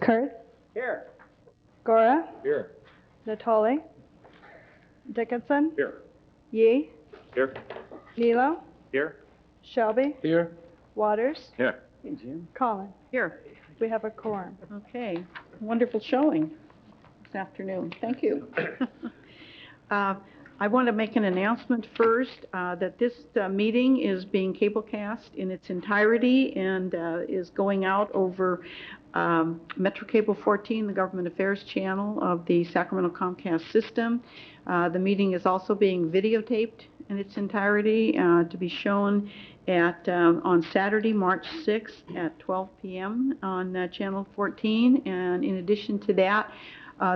Kurth, Here. Gora, Here. Natoli, Dickinson, Here. Yee, Here. Nilo, Here. Shelby, Here. Waters, Here. Hey, Jim. Collin. Here. We have a quorum. Okay. Wonderful showing this afternoon. Thank you. I want to make an announcement first that this meeting is being cablecast in its entirety and is going out over Metro Cable 14, the Government Affairs channel of the Sacramento Comcast system. The meeting is also being videotaped in its entirety to be shown on Saturday, March 6th at 12 p.m. on Channel 14. And in addition to that,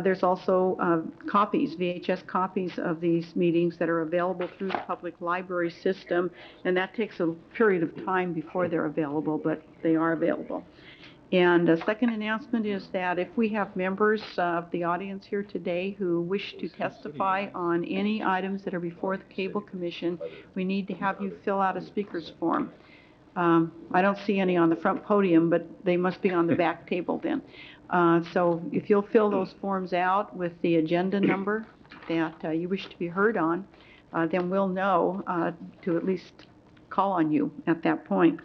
there's also copies, VHS copies of these meetings that are available through the public library system, and that takes a period of time before they're available, but they are available. And a second announcement is that if we have members of the audience here today who wish to testify on any items that are before the Cable Commission, we need to have you fill out a speaker's form. I don't see any on the front podium, but they must be on the back table then. So if you'll fill those forms out with the agenda number that you wish to be heard on, then we'll know to at least call on you at that point.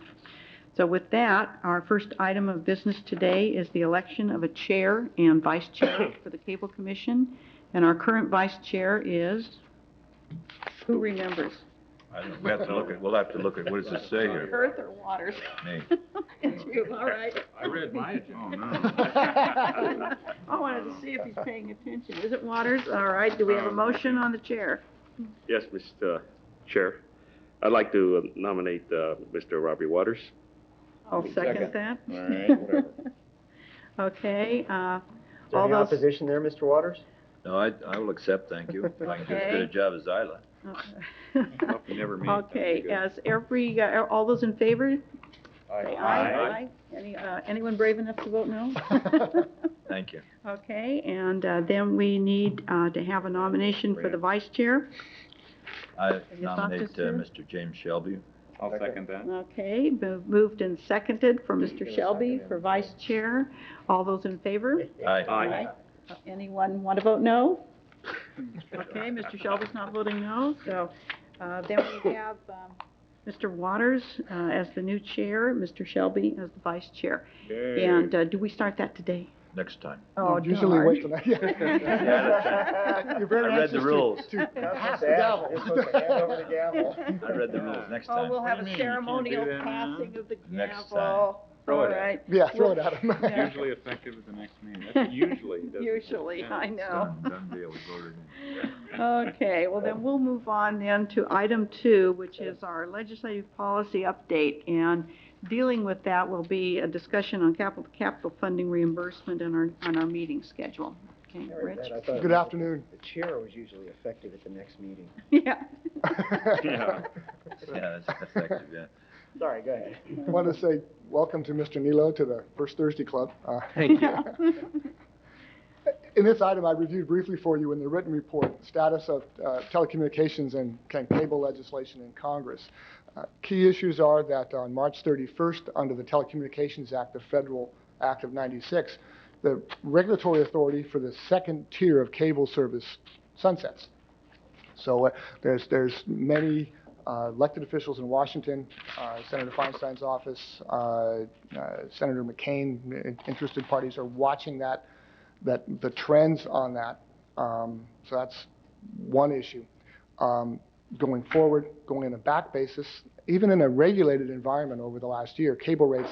So with that, our first item of business today is the election of a chair and vice chair for the Cable Commission. And our current vice chair is, who remembers? I don't know. We'll have to look at, what does it say here? Kurth or Waters? Me. It's you, all right. I read my agenda. Oh, no. I wanted to see if he's paying attention. Is it Waters? All right, do we have a motion on the chair? Yes, Mr. Chair. I'd like to nominate Mr. Robbie Waters. I'll second that. All right, whatever. Okay. Is there All any those. opposition there, Mr. Waters? No, I will accept, thank you. If I can do as good a job as Isla. Well, we never meet. Okay, as all those in favor? Say Aye. Aye. Anyone brave enough to vote no? Thank you. Okay, and then we need to have a nomination for the vice chair. I you thought nominate this through? Mr. James Shelby. I'll second that. Okay, moved and seconded for Mr. Shelby for vice chair. All those in favor? Aye. Aye. Anyone want to vote no? Okay, Mr. Shelby's not voting no, so then we have Mr. Waters as the new chair, Mr. Shelby as the vice chair. Yay. And do we start that today? Next time. Oh, usually darn. wait till that. Yeah, that's right. You're very I read the anxious rules. to pass the gavel. You're supposed to hand over the gavel. I read the rules. Next Oh, time. we'll have a do you mean? You can't ceremonial do that now? passing of the Next gavel. Throw All it at right. Yeah, throw it at him. Yeah. Usually effective at the next meeting. That's usually. doesn't- Usually, yeah. I know. Done deal, we voted in. Okay, well then we'll move on then to item 2, which is our legislative policy update. And dealing with that will be a discussion on capital funding reimbursement on our meeting schedule. Okay, Rich? Good afternoon. The chair was usually effective at the next meeting. Yeah. Yeah. Yeah, that's effective, yeah. Sorry, go ahead. I want to say welcome to Mr. Nilo to the First Thursday Club. Thank you. In this item, I reviewed briefly for you in the written report status of telecommunications and cable legislation in Congress. Key issues are that on March 31st, under the Telecommunications Act, the Federal Act of '96, the regulatory authority for the second tier of cable service sunsets. So there's many elected officials in Washington, Senator Feinstein's office, Senator McCain, interested parties are watching the trends on that. So that's one issue. Going forward, going on a back basis, even in a regulated environment over the last year, cable rates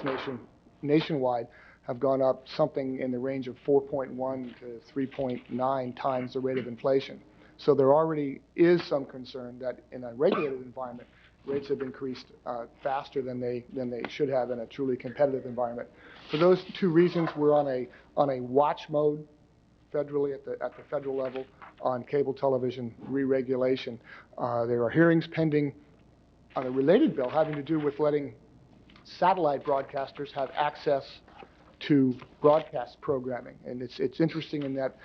nationwide have gone up something in the range of 4.1 to 3.9 times the rate of inflation. So there already is some concern that in a regulated environment, rates have increased faster than they should have in a truly competitive environment. For those two reasons, we're on a watch mode federally at the federal level on cable television re-regulation. There are hearings pending on a related bill having to do with letting satellite broadcasters have access to broadcast programming. And it's interesting in that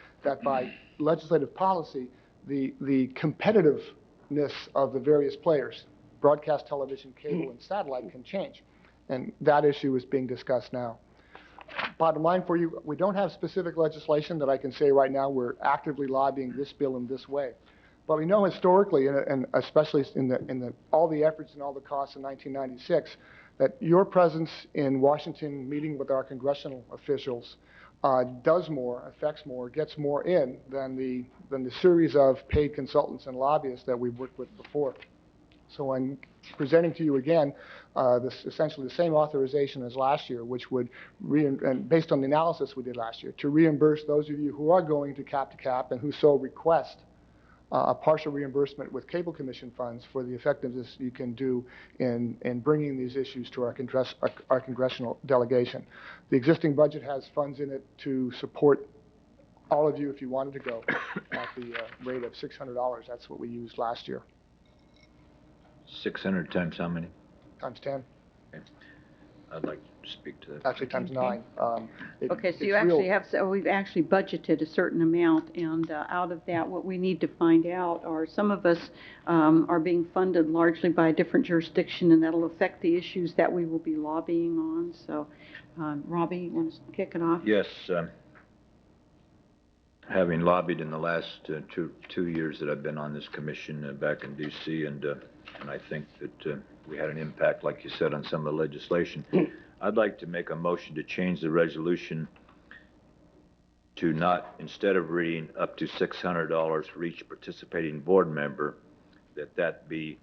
by legislative policy, the competitiveness of the various players, broadcast television, cable, and satellite, can change. And that issue is being discussed now. Bottom line for you, we don't have specific legislation that I can say right now we're actively lobbying this bill in this way. But we know historically, and especially in all the efforts and all the costs in 1996, that your presence in Washington meeting with our congressional officials does more, affects more, gets more in than the series of paid consultants and lobbyists that we've worked with before. So I'm presenting to you again essentially the same authorization as last year, which would, and based on the analysis we did last year, to reimburse those of you who are going to cap and who so request a partial reimbursement with cable commission funds for the effectiveness you can do in bringing these issues to our congressional delegation. The existing budget has funds in it to support all of you if you wanted to go at the rate of $600. That's what we used last year. 600 times how many? Times 10. Okay. I'd like to speak to that. Actually, times 9. Okay, so you actually have, so we've actually budgeted a certain amount, and out of that, what we need to find out are some of us are being funded largely by a different jurisdiction, and that'll affect the issues that we will be lobbying on. So, Robbie, you want to kick it off? Yes. Having lobbied in the last two years that I've been on this commission back in D.C., and I think that we had an impact, like you said, on some of the legislation. I'd like to make a motion to change the resolution to not, instead of reading up to $600 for each participating board member, that be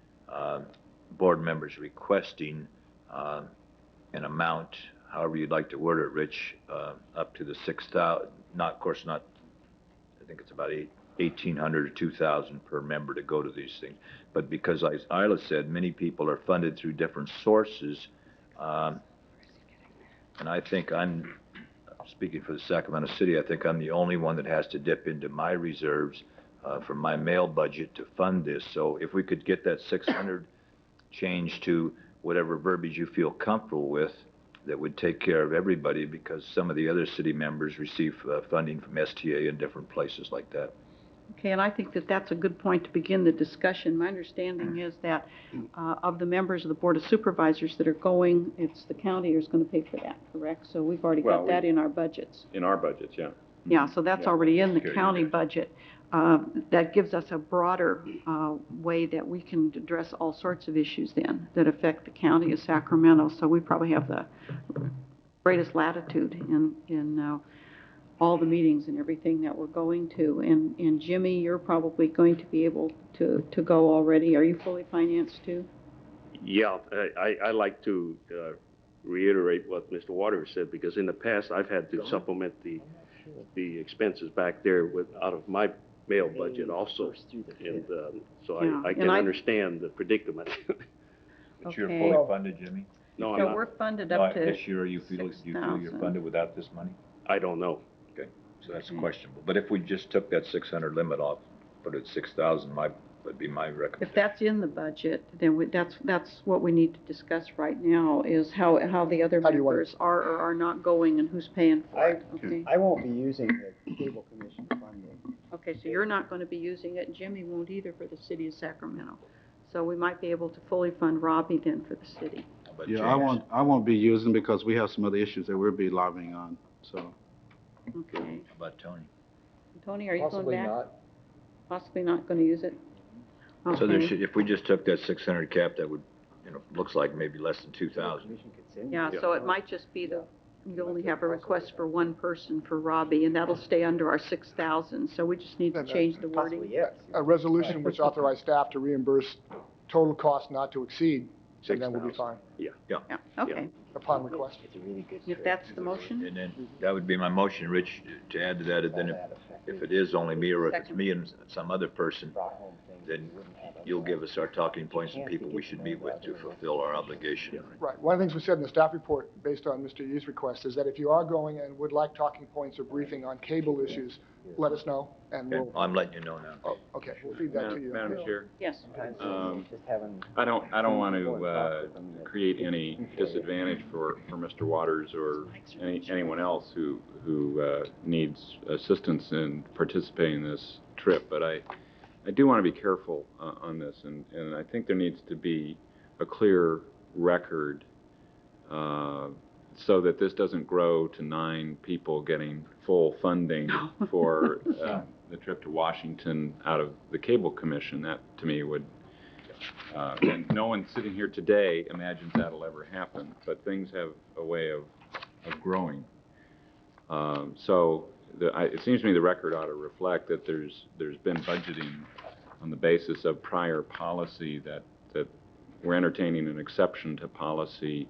board members requesting an amount, however you'd like to word it, Rich, up to the 6,000, not, of course, not, I think it's about 1,800 or 2,000 per member to go to these things. But because, as Isla said, many people are funded through different sources, and I think I'm speaking for the Sacramento City, I think I'm the only one that has to dip into my reserves from my mail budget to fund this. So if we could get that 600 changed to whatever verbiage you feel comfortable with, that would take care of everybody, because some of the other city members receive funding from STA and different places like that. Okay, and I think that that's a good point to begin the discussion. My understanding is that of the members of the Board of Supervisors that are going, it's the county is going to pay for that, correct? So we've already got that in our budgets. In our budgets, yeah. Yeah, so that's already in the Okay, county okay. budget. That gives us a broader way that we can address all sorts of issues then that affect the county of Sacramento. So we probably have the greatest latitude in all the meetings and everything that we're going to. And Jimmy, you're probably going to be able to go already. Are you fully financed too? Yeah, I like to reiterate what Mr. Waters said, because in the past, I've had to supplement the expenses back there out of my mail budget also. And so Yeah, I and can I- understand the predicament. But you're Okay. fully funded, Jimmy? No, I'm So not. we're funded No, up to this year, you feel you're 6,000. funded without this money? I don't know. Okay, so that's questionable. But if we just took that 600 limit off, put it at 6,000, would be my recommendation. If that's in the budget, then that's what we need to discuss right now, is how the other How do you want it? members are or are not going and who's paying for it, okay? I won't be using the cable commission funding. Okay, so you're not going to be using it, and Jimmy won't either for the city of Sacramento. So we might be able to fully fund Robbie then for the city. How about Yeah, James? I won't be using because we have some other issues that we'll be lobbying on, so. Okay. How about Tony? Tony, are you going Possibly back? not. Possibly not going to use it? So there Okay. should, if we just took that 600 cap, that would, looks like maybe less than The 2,000. commission could send Yeah, you. so it might just be you only have a request for one person for Robbie, and that'll stay under our 6,000, so we just need to change the Possibly, wording. yes. A resolution which authorized staff to reimburse total cost not to exceed, and then we'll be fine Yeah. Yeah, okay. upon request. It's a really good. If that's the motion? And then, that would be my motion, Rich, to add to that, and then if it is only me, or if it's me and some other person, then you'll give us our talking points and people we should meet with to fulfill our obligation. Right. One of the things we said in the staff report, based on Mr. Yu's request, is that if you are going and would like talking points or briefing on cable issues, let us know, and Okay, we'll, I'm letting you know now. oh, okay, we'll feed that to you. Madam Chair, Yes. Just having. I don't want to create any disadvantage for Mr. Waters or anyone else who needs assistance in participating in this trip, but I do want to be careful on this, and I think there needs to be a clear record so that this doesn't grow to 9 people getting full funding for the trip to Washington out of the Cable Commission. That, to me, would, and no one sitting here today imagines that'll ever happen, but things have a way of growing. So it seems to me the record ought to reflect that there's been budgeting on the basis of prior policy, that we're entertaining an exception to policy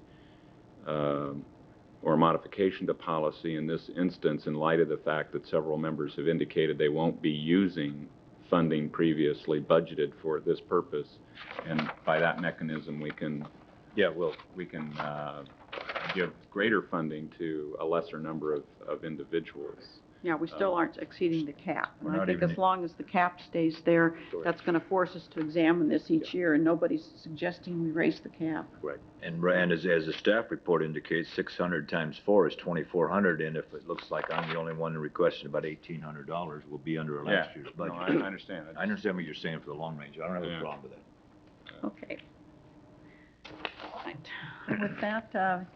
or modification to policy in this instance, in light of the fact that several members have indicated they won't be using funding previously budgeted for this purpose, and by that mechanism we can give greater funding to a lesser number of individuals. Yeah, we still aren't exceeding the cap. We're And I not think even- as long as the cap stays there, that's going to force us to examine this each year, and nobody's suggesting we raise the cap. Right. And Rand, as the staff report indicates, 600 times 4 is 2,400, and if it looks like I'm the only one requesting about $1,800, we'll be under our last year's budget. No, I understand. I understand what you're saying for the long range. I don't have a Yeah. problem with that. Okay. Right. With that,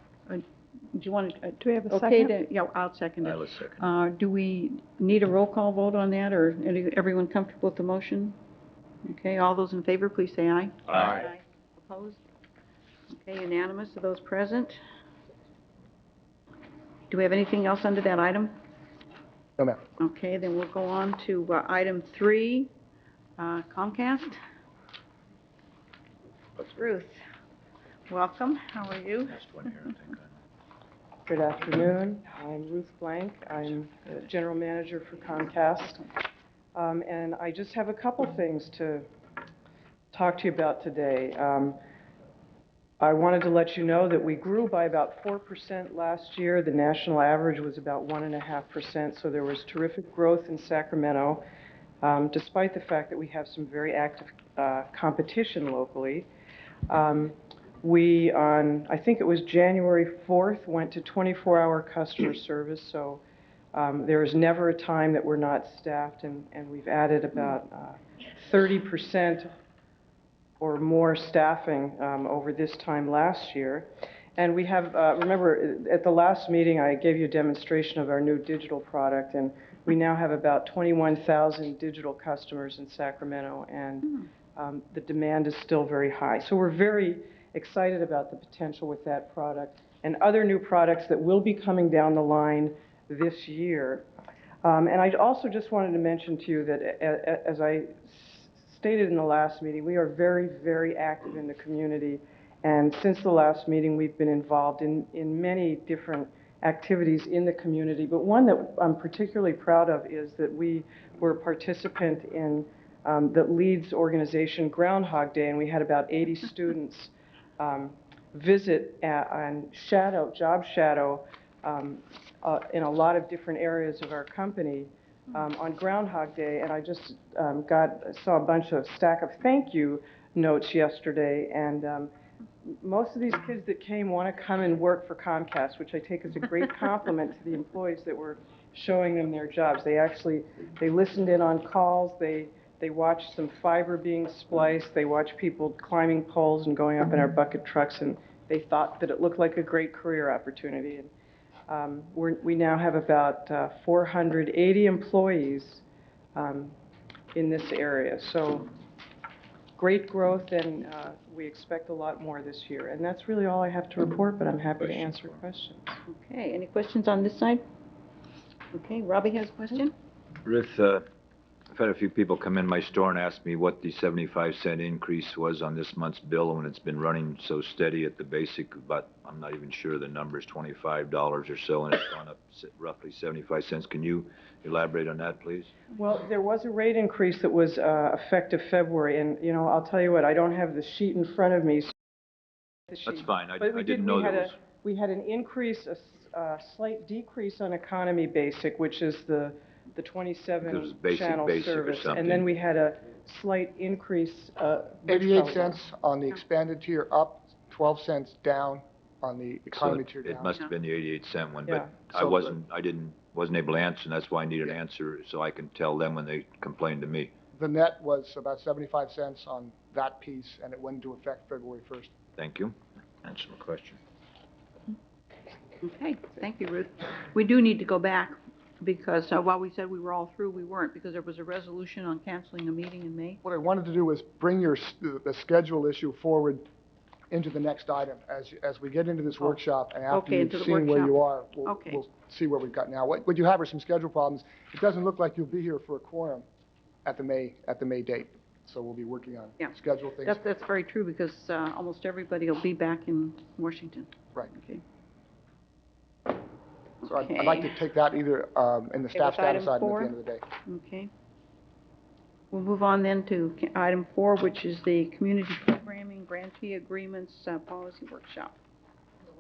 do you want to? Do we have a Okay, second? yeah, I'll second it. I'll second. Do we need a roll call vote on that, or everyone comfortable with the motion? Okay, all those in favor, please say aye. Aye. Opposed? Okay, unanimous of those present. Do we have anything else under that item? No, ma'am. Okay, then we'll go on to item 3, Comcast. Ruth, welcome. How are you? Last one here, I think. Good afternoon. I'm Ruth Blank. I'm the General Manager for Comcast. And I just have a couple things to talk to you about today. I wanted to let you know that we grew by about 4% last year. The national average was about 1.5%, so there was terrific growth in Sacramento, despite the fact that we have some very active competition locally. We, I think it was January 4th, went to 24-hour customer service, so there is never a time that we're not staffed, and we've added about 30% or more staffing over this time last year. And we have, remember, at the last meeting I gave you a demonstration of our new digital product, and we now have about 21,000 digital customers in Sacramento, and the demand is still very high. So we're very excited about the potential with that product and other new products that will be coming down the line this year. And I also just wanted to mention to you that, as I stated in the last meeting, we are very, very active in the community. And since the last meeting, we've been involved in many different activities in the community. But one that I'm particularly proud of is that we were a participant in the Leeds organization Groundhog Day, and we had about 80 students visit and job shadow in a lot of different areas of our company on Groundhog Day. And I just saw a stack of thank you notes yesterday, and most of these kids that came want to come and work for Comcast, which I take as a great compliment to the employees that were showing them their jobs. They listened in on calls, they watched some fiber being spliced, they watched people climbing poles and going up in our bucket trucks, and they thought that it looked like a great career opportunity. And we now have about 480 employees in this area. So great growth, and we expect a lot more this year. And that's really all I have to report, but I'm happy to answer questions. Okay, any questions on this side? Okay, Robbie has a question? Ruth, I've had a few people come in my store and ask me what the 75-cent increase was on this month's bill when it's been running so steady at the basic, but I'm not even sure the number is $25 or so, and it's gone up roughly 75 cents. Can you elaborate on that, please? Well, there was a rate increase that was effective February, and I'll tell you what, I don't have the sheet in front of me. That's fine. I But didn't know there was. We had an increase, a slight decrease on economy basic, which is the It was 27 basic channel or service, something. and then we had a slight increase. 88 cents on the expanded tier up, 12 cents down on the economy tier It down. must have been the 88-cent one, Yeah. but I wasn't able to answer, and that's why I need an answer so I can tell them when they complain to me. The net was about 75 cents on that piece, and it went into effect February 1st. Thank you. Answer my question. Okay, thank you, Ruth. We do need to go back because while we said we were all through, we weren't because there was a resolution on canceling a meeting in May. What I wanted to do was bring the schedule issue forward into the next item. As we get into this workshop and after Okay, you've into the seen where you workshop. are, Okay. we'll see where we've got now. What you have are some schedule problems. It doesn't look like you'll be here for a quorum at the May date. So we'll be working on Yeah. schedule things. That's very true because almost everybody will be back in Washington. Right. Okay. So I'd like to take that either in the staff with item status item at 4? the end of the day. Okay. We'll move on then to item 4, which is the community programming grantee agreements policy workshop.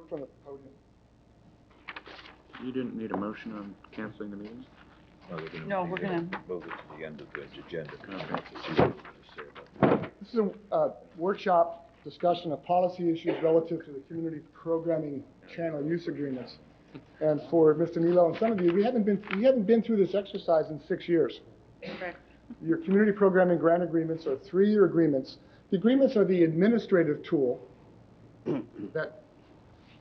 From the podium. You didn't need a motion on canceling the meeting? No, we're gonna move it to the end of the agenda. This is a workshop discussion of policy issues relative to the community programming channel use agreements. And for Mr. Nilo and some of you, we haven't been through this exercise in 6 years. correct. Your community programming grant agreements are 3-year agreements. The agreements are the administrative tool that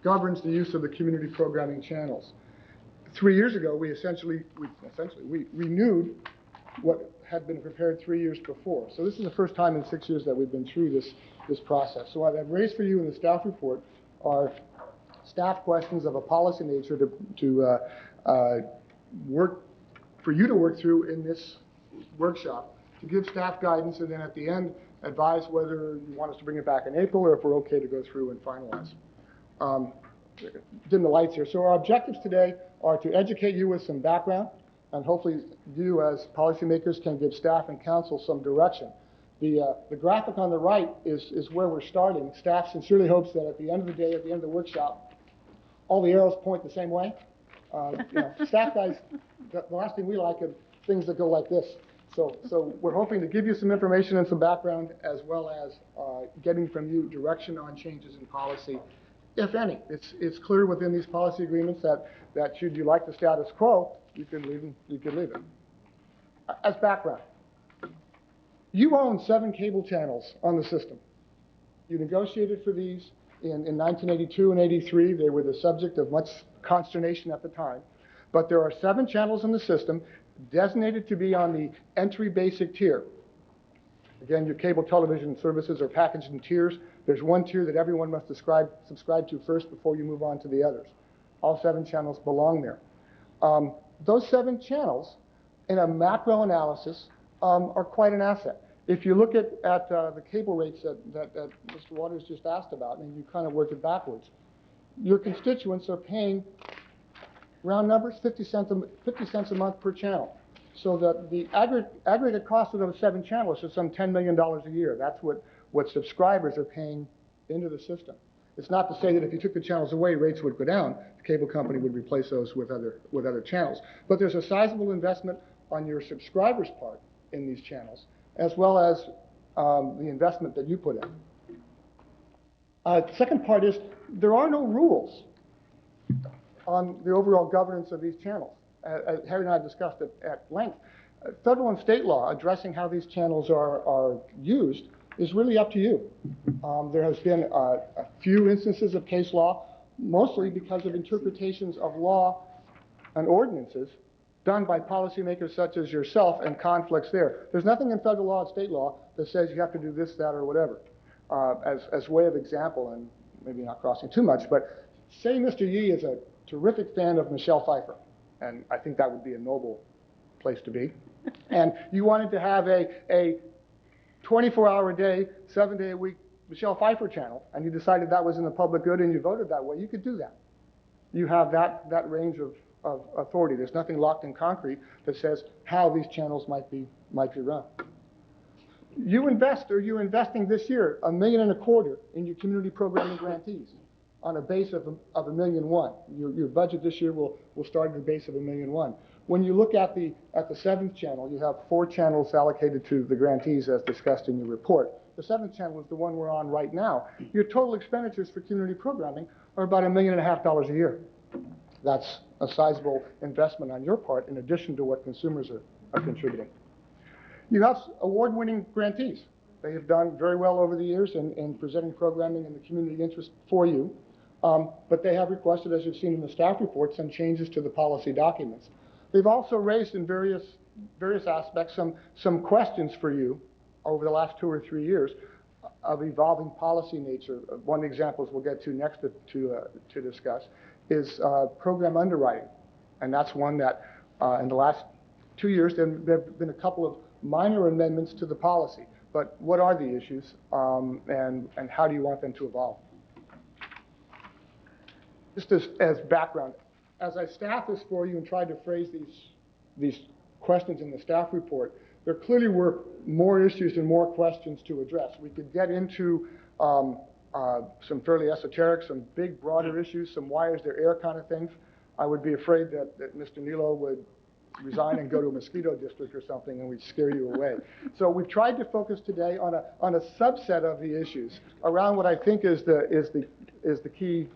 governs the use of the community programming channels. 3 years ago, we renewed what had been prepared 3 years before. So this is the first time in 6 years that we've been through this process. So what I've raised for you in the staff report are staff questions of a policy nature to work through in this workshop, to give staff guidance, and then at the end, advise whether you want us to bring it back in April or if we're okay to go through and finalize. Dim the lights here. So our objectives today are to educate you with some background, and hopefully you as policymakers can give staff and council some direction. The graphic on the right is where we're starting. Staff sincerely hopes that at the end of the day, at the end of the workshop, all the arrows point the same way. Staff guys, the last thing we like are things that go like this. So we're hoping to give you some information and some background, as well as getting from you direction on changes in policy, if any. It's clear within these policy agreements that should you like the status quo, you can leave it. As background, you own 7 cable channels on the system. You negotiated for these in 1982 and 83. They were the subject of much consternation at the time. But there are 7 channels in the system designated to be on the entry basic tier. Again, your cable television services are packaged in tiers. There's one tier that everyone must subscribe to first before you move on to the others. All 7 channels belong there. Those 7 channels, in a macro analysis, are quite an asset. If you look at the cable rates that Mr. Waters just asked about, and you kind of work it backwards, your constituents are paying, round numbers, 50 cents a month per channel. So that the aggregate cost of those 7 channels is some $10 million a year. That's what subscribers are paying into the system. It's not to say that if you took the channels away, rates would go down. The cable company would replace those with other channels. But there's a sizable investment on your subscribers' part in these channels, as well as the investment that you put in. The second part is there are no rules on the overall governance of these channels. As Harry and I discussed at length, federal and state law addressing how these channels are used is really up to you. There has been a few instances of case law, mostly because of interpretations of law and ordinances done by policymakers such as yourself and conflicts there. There's nothing in federal law and state law that says you have to do this, that, or whatever. As way of example, and maybe not crossing too much, but say Mr. Yee is a terrific fan of Michelle Pfeiffer, and I think that would be a noble place to be, and you wanted to have a 24-hour-a-day, 7-day-a-week Michelle Pfeiffer channel, and you decided that was in the public good and you voted that way, you could do that. You have that range of authority. There's nothing locked in concrete that says how these channels might be run. You're investing this year $1.25 million in your community programming grantees on a base of $1.1 million. Your budget this year will start at a base of $1.1 million. When you look at the 7th channel, you have 4 channels allocated to the grantees as discussed in your report. The 7th channel is the one we're on right now. Your total expenditures for community programming are about $1.5 million a year. That's a sizable investment on your part in addition to what consumers are contributing. You have award-winning grantees. They have done very well over the years in presenting programming in the community interest for you. But they have requested, as you've seen in the staff reports, some changes to the policy documents. They've also raised in various aspects some questions for you over the last 2 or 3 years of evolving policy nature. One of the examples we'll get to next to discuss is program underwriting. And that's one that in the last 2 years, there have been a couple of minor amendments to the policy. But what are the issues and how do you want them to evolve? Just as background, as I staffed this for you and tried to phrase these questions in the staff report, there clearly were more issues and more questions to address. We could get into some fairly esoteric, some big, broader issues, some why is there air kind of things. I would be afraid that Mr. Nilo would resign and go to a mosquito district or something and we'd scare you away. So we've tried to focus today on a subset of the issues around what I think is the key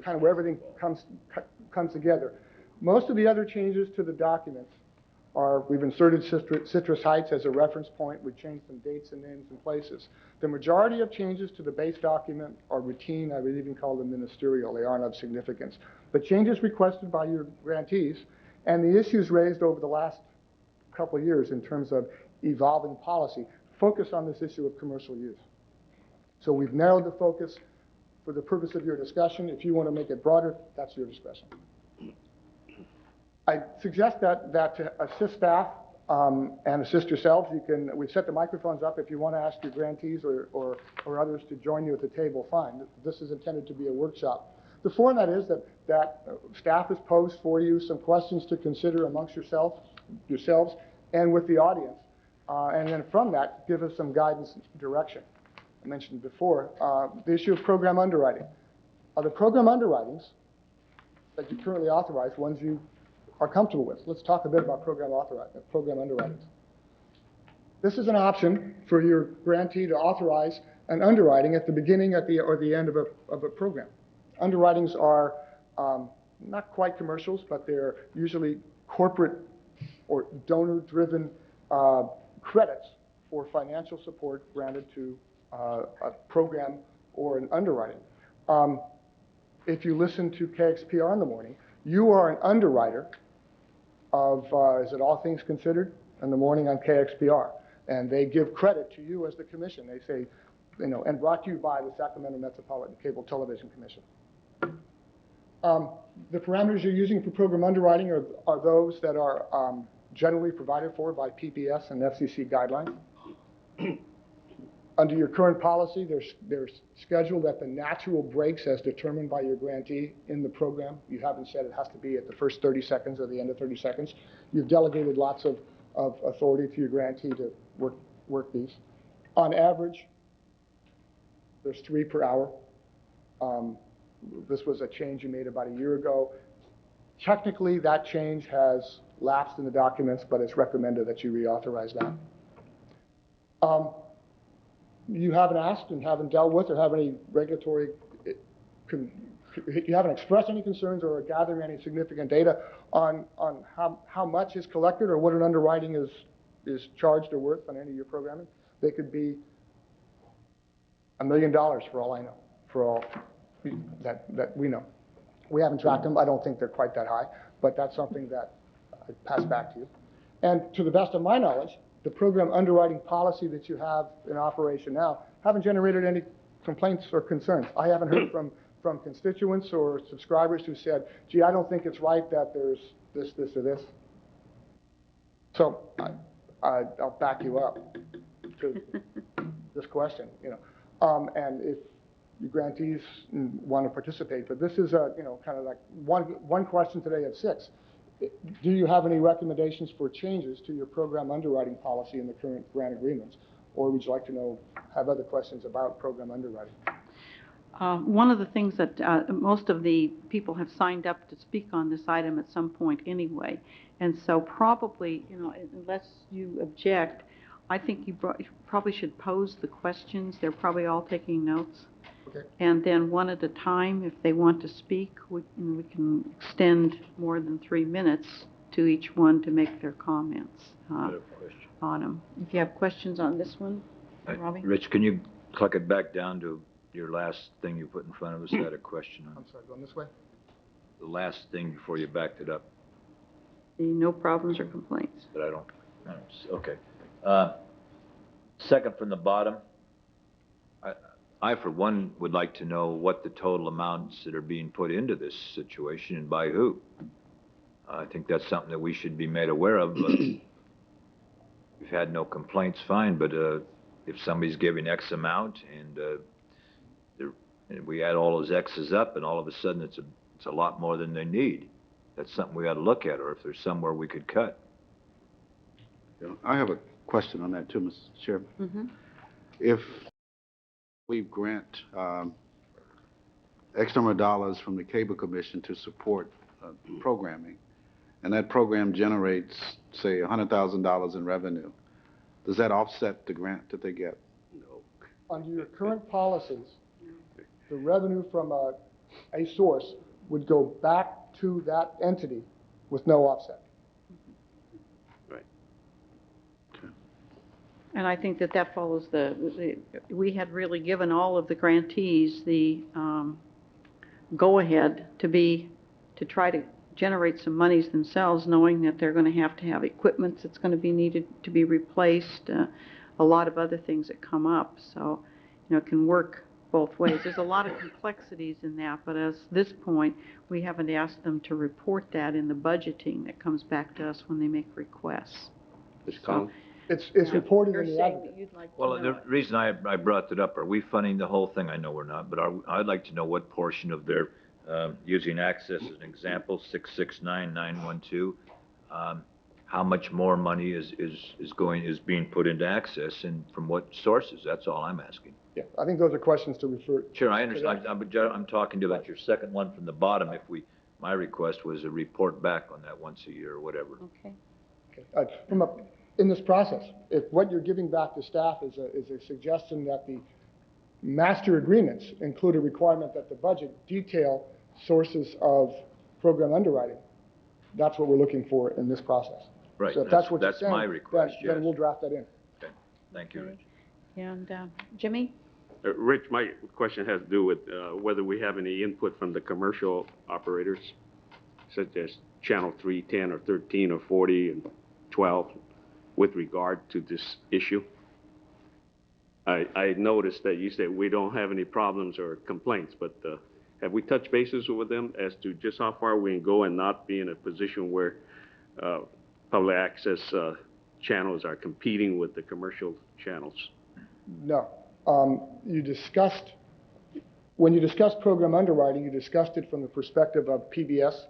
kind of where everything comes together. Most of the other changes to the documents are, we've inserted Citrus Heights as a reference point. We've changed some dates and names and places. The majority of changes to the base document are routine. I would even call them ministerial. They aren't of significance. But changes requested by your grantees and the issues raised over the last couple of years in terms of evolving policy focus on this issue of commercial use. So we've narrowed the focus for the purpose of your discussion. If you want to make it broader, that's your discretion. I suggest that to assist staff and assist yourselves, we've set the microphones up. If you want to ask your grantees or others to join you at the table, fine. This is intended to be a workshop. The format is that staff has posed for you some questions to consider amongst yourselves and with the audience. And then from that, give us some guidance and direction. I mentioned before, the issue of program underwriting. Are the program underwritings that you currently authorize ones you are comfortable with? Let's talk a bit about program underwritings. This is an option for your grantee to authorize an underwriting at the beginning or the end of a program. Underwritings are not quite commercials, but they're usually corporate or donor-driven credits for financial support granted to a program or an underwriting. If you listen to KXPR in the morning, you are an underwriter of, is it All Things Considered in the morning on KXPR? And they give credit to you as the commission. They say, and brought to you by the Sacramento Metropolitan Cable Television Commission. The parameters you're using for program underwriting are those that are generally provided for by PBS and FCC guidelines. Under your current policy, they're scheduled at the natural breaks as determined by your grantee in the program. You haven't said it has to be at the first 30 seconds or the end of 30 seconds. You've delegated lots of authority to your grantee to work these. On average, there's 3 per hour. This was a change you made about a year ago. Technically, that change has lapsed in the documents, but it's recommended that you reauthorize that. You haven't asked and haven't dealt with or have any regulatory, you haven't expressed any concerns or are gathering any significant data on how much is collected or what an underwriting is charged or worth on any of your programming. They could be $1 million for all I know, for all that we know. We haven't tracked them. I don't think they're quite that high, but that's something that I pass back to you. And to the best of my knowledge, the program underwriting policy that you have in operation now haven't generated any complaints or concerns. I haven't heard from constituents or subscribers who said, gee, I don't think it's right that there's this, or this. So I'll back you up to this question, and if your grantees want to participate, but this is kind of like one question today of 6. Do you have any recommendations for changes to your program underwriting policy in the current grant agreements? Or would you like to have other questions about program underwriting? One of the things that most of the people have signed up to speak on this item at some point anyway. And so probably, unless you object, I think you probably should pose the questions. They're probably all taking notes. Okay. And then one at a time, if they want to speak, we can extend more than 3 minutes to each one to make their comments on them. If you have questions on this one, Robbie? Rich, can you click it back down to your last thing you put in front of us, I had a question on. I'm sorry, going this way? The last thing before you backed it up, The no problems or complaints. but I don't, okay. Second from the bottom, I for one would like to know what the total amounts that are being put into this situation and by who. I think that's something that we should be made aware of. We've had no complaints, fine, but if somebody's giving X amount and we add all those X's up and all of a sudden it's a lot more than they need, that's something we ought to look at, or if there's somewhere we could cut. I have a question on that too, Mr. Chairman. Mm-hmm. If we grant X number of dollars from the Cable Commission to support programming, and that program generates, say, $100,000 in revenue, does that offset the grant that they get? No. Under your current policies, the revenue from a source would go back to that entity with no offset. Right. And I think that follows we had really given all of the grantees the go-ahead to try to generate some monies themselves, knowing that they're going to have equipment that's going to be needed to be replaced, a lot of other things that come up. So, it can work both ways. There's a lot of complexities in that, but at this point, we haven't asked them to report that in the budgeting that comes back to us when they make requests. Mr. Collins? It's reported You're in the saying aggregate. that you'd like to Well, know the it. reason I brought that up, are we funding the whole thing? I know we're not, but I'd like to know what portion of their, using Access as an example, 669912, how much more money is being put into Access and from what sources? That's all I'm asking. Yeah, I think those are questions to refer. Sure, I understand. I'm talking about your second one from the bottom. My request was a report back on that once a year or whatever. Okay. Okay. In this process, if what you're giving back to staff is a suggestion that the master agreements include a requirement that the budget detail sources of program underwriting, that's what we're looking for in this process. Right. So if that's what you're That's saying, my request, yes. then we'll draft that in. Okay. Thank you, Rich. And Jimmy? Rich, my question has to do with whether we have any input from the commercial operators, such as Channel 3, 10, or 13, or 40, and 12, with regard to this issue. I noticed that you said we don't have any problems or complaints, but have we touched bases with them as to just how far we can go and not be in a position where public access channels are competing with the commercial channels? No. When you discussed program underwriting, you discussed it from the perspective of PBS,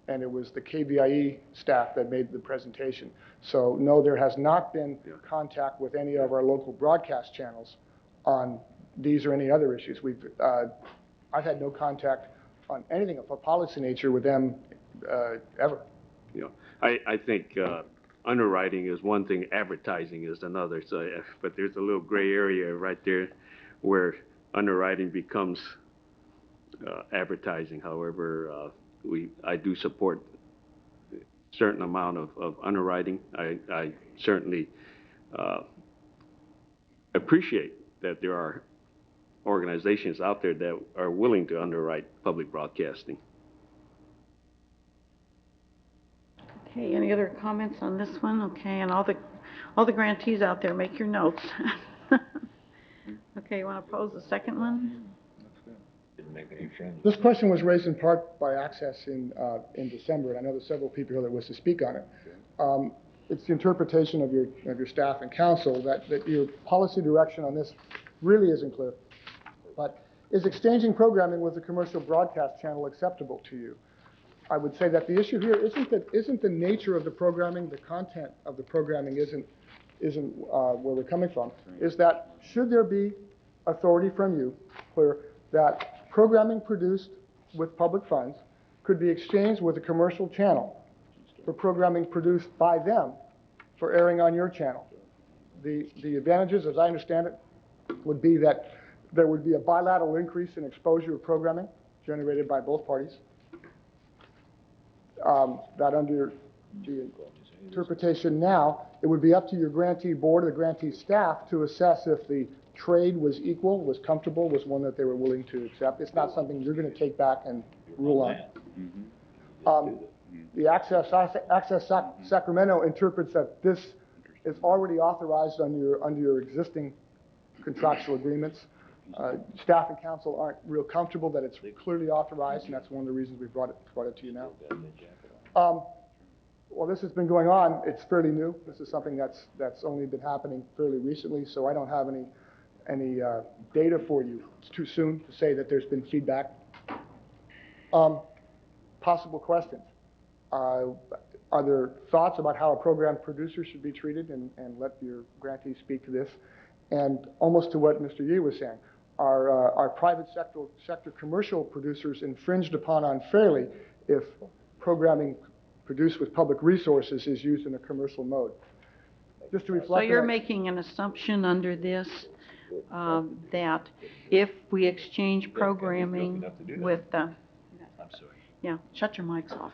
and it was the KBIE staff that made the presentation. So no, there has not been contact with any of our local broadcast channels on these or any other issues. I've had no contact on anything of a policy nature with them ever. I think underwriting is one thing, advertising is another. So, but there's a little gray area right there where underwriting becomes advertising. However, I do support a certain amount of underwriting. I certainly appreciate that there are organizations out there that are willing to underwrite public broadcasting. Okay, any other comments on this one? Okay, and all the grantees out there, make your notes. Okay, you want to pose the second one? Didn't make any friends. This question was raised in part by Access in December, and I know there's several people here that wish to speak on it. It's the interpretation of your staff and council that your policy direction on this really isn't clear. But is exchanging programming with a commercial broadcast channel acceptable to you? I would say that the issue here isn't the nature of the programming, the content of the programming isn't where we're coming from. Is that should there be authority from you, clear, that programming produced with public funds could be exchanged with a commercial channel for programming produced by them for airing on your channel. The advantages, as I understand it, would be that there would be a bilateral increase in exposure of programming generated by both parties. That under the interpretation now, it would be up to your grantee board or the grantee staff to assess if the trade was equal, was comfortable, was one that they were willing to accept. It's not something you're going to take back and rule on. The Access Sacramento interprets that this is already authorized under your existing contractual agreements. Staff and council aren't real comfortable that it's clearly authorized, and that's one of the reasons we brought it to you now. Well, this has been going on. It's fairly new. This is something that's only been happening fairly recently, so I don't have any data for you. It's too soon to say that there's been feedback. Possible questions. Are there thoughts about how a program producer should be treated, and let your grantee speak to this? And almost to what Mr. Yee was saying, are private sector commercial producers infringed upon unfairly if programming produced with public resources is used in a commercial mode? Just to reflect. So you're making an assumption under this that if we exchange programming with yeah, shut your mics off.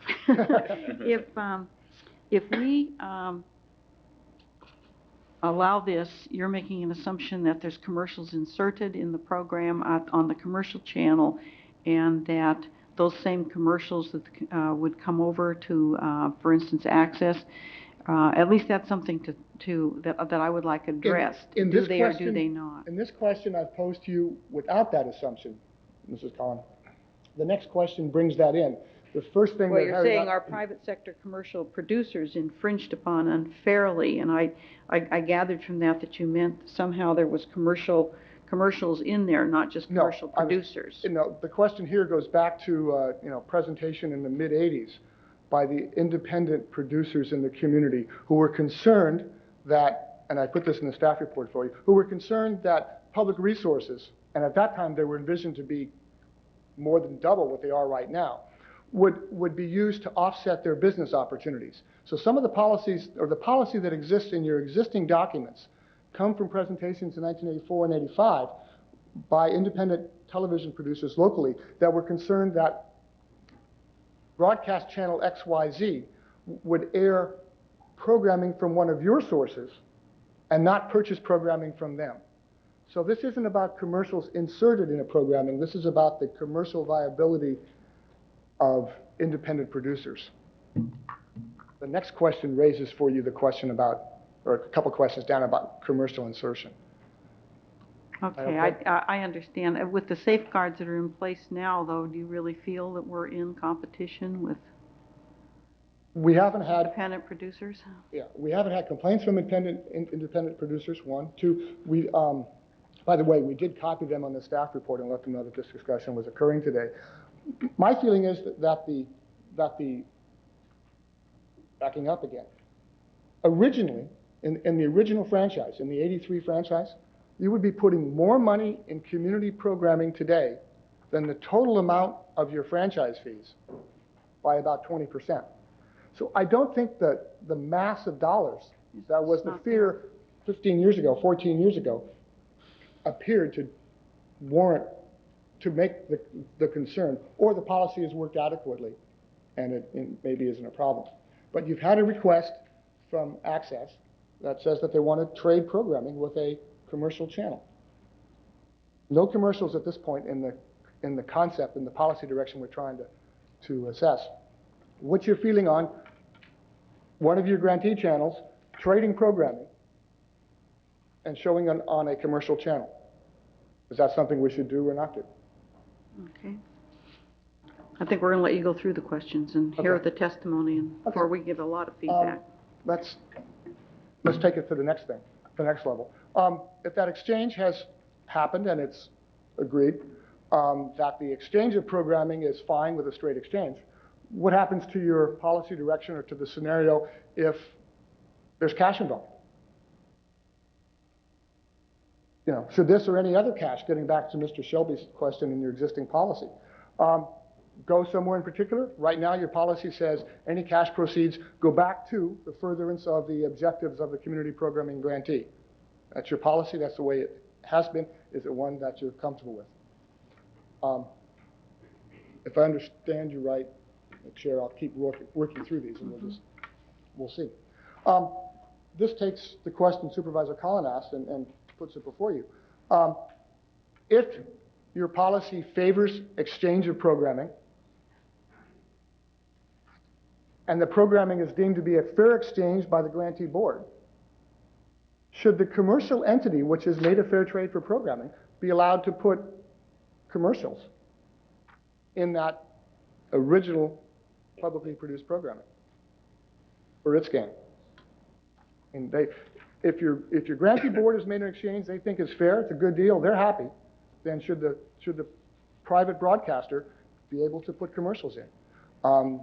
If we allow this, you're making an assumption that there's commercials inserted in the program on the commercial channel, and that those same commercials that would come over to, for instance, Access. At least that's something that I would like addressed. Do they or do they not? In this question I've posed to you without that assumption, Mrs. Collins. The next question brings that in. The first thing well, you're saying our private sector commercial producers infringed upon unfairly, and I gathered from that you meant somehow there was commercials in there, not just commercial producers. No, the question here goes back to presentation in the mid-'80s by the independent producers in the community who were concerned that, and I put this in the staff report for you, who were concerned that public resources, and at that time they were envisioned to be more than double what they are right now, would be used to offset their business opportunities. So some of the policies, or the policy that exists in your existing documents, come from presentations in 1984 and 85 by independent television producers locally that were concerned that broadcast channel XYZ would air programming from one of your sources and not purchase programming from them. So this isn't about commercials inserted in a programming. This is about the commercial viability of independent producers. The next question raises for you the question about, or a couple questions down about commercial insertion. Okay, I understand. With the safeguards that are in place now, though, do you really feel that we're in competition with independent producers? Yeah, we haven't had complaints from independent producers, one. Two, by the way, we did copy them on the staff report and let them know that this discussion was occurring today. My feeling is that the backing up again, originally, in the original franchise, in the 83 franchise, you would be putting more money in community programming today than the total amount of your franchise fees by about 20%. So I don't think that the mass of dollars that was the fear 15 years ago, 14 years ago, appeared to warrant, to make the concern, or the policy has worked adequately, and it maybe isn't a problem. But you've had a request from Access that says that they want to trade programming with a commercial channel. No commercials at this point in the concept, in the policy direction we're trying to assess. What's your feeling on one of your grantee channels trading programming and showing on a commercial channel? Is that something we should do or not do? Okay. I think we're going to let you go through the questions and hear the testimony before we give a lot of feedback. Let's take it to the next thing, the next level. If that exchange has happened and it's agreed that the exchange of programming is fine with a straight exchange, what happens to your policy direction or to the scenario if there's cash involved? Should this or any other cash, getting back to Mr. Shelby's question in your existing policy, go somewhere in particular? Right now, your policy says any cash proceeds go back to the furtherance of the objectives of the community programming grantee. That's your policy. That's the way it has been. Is it one that you're comfortable with? If I understand you right, Chair, I'll keep working through these, and we'll see. This takes the question Supervisor Collin asked and puts it before you. If your policy favors exchange of programming, and the programming is deemed to be a fair exchange by the grantee board, should the commercial entity, which has made a fair trade for programming, be allowed to put commercials in that original publicly produced programming for its gain? And if your grantee board has made an exchange they think is fair, it's a good deal, they're happy, then should the private broadcaster be able to put commercials in?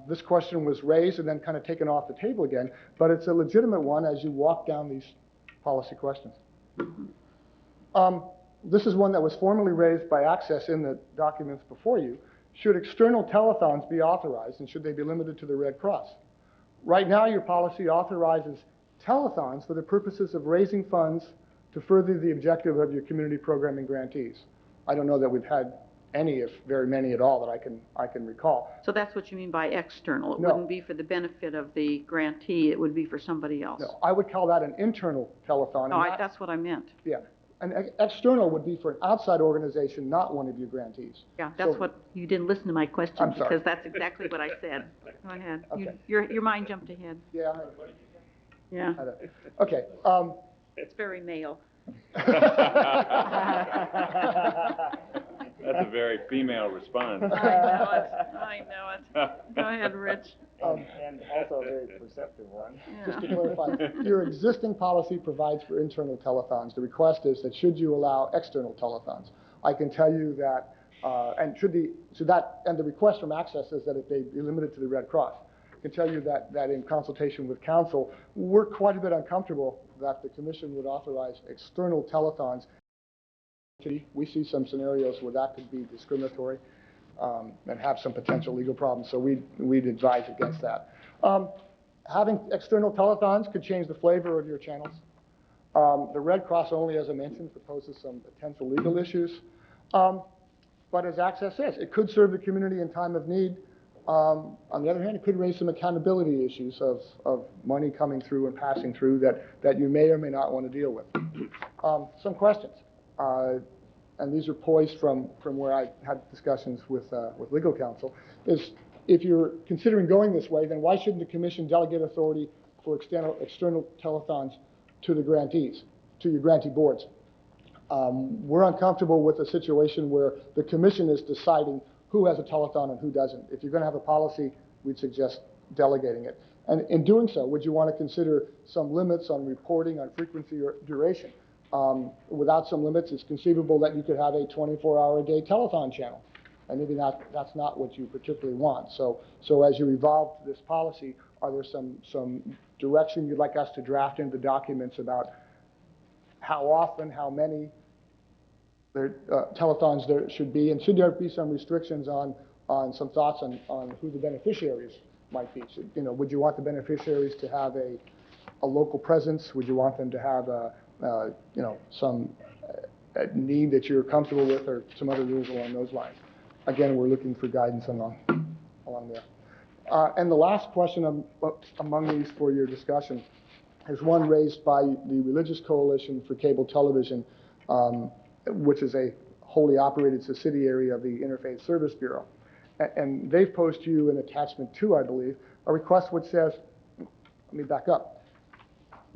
This question was raised and then kind of taken off the table again, but it's a legitimate one as you walk down these policy questions. This is one that was formally raised by Access in the documents before you. Should external telethons be authorized, and should they be limited to the Red Cross? Right now, your policy authorizes telethons for the purposes of raising funds to further the objective of your community programming grantees. I don't know that we've had any, if very many at all, that I can recall. So that's what you mean by external. It No. wouldn't be for the benefit of the grantee, it would be for somebody else. No, I would call that an internal telethon. No, and that's what I meant. Yeah, an external would be for an outside organization, not one of your grantees. Yeah, that's So- what, you didn't listen to my question. I'm sorry. Because that's exactly what I said. Go ahead. Okay. Your mind jumped ahead. Yeah. Yeah, Okay. it's very male. That's a very female response. I know it. Go ahead, Rich. And also a very perceptive one. Just to clarify, your existing policy provides for internal telethons. The request is that should you allow external telethons? I can tell you that, and the request from Access is that if they be limited to the Red Cross. I can tell you that in consultation with council, we're quite a bit uncomfortable that the commission would authorize external telethons. We see some scenarios where that could be discriminatory and have some potential legal problems, so we'd advise against that. Having external telethons could change the flavor of your channels. The Red Cross only, as I mentioned, proposes some potential legal issues. But as Access says, it could serve the community in time of need. On the other hand, it could raise some accountability issues of money coming through and passing through that you may or may not want to deal with. Some questions. And these are poised from where I had discussions with legal counsel, is if you're considering going this way, then why shouldn't the commission delegate authority for external telethons to the grantees, to your grantee boards? We're uncomfortable with a situation where the commission is deciding who has a telethon and who doesn't. If you're going to have a policy, we'd suggest delegating it. And in doing so, would you want to consider some limits on reporting, on frequency or duration? Without some limits, it's conceivable that you could have a 24-hour-a-day telethon channel. And maybe that's not what you particularly want. So as you evolve this policy, are there some direction you'd like us to draft into documents about how often, how many telethons there should be? And should there be some restrictions on some thoughts on who the beneficiaries might be? Would you want the beneficiaries to have a local presence? Would you want them to have some need that you're comfortable with, or some other rules along those lines? Again, we're looking for guidance along there. And the last question among these for your discussion is one raised by the Religious Coalition for Cable Television, which is a wholly operated subsidiary of the Interfaith Service Bureau. And they've posed to you in attachment 2, I believe, a request which says, let me back up.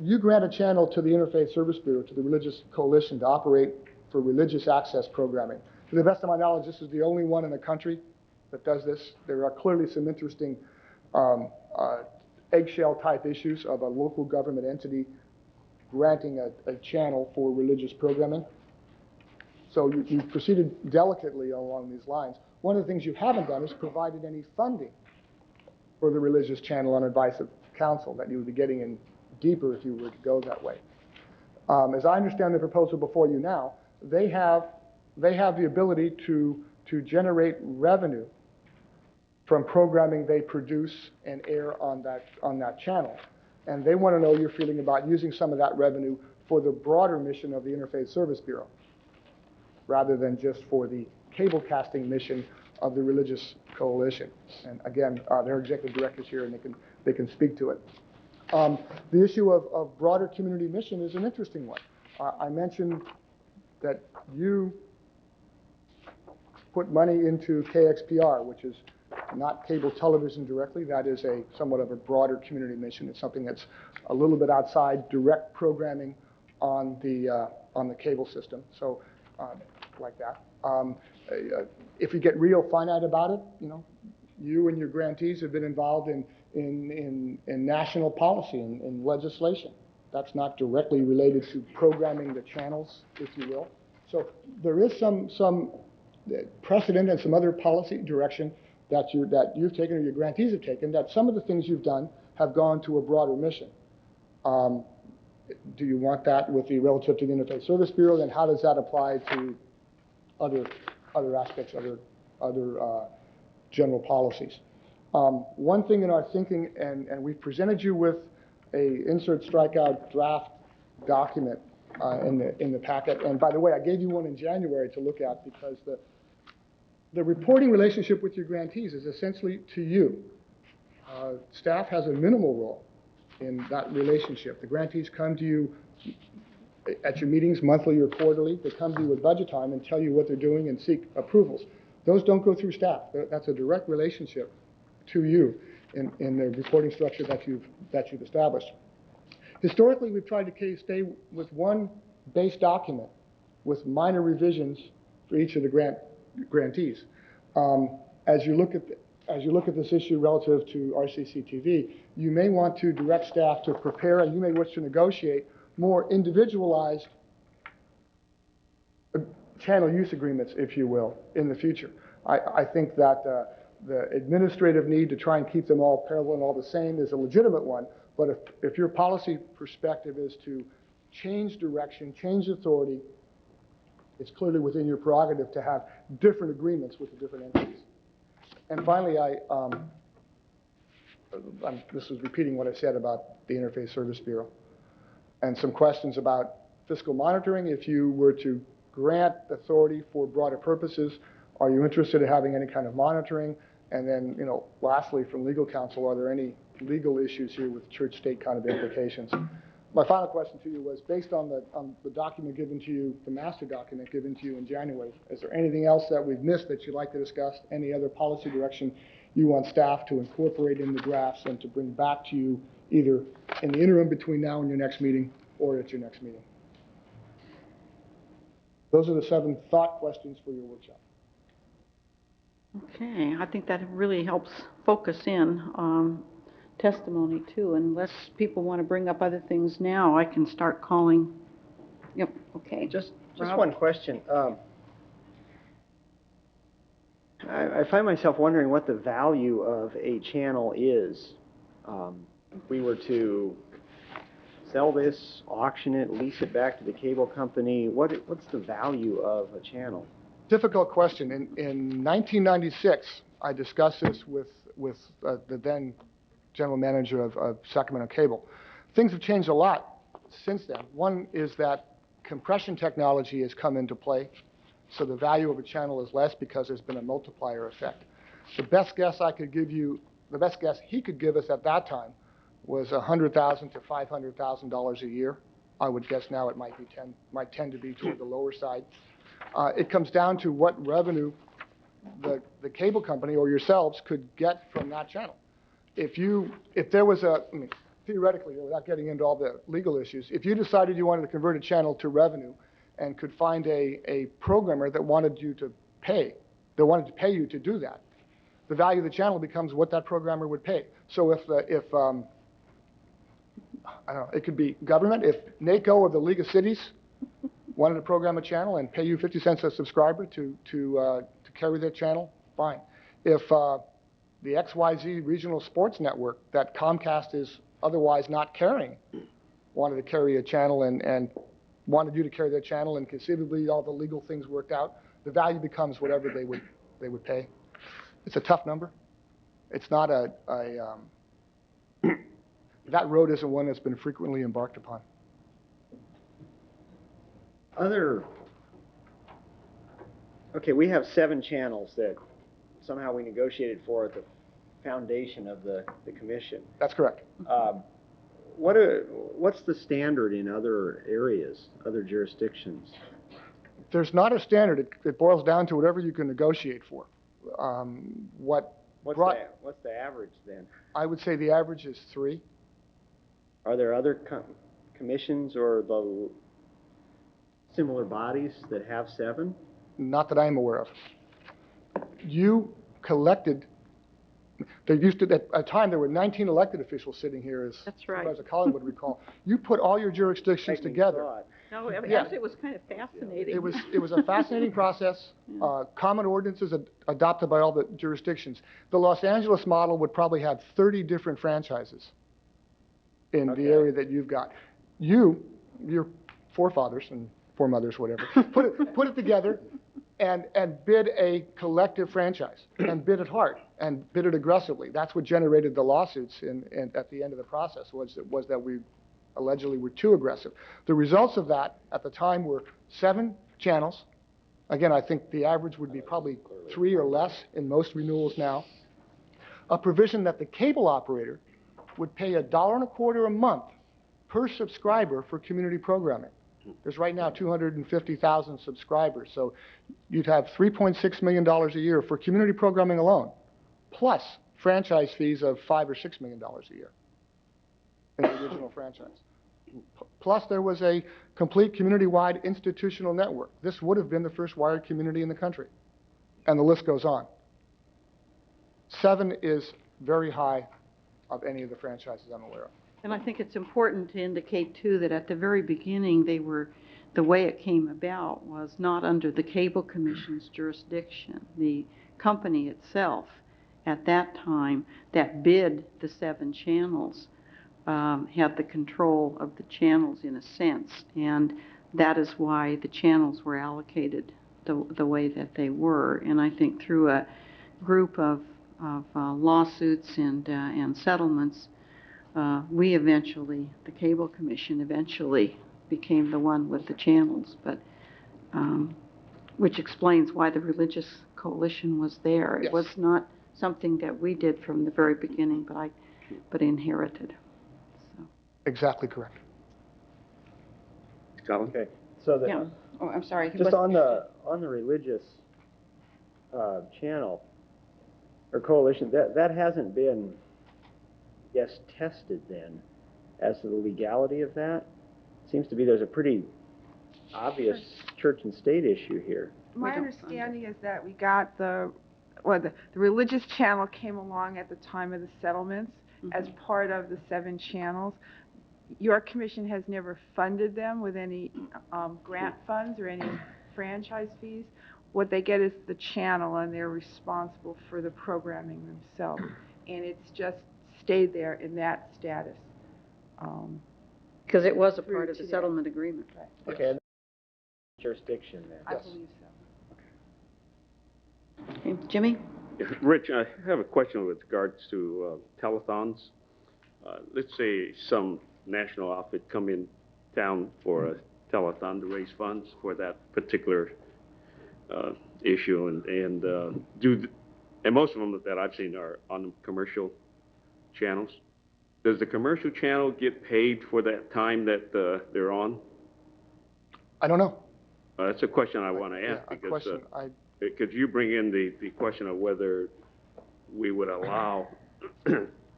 You grant a channel to the Interfaith Service Bureau, to the Religious Coalition, to operate for religious access programming. To the best of my knowledge, this is the only one in the country that does this. There are clearly some interesting eggshell-type issues of a local government entity granting a channel for religious programming. So you've proceeded delicately along these lines. One of the things you haven't done is provided any funding for the religious channel on advice of counsel that you would be getting in deeper if you were to go that way. As I understand the proposal before you now, they have the ability to generate revenue from programming they produce and air on that channel. And they want to know your feeling about using some of that revenue for the broader mission of the Interfaith Service Bureau, rather than just for the cable casting mission of the Religious Coalition. And again, their executive director's here, and they can speak to it. The issue of broader community mission is an interesting one. I mentioned that you put money into KXPR, which is not cable television directly. That is a somewhat of a broader community mission. It's something that's a little bit outside direct programming on the cable system. So, like that. If you get real finite about it, you and your grantees have been involved in national policy and in legislation. That's not directly related to programming the channels, if you will. So there is some precedent and some other policy direction that you've taken or your grantees have taken, that some of the things you've done have gone to a broader mission. Do you want that with the relative to the Interfaith Service Bureau? Then how does that apply to other aspects, other general policies? One thing in our thinking, and we've presented you with a insert strikeout draft document in the packet. And by the way, I gave you one in January to look at because the reporting relationship with your grantees is essentially to you. Staff has a minimal role in that relationship. The grantees come to you at your meetings, monthly or quarterly. They come to you at budget time and tell you what they're doing and seek approvals. Those don't go through staff. That's a direct relationship to you in the reporting structure that you've established. Historically, we've tried to stay with one base document with minor revisions for each of the grantees. As you look at this issue relative to RCCTV, you may want to direct staff to prepare, and you may wish to negotiate more individualized channel use agreements, if you will, in the future. I think that the administrative need to try and keep them all parallel and all the same is a legitimate one, but if your policy perspective is to change direction, change authority, it's clearly within your prerogative to have different agreements with the different entities. And finally, this is repeating what I said about the Interfaith Service Bureau and some questions about fiscal monitoring. If you were to grant authority for broader purposes, are you interested in having any kind of monitoring? And then, lastly, from legal counsel, are there any legal issues here with church-state kind of implications? My final question to you was, based on the document given to you, the master document given to you in January, is there anything else that we've missed that you'd like to discuss? Any other policy direction you want staff to incorporate in the drafts and to bring back to you either in the interim between now and your next meeting or at your next meeting? Those are the 7 thought questions for your workshop. Okay, I think that really helps focus in on testimony too. Unless people want to bring up other things now, I can start calling. Yep, okay. Just Rob? one question. I find myself wondering what the value of a channel is. If we were to sell this, auction it, lease it back to the cable company, what's the value of a channel? Difficult question. In 1996, I discussed this with the then general manager of Sacramento Cable. Things have changed a lot since then. One is that compression technology has come into play, so the value of a channel is less because there's been a multiplier effect. The best guess I could give you, the best guess he could give us at that time was $100,000 to $500,000 a year. I would guess now it might tend to be toward the lower side. It comes down to what revenue the cable company or yourselves could get from that channel. If there was theoretically, without getting into all the legal issues, if you decided you wanted to convert a channel to revenue and could find a programmer that wanted you to pay, you to do that, the value of the channel becomes what that programmer would pay. So if I don't know, it could be government. If NACO or the League of Cities wanted to program a channel and pay you 50 cents a subscriber to carry their channel, fine. If the XYZ regional sports network that Comcast is otherwise not carrying wanted to carry a channel and wanted you to carry their channel and conceivably all the legal things worked out, the value becomes whatever they would pay. It's a tough number. It's not that road isn't one that's been frequently embarked upon. Okay, we have 7 channels that somehow we negotiated for at the foundation of the commission. That's correct. What's the standard in other areas, other jurisdictions? There's not a standard. It boils down to whatever you can negotiate for. What brought, What's the average then? I would say the average is 3. Are there other commissions or the similar bodies that have 7? Not that I'm aware of. You collected, there used to, at a time, there were 19 elected officials sitting here, as That's right. Supervisor Collins would recall. You put all your jurisdictions together. No, I mean, Yeah. actually, it was kind of fascinating. It was a fascinating process. Common ordinances adopted by all the jurisdictions. The Los Angeles model would probably have 30 different franchises in the area that you've got. Your forefathers and foremothers, whatever, put it together and bid a collective franchise and bid it hard and bid it aggressively. That's what generated the lawsuits at the end of the process was that we allegedly were too aggressive. The results of that at the time were 7 channels. Again, I think the average would be probably 3 or less in most renewals now. A provision that the cable operator would pay $1.25 a month per subscriber for community programming. There's right now 250,000 subscribers, so you'd have $3.6 million a year for community programming alone, plus franchise fees of $5 or $6 million a year in the original franchise. Plus, there was a complete community-wide institutional network. This would have been the first wired community in the country, and the list goes on. 7 is very high of any of the franchises I'm aware of. And I think it's important to indicate, too, that at the very beginning, the way it came about was not under the Cable Commission's jurisdiction. The company itself, at that time, that bid the 7 channels, had the control of the channels in a sense, and that is why the channels were allocated the way that they were. And I think through a group of lawsuits and settlements, the Cable Commission eventually became the one with the channels, but which explains why the Religious Coalition was there. Yes. It was not something that we did from the very beginning, but inherited. So. Exactly correct. Colin? Okay, so Yeah. Oh, I'm sorry. just on the religious channel or coalition, that hasn't been, I guess, tested then as to the legality of that. Seems to be there's a pretty obvious church and state issue here. My understanding is that we got the religious channel came along at the time of the settlements as part of the 7 channels. Your commission has never funded them with any grant funds or any franchise fees. What they get is the channel, and they're responsible for the programming themselves. And it's just stayed there in that status. Because it was a through part of the today. settlement agreement. Right. Okay, and jurisdiction then. I Yes. believe so. Okay, Jimmy? Rich, I have a question with regards to telethons. Let's say some national outfit come in town for a telethon to raise funds for that particular issue, and most of them that I've seen are on commercial channels. Does the commercial channel get paid for that time that they're on? I don't know. That's a question I want to ask, Yeah, a because question could you bring in the question of whether we would allow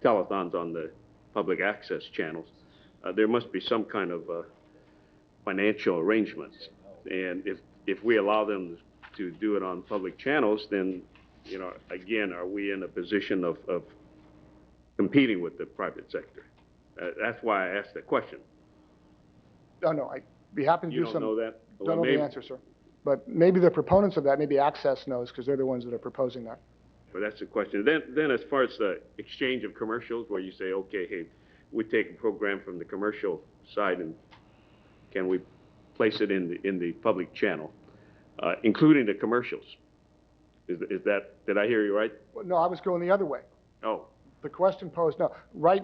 telethons on the public access channels? There must be some kind of financial arrangements, and if we allow them to do it on public channels, then, you know, again, are we in a position of competing with the private sector? That's why I asked that question. No, I'd be happy to You do don't know that? Don't Well, know maybe, the answer, sir. But maybe the proponents of that, maybe Access knows, because they're the ones that are proposing that. but that's the question. Then as far as the exchange of commercials, where you say, okay, hey, we take a program from the commercial side, and can we place it in the public channel, including the commercials? Is that, did I hear you right? Well, no, I was going the other way. Oh, The question posed, no, right,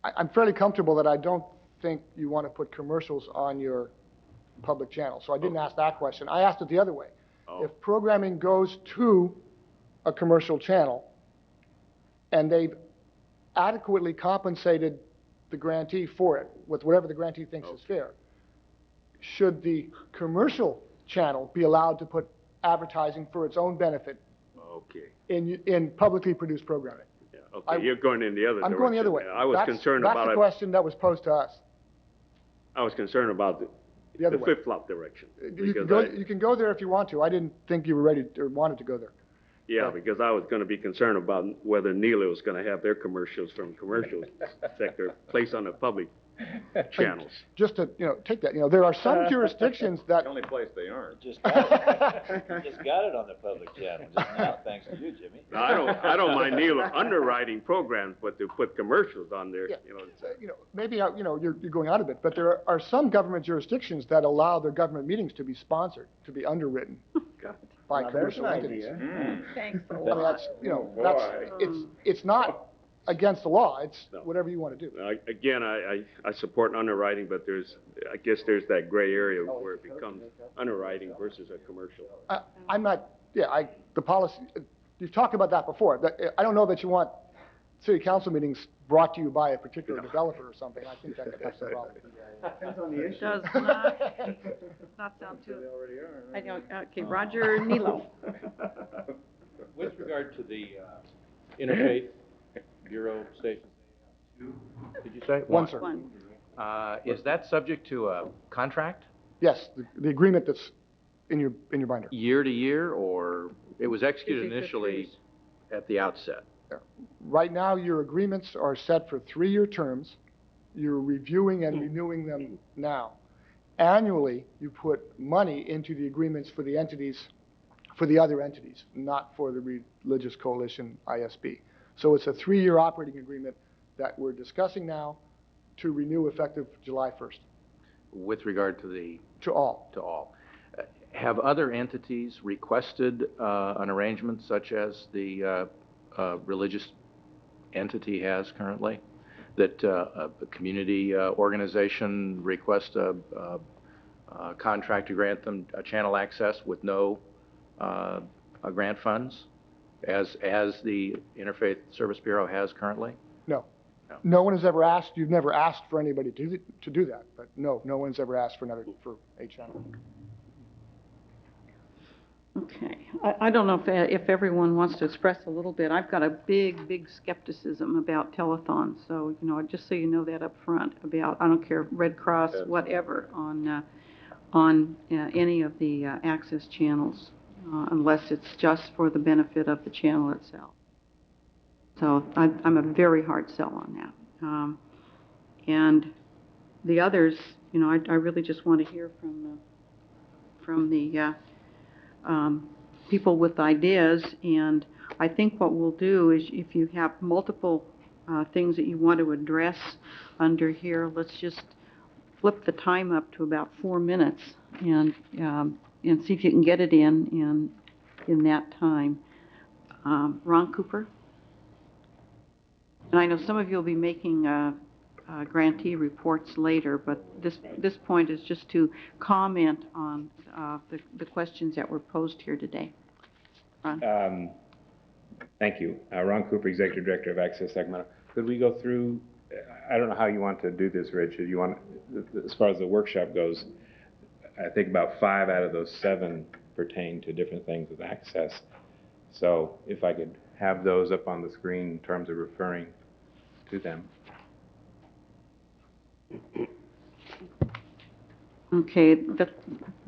I'm fairly comfortable that I don't think you want to put commercials on your public channel, so I didn't ask that question. I asked it the other way. Oh. If programming goes to a commercial channel and they've adequately compensated the grantee for it with whatever the grantee thinks is fair, should the commercial channel be allowed to put advertising for its own benefit Okay. in publicly produced programming? Yeah, okay, you're going in the other direction. I'm going the other way. I was concerned That's about the it. question that was posed to us. I was concerned about The other the way. flip-flop direction. You can go there if you want to. I didn't think you were ready or wanted to go there. Yeah, because I was gonna be concerned about whether Neela was gonna have their commercials from commercial sector placed on the public channels. Just to, take that, there are some jurisdictions that. The only place they aren't. Just got it on the public channel just now, thanks to you, Jimmy. Now, I don't mind Neela underwriting programs, but to put commercials on there, Yeah. it's, Maybe, you're going out of it, but there are some government jurisdictions that allow their government meetings to be sponsored, to be underwritten by Now, there's commercial an entities. idea. Thanks a I mean, lot. it's not against the law, it's No. whatever you want to do. again, I support underwriting, but I guess there's that gray area where it becomes underwriting versus a commercial. I'm not, the policy, you've talked about that before. I don't know that you want city council meetings brought to you by a particular developer or something. I think that could have some problems. Depends on the issue. Does not sound too, I don't, okay, Roger Nilo. With regard to the Interfaith Bureau stations, two, did you say? One, sir. One. Is that subject to a contract, Yes, the agreement that's in your binder. year to year, or it was executed 50/50. initially at the outset? Right now, your agreements are set for 3-year terms. You're reviewing and renewing them now. Annually, you put money into the agreements for the entities, for the other entities, not for the Religious Coalition ISB. So it's a 3-year operating agreement that we're discussing now to renew effective July 1st. With regard to the, To all. to all. Have other entities requested an arrangement such as the religious entity has currently? That a community organization request a contract to grant them a channel access with no grant funds, as the Interfaith Service Bureau has currently? No. No. No one has ever asked, you've never asked for anybody to do that, but no one's ever asked for a channel. Okay, I don't know if everyone wants to express a little bit. I've got a big skepticism about telethons, so, just so you know that up front about, I don't care, Red Cross, whatever, on any of the access channels, unless it's just for the benefit of the channel itself. So I'm a very hard sell on that. And the others, I really just want to hear from the people with ideas. And I think what we'll do is, if you have multiple things that you want to address under here, let's just flip the time up to about 4 minutes and see if you can get it in that time. Ron Cooper? And I know some of you will be making grantee reports later, but this point is just to comment on the questions that were posed here today. Ron? Thank you. Ron Cooper, Executive Director of Access Sacramento. Could we go through, I don't know how you want to do this, Richard. You want, as far as the workshop goes, I think about 5 out of those 7 pertain to different things with access. So if I could have those up on the screen in terms of referring to them. Okay, that's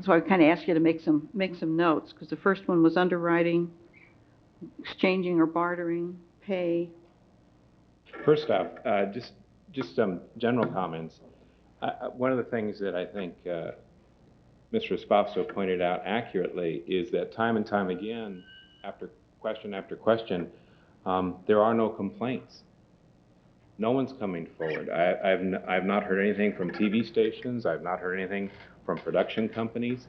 why I kind of asked you to make some notes, because the first one was underwriting, exchanging or bartering, pay. First off, just some general comments. One of the things that I think Mr. Espafso pointed out accurately is that time and time again, after question, there are no complaints. No one's coming forward. I've not heard anything from TV stations. I've not heard anything from production companies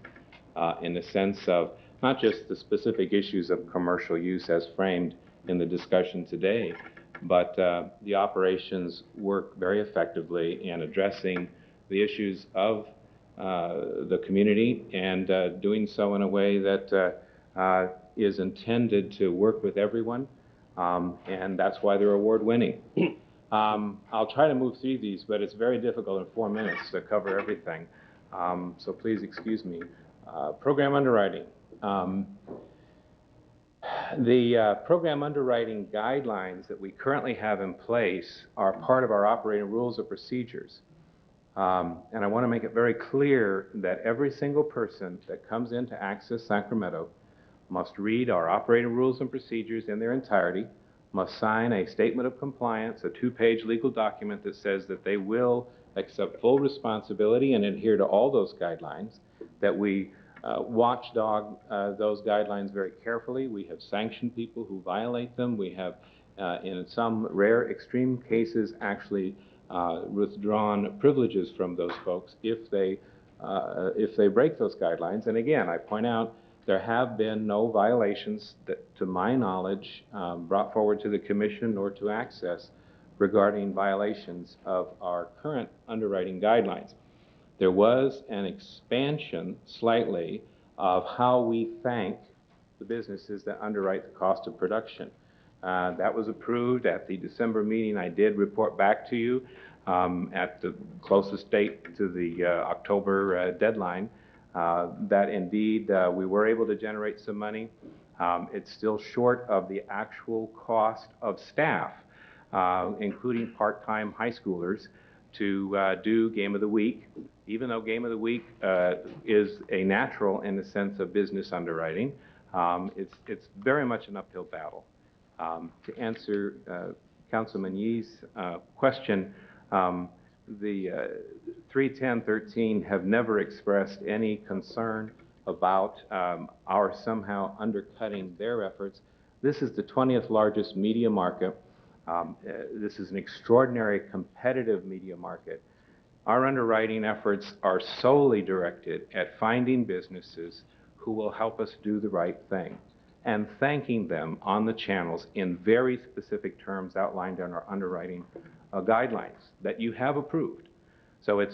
in the sense of not just the specific issues of commercial use as framed in the discussion today, but the operations work very effectively in addressing the issues of the community and doing so in a way that is intended to work with everyone, and that's why they're award-winning. I'll try to move through these, but it's very difficult in 4 minutes to cover everything. So please excuse me. Program underwriting. The program underwriting guidelines that we currently have in place are part of our operating rules and procedures. And I want to make it very clear that every single person that comes in to Access Sacramento must read our operating rules and procedures in their entirety, must sign a statement of compliance, a 2-page legal document that says that they will accept full responsibility and adhere to all those guidelines, that we watchdog those guidelines very carefully. We have sanctioned people who violate them. We have, in some rare extreme cases, actually withdrawn privileges from those folks if they break those guidelines. And again, I point out there have been no violations that, to my knowledge, brought forward to the Commission or to Access regarding violations of our current underwriting guidelines. There was an expansion slightly of how we thank the businesses that underwrite the cost of production. That was approved at the December meeting. I did report back to you at the closest date to the October deadline that indeed we were able to generate some money. It's still short of the actual cost of staff, including part-time high schoolers, to do Game of the Week, even though Game of the Week is a natural in the sense of business underwriting. It's very much an uphill battle. To answer Councilman Yee's question, the 31013 have never expressed any concern about our somehow undercutting their efforts. This is the 20th largest media market. This is an extraordinary competitive media market. Our underwriting efforts are solely directed at finding businesses who will help us do the right thing and thanking them on the channels in very specific terms outlined in our underwriting guidelines that you have approved. So it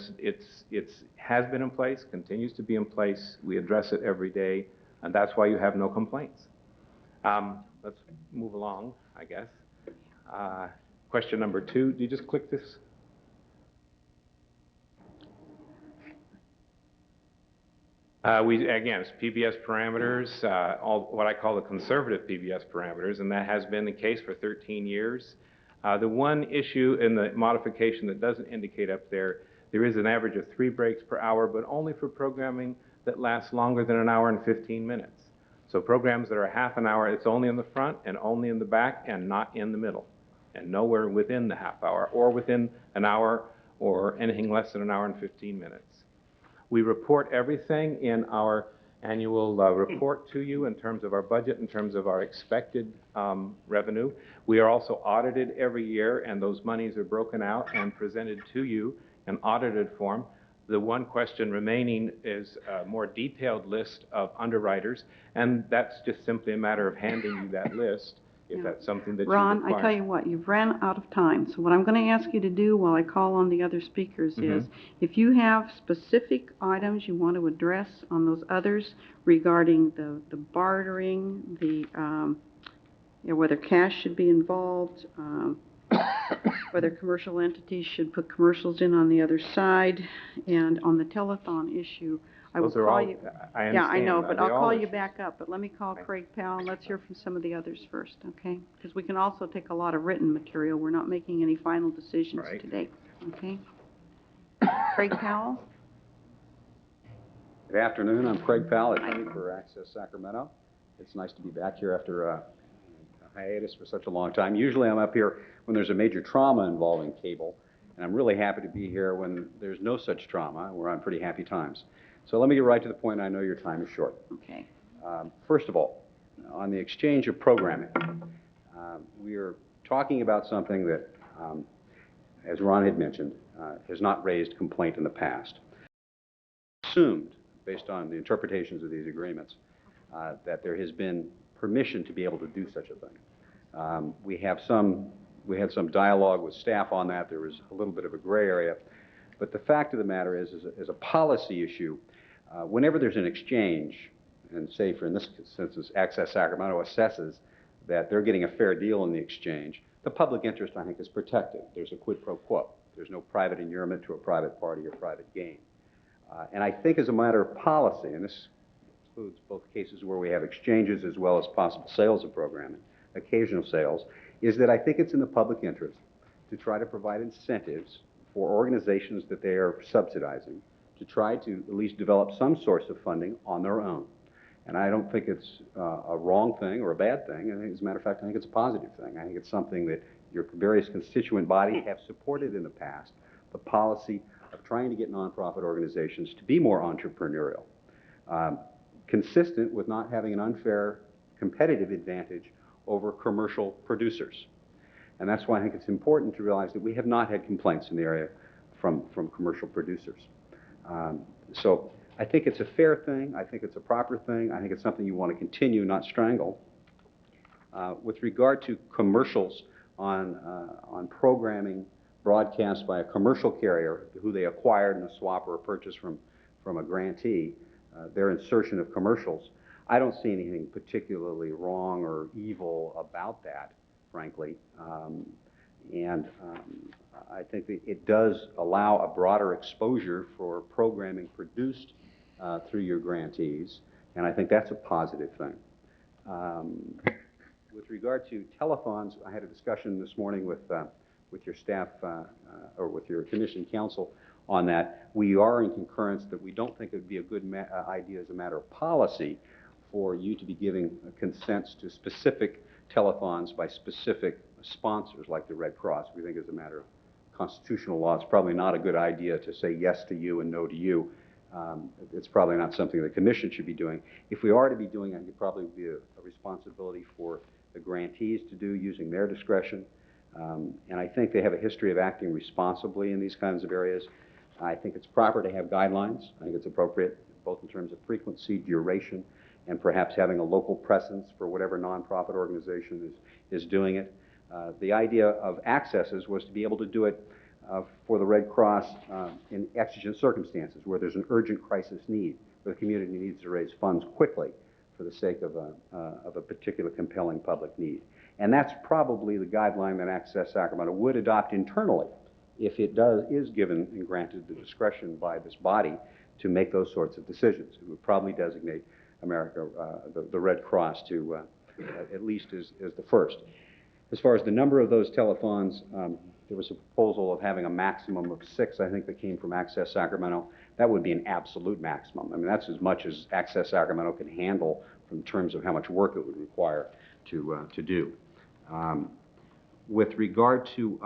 has been in place, continues to be in place. We address it every day, and that's why you have no complaints. Let's move along, I guess. Question number 2. Do you just click this? Again, it's PBS parameters, all what I call the conservative PBS parameters, and that has been the case for 13 years. The one issue in the modification that doesn't indicate up there, there is an average of 3 breaks per hour, but only for programming that lasts longer than an hour and 15 minutes. So programs that are half an hour, it's only in the front and only in the back and not in the middle, and nowhere within the half hour or within an hour or anything less than an hour and 15 minutes. We report everything in our annual report to you in terms of our budget, in terms of our expected revenue. We are also audited every year, and those monies are broken out and presented to you in audited form. The one question remaining is a more detailed list of underwriters, and that's just simply a matter of handing you that list if that's something that you require. Ron, I tell you what, you've ran out of time. So what I'm going to ask you to do while I call on the other speakers is, if you have specific items you want to address on those others regarding the bartering, the whether cash should be involved, whether commercial entities should put commercials in on the other side, and on the telethon issue, I will call you. Yeah, I know, but I'll call you back up. But let me call Craig Powell, and let's hear from some of the others first, okay? Because we can also take a lot of written material. We're not making any final decisions today, okay? Craig Powell? Good afternoon. I'm Craig Powell, attorney for Access Sacramento. It's nice to be back here after a hiatus for such a long time. Usually I'm up here when there's a major trauma involving cable, and I'm really happy to be here when there's no such trauma. We're on pretty happy times. So let me get right to the point. I know your time is short. Okay. First of all, on the exchange of programming, we are talking about something that, as Ron had mentioned, has not raised complaint in the past. Assumed, based on the interpretations of these agreements, that there has been permission to be able to do such a thing. We had some dialogue with staff on that. There was a little bit of a gray area. But the fact of the matter is, as a policy issue, whenever there's an exchange, and say for in this instance, Access Sacramento assesses that they're getting a fair deal in the exchange, the public interest, I think, is protected. There's a quid pro quo. There's no private inurement to a private party or private gain. And I think as a matter of policy, and this includes both cases where we have exchanges as well as possible sales of programming, occasional sales, is that I think it's in the public interest to try to provide incentives for organizations that they are subsidizing to try to at least develop some source of funding on their own. And I don't think it's a wrong thing or a bad thing. I think, as a matter of fact, I think it's a positive thing. I think it's something that your various constituent bodies have supported in the past, the policy of trying to get nonprofit organizations to be more entrepreneurial, consistent with not having an unfair competitive advantage over commercial producers. And that's why I think it's important to realize that we have not had complaints in the area from commercial producers. So I think it's a fair thing. I think it's a proper thing. I think it's something you want to continue, not strangle. With regard to commercials on programming broadcast by a commercial carrier who they acquired in a swap or a purchase from a grantee, their insertion of commercials, I don't see anything particularly wrong or evil about that, frankly. I think that it does allow a broader exposure for programming produced through your grantees, and I think that's a positive thing. With regard to telethons, I had a discussion this morning with your staff or with your commission council on that. We are in concurrence that we don't think it would be a good idea as a matter of policy for you to be giving consents to specific telethons by specific sponsors like the Red Cross. We think as a matter of constitutional law, it's probably not a good idea to say yes to you and no to you. It's probably not something the commission should be doing. If we are to be doing it, it probably would be a responsibility for the grantees to do using their discretion. And I think they have a history of acting responsibly in these kinds of areas. I think it's proper to have guidelines. I think it's appropriate both in terms of frequency, duration, and perhaps having a local presence for whatever nonprofit organization is doing it. The idea of accesses was to be able to do it for the Red Cross in exigent circumstances where there's an urgent crisis need, where the community needs to raise funds quickly for the sake of a particular compelling public need. And that's probably the guideline that Access Sacramento would adopt internally if it is given and granted the discretion by this body to make those sorts of decisions. It would probably designate the Red Cross to at least as the first. As far as the number of those telethons, there was a proposal of having a maximum of 6, I think, that came from Access Sacramento. That would be an absolute maximum. I mean, that's as much as Access Sacramento can handle in terms of how much work it would require to do. With regard to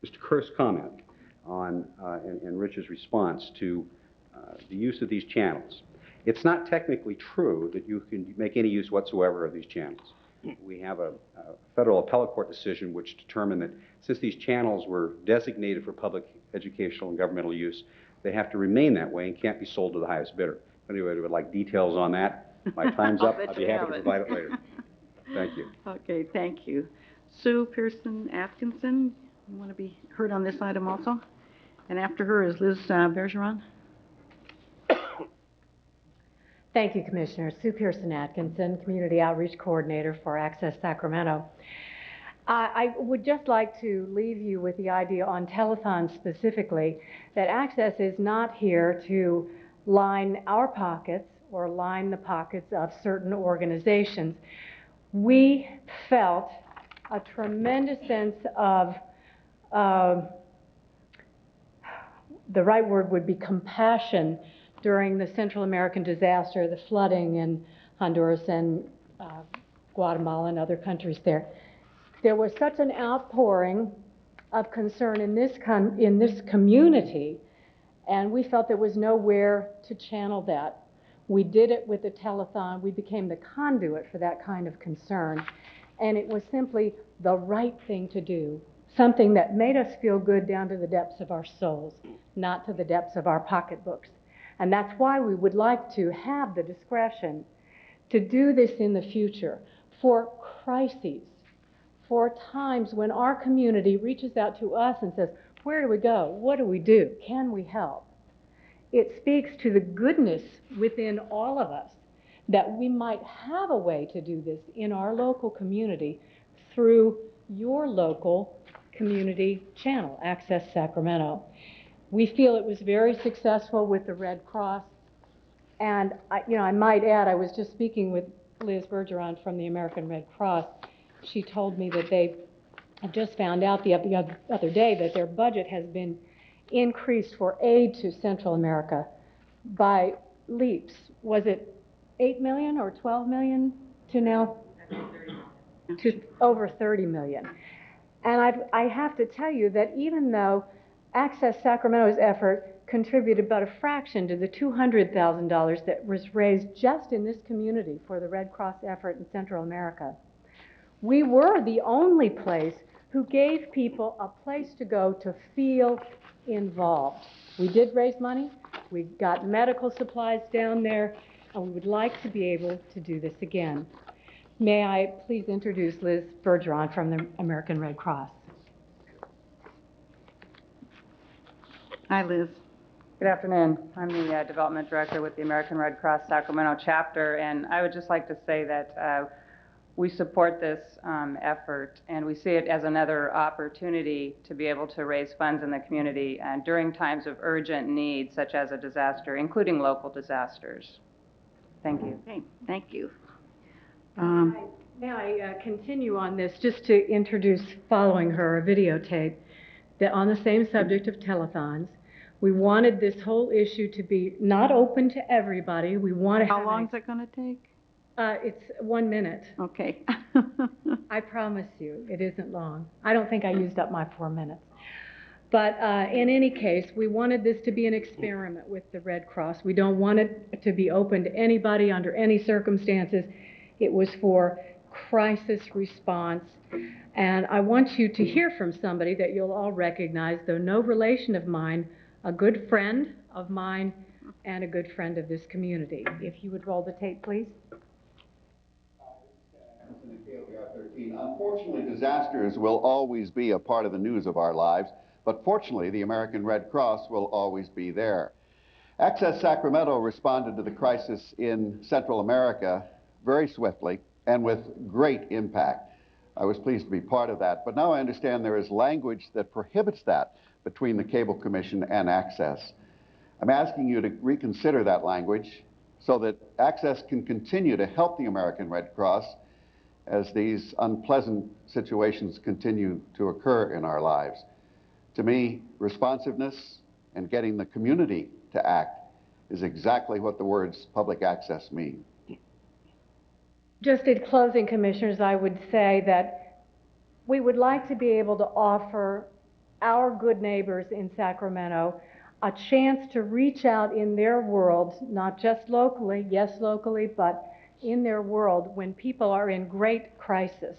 Mr. Kerr's comment on and Rich's response to the use of these channels, it's not technically true that you can make any use whatsoever of these channels. We have a federal appellate court decision which determined that since these channels were designated for public educational and governmental use, they have to remain that way and can't be sold to the highest bidder. If anybody would like details on that, my time's up. I'd be happy to provide it later. Thank you. Okay, thank you. Sue Pearson Atkinson, you want to be heard on this item also? And after her is Liz Bergeron. Thank you, Commissioner. Sue Pearson Atkinson, Community Outreach Coordinator for Access Sacramento. I would just like to leave you with the idea on telethons specifically that Access is not here to line our pockets or line the pockets of certain organizations. We felt a tremendous sense of, the right word would be compassion, during the Central American disaster, the flooding in Honduras and Guatemala and other countries there. There was such an outpouring of concern in this community, and we felt there was nowhere to channel that. We did it with the telethon. We became the conduit for that kind of concern, and it was simply the right thing to do, something that made us feel good down to the depths of our souls, not to the depths of our pocketbooks. And that's why we would like to have the discretion to do this in the future for crises, for times when our community reaches out to us and says, where do we go? What do we do? Can we help? It speaks to the goodness within all of us that we might have a way to do this in our local community through your local community channel, Access Sacramento. We feel it was very successful with the Red Cross. And I might add, I was just speaking with Liz Bergeron from the American Red Cross. She told me that they have just found out the other day that their budget has been increased for aid to Central America by leaps. Was it 8 million or 12 million to now? To over 30 million. And I have to tell you that even though Access Sacramento's effort contributed about a fraction to the $200,000 that was raised just in this community for the Red Cross effort in Central America, we were the only place who gave people a place to go to feel involved. We did raise money, we got medical supplies down there, and we would like to be able to do this again. May I please introduce Liz Bergeron from the American Red Cross. Hi, Liz. Good afternoon. I'm the Development Director with the American Red Cross Sacramento chapter, and I would just like to say that we support this effort, and we see it as another opportunity to be able to raise funds in the community during times of urgent need, such as a disaster, including local disasters. Thank you. Okay, thank you. May I continue on this, just to introduce, following her, a videotape that on the same subject of telethons. We wanted this whole issue to be not open to everybody. We want to have. How long is it going to take? It's 1 minute. Okay. I promise you, it isn't long. I don't think I used up my 4 minutes. But in any case, we wanted this to be an experiment with the Red Cross. We don't want it to be open to anybody under any circumstances. It was for crisis response. And I want you to hear from somebody that you'll all recognize, though no relation of mine, a good friend of mine, and a good friend of this community. If you would roll the tape, please. Unfortunately, disasters will always be a part of the news of our lives, but fortunately, the American Red Cross will always be there. Access Sacramento responded to the crisis in Central America very swiftly and with great impact. I was pleased to be part of that, but now I understand there is language that prohibits that between the Cable Commission and Access. I'm asking you to reconsider that language so that Access can continue to help the American Red Cross as these unpleasant situations continue to occur in our lives. To me, responsiveness and getting the community to act is exactly what the words public access mean. Just in closing, Commissioners, I would say that we would like to be able to offer our good neighbors in Sacramento a chance to reach out in their world, not just locally, yes, locally, but in their world when people are in great crisis.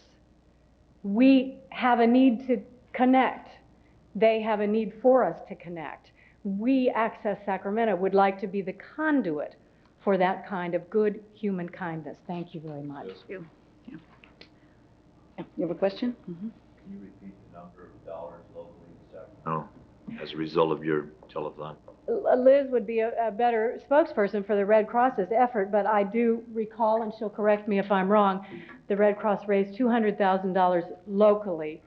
We have a need to connect. They have a need for us to connect. We, Access Sacramento, would like to be the conduit for that kind of good human kindness. Thank you very much. Thank you. Yeah. Yeah. You have a question? Mm-hmm. Can you repeat the number of dollars locally in Sacramento as a result of your telethon? Liz would be a better spokesperson for the Red Cross's effort, but I do recall, and she'll correct me if I'm wrong, the Red Cross raised $200,000 locally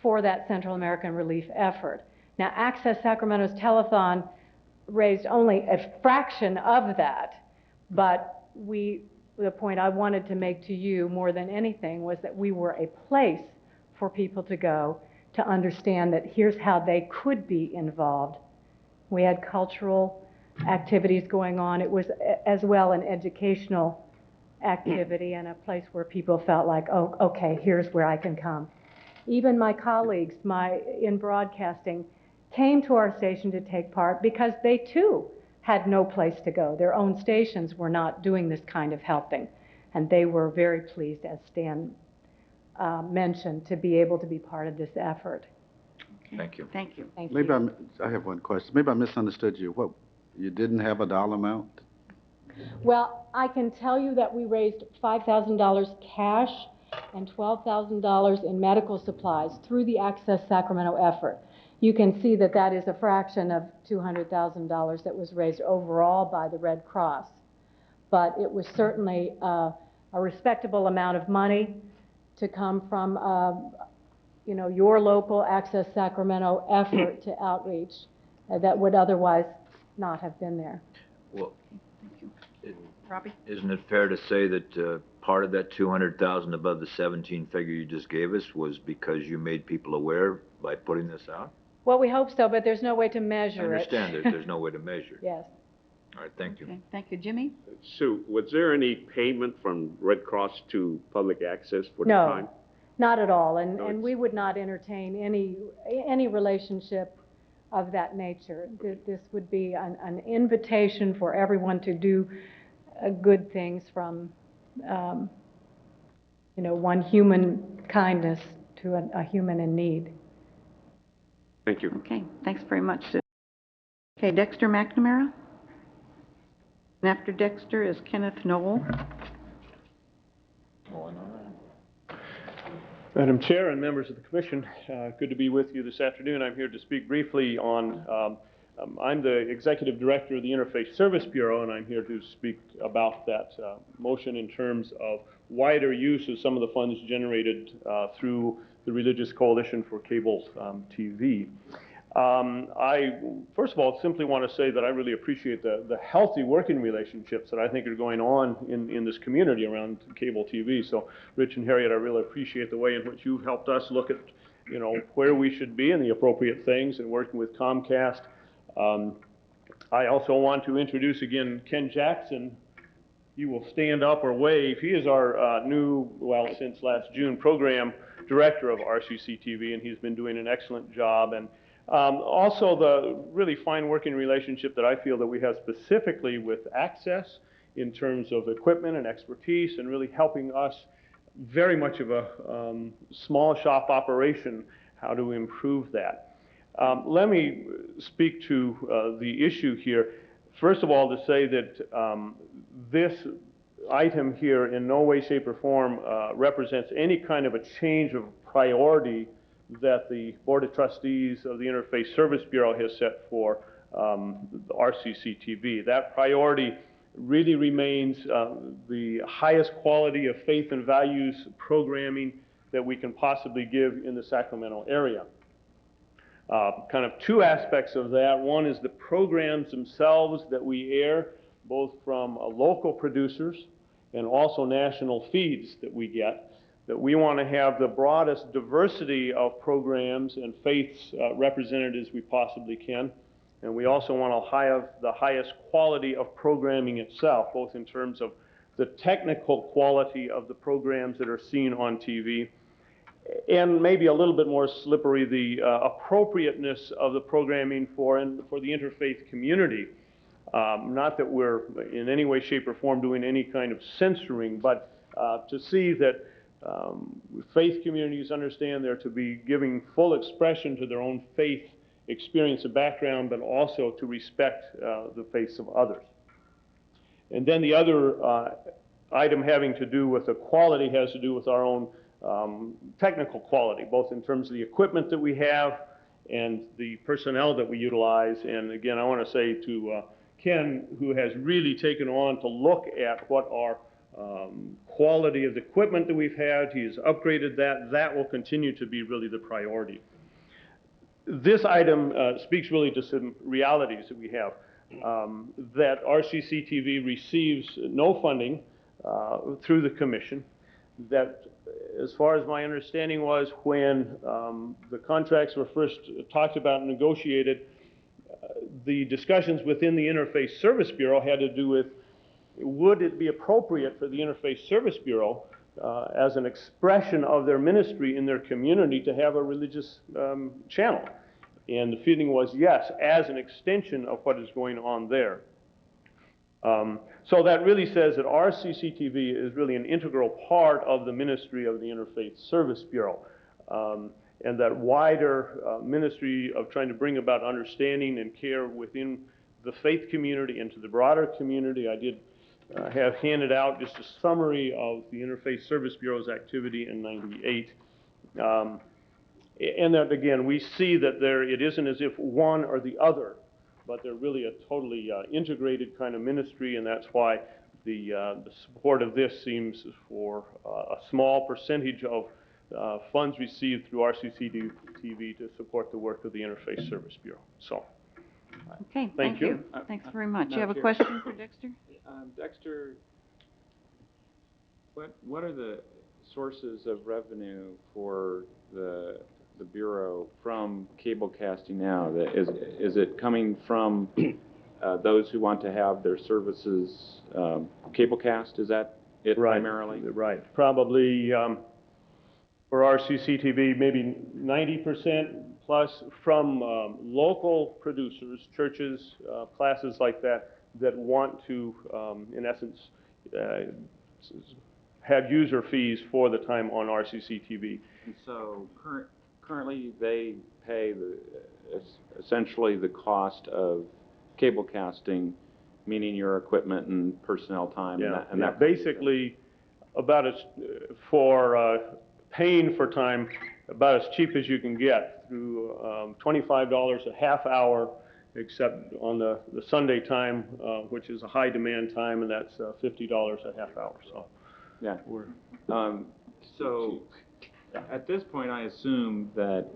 for that Central American relief effort. Now, Access Sacramento's telethon raised only a fraction of that, but the point I wanted to make to you more than anything was that we were a place for people to go to understand that here's how they could be involved. We had cultural activities going on. It was as well an educational activity and a place where people felt like, oh, okay, here's where I can come. Even my colleagues in broadcasting came to our station to take part because they too had no place to go. Their own stations were not doing this kind of helping. And they were very pleased, as Stan mentioned, to be able to be part of this effort. Thank you. Thank you. Thank Maybe you. I have one question. Maybe I misunderstood you. What, you didn't have a dollar amount? Well, I can tell you that we raised $5,000 cash and $12,000 in medical supplies through the Access Sacramento effort. You can see that that is a fraction of $200,000 that was raised overall by the Red Cross. But it was certainly a respectable amount of money to come from your local Access Sacramento effort to outreach that would otherwise not have been there. Well, Robbie? isn't it fair to say that part of that 200,000 above the 17 figure you just gave us was because you made people aware by putting this out? Well, we hope so, but there's no way to measure it. I understand there's no way to measure. Yes. All right, thank you. Okay, thank you. Jimmy? Sue, was there any payment from Red Cross to public access for the No, time? not at all, and, No, and we would not entertain any relationship of that nature. This would be an invitation for everyone to do good things from, one human kindness to a human in need. Thank you. Okay, thanks very much. Okay, Dexter McNamara. And after Dexter is Kenneth Knoll. Madam Chair and members of the Commission, good to be with you this afternoon. I'm here to speak briefly on, I'm the Executive Director of the Interfaith Service Bureau, and I'm here to speak about that motion in terms of wider use of some of the funds generated through the Religious Coalition for Cable TV. I, first of all, simply want to say that I really appreciate the healthy working relationships that I think are going on in this community around cable TV. So, Rich and Harriet, I really appreciate the way in which you've helped us look at, where we should be and the appropriate things, and working with Comcast. I also want to introduce again Ken Jackson. He will stand up or wave. He is our new, since last June, program director of RCC TV, and he's been doing an excellent job. And also the really fine working relationship that I feel that we have specifically with Access in terms of equipment and expertise, and really helping us, very much of a small shop operation, how to improve that. Let me speak to the issue here. First of all, to say that this item here in no way, shape, or form represents any kind of a change of priority that the Board of Trustees of the Interfaith Service Bureau has set for RCC TV. That priority really remains the highest quality of faith and values programming that we can possibly give in the Sacramento area. Kind of two aspects of that. One is the programs themselves that we air, both from local producers and also national feeds that we get, that we want to have the broadest diversity of programs and faiths represented as we possibly can. And we also want to have the highest quality of programming itself, both in terms of the technical quality of the programs that are seen on TV, and maybe a little bit more slippery, the appropriateness of the programming for the interfaith community. Not that we're in any way, shape, or form doing any kind of censoring, but to see that faith communities understand they're to be giving full expression to their own faith experience and background, but also to respect the faiths of others. And then the other item having to do with the quality has to do with our own technical quality, both in terms of the equipment that we have and the personnel that we utilize. And again, I want to say to Ken, who has really taken on to look at what our quality of the equipment that we've had, he's upgraded that. That will continue to be really the priority. This item speaks really to some realities that we have. That RCC TV receives no funding through the Commission. That, as far as my understanding was, when the contracts were first talked about and negotiated, the discussions within the Interfaith Service Bureau had to do with, would it be appropriate for the Interfaith Service Bureau, as an expression of their ministry in their community, to have a religious channel? And the feeling was yes, as an extension of what is going on there. So that really says that RCC TV is really an integral part of the ministry of the Interfaith Service Bureau. And that wider ministry of trying to bring about understanding and care within the faith community and to the broader community. I did have handed out just a summary of the Interfaith Service Bureau's activity in '98. And that, again, we see that it isn't as if one or the other, but they're really a totally integrated kind of ministry, and that's why the support of this seems for a small percentage of funds received through RCC TV to support the work of the Interfaith Service Bureau. So Okay, Thank thank you. you. Thanks very much. You have a Chair. question for Dexter? Dexter, what are the sources of revenue for the Bureau from cable casting now? Is it coming from those who want to have their services cable cast? Is that it primarily? Right. Probably for RCCTV, maybe 90% plus from local producers, churches, classes like that want to, in essence, have user fees for the time on RCCTV. And so currently they pay essentially the cost of cable casting, meaning your equipment and personnel time. Yeah, and that basically about as for paying for time about as cheap as you can get through $25 a half hour, except on the Sunday time, which is a high demand time, and that's $50 a half hour. So yeah, so at this point, I assume that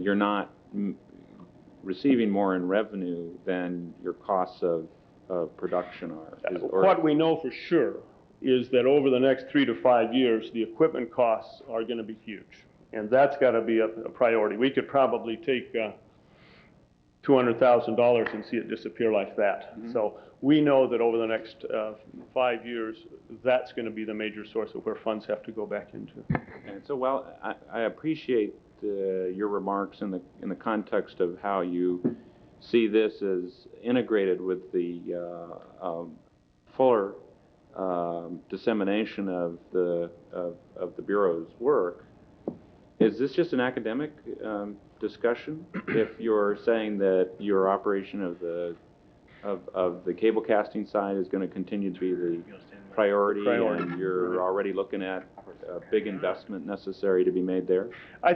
you're not receiving more in revenue than your costs of production are. What we know for sure is that over the next 3 to 5 years, the equipment costs are going to be huge, and that's got to be a priority. We could probably take $200,000 and see it disappear like that. Mm-hmm. So we know that over the next 5 years, that's going to be the major source of where funds have to go back into. And so, well, I appreciate your remarks in the context of how you see this as integrated with the fuller dissemination of the Bureau's work. Is this just an academic discussion? If you're saying that your operation of the cable casting side is going to continue to be the priority, and you're already looking at a big investment necessary to be made there? I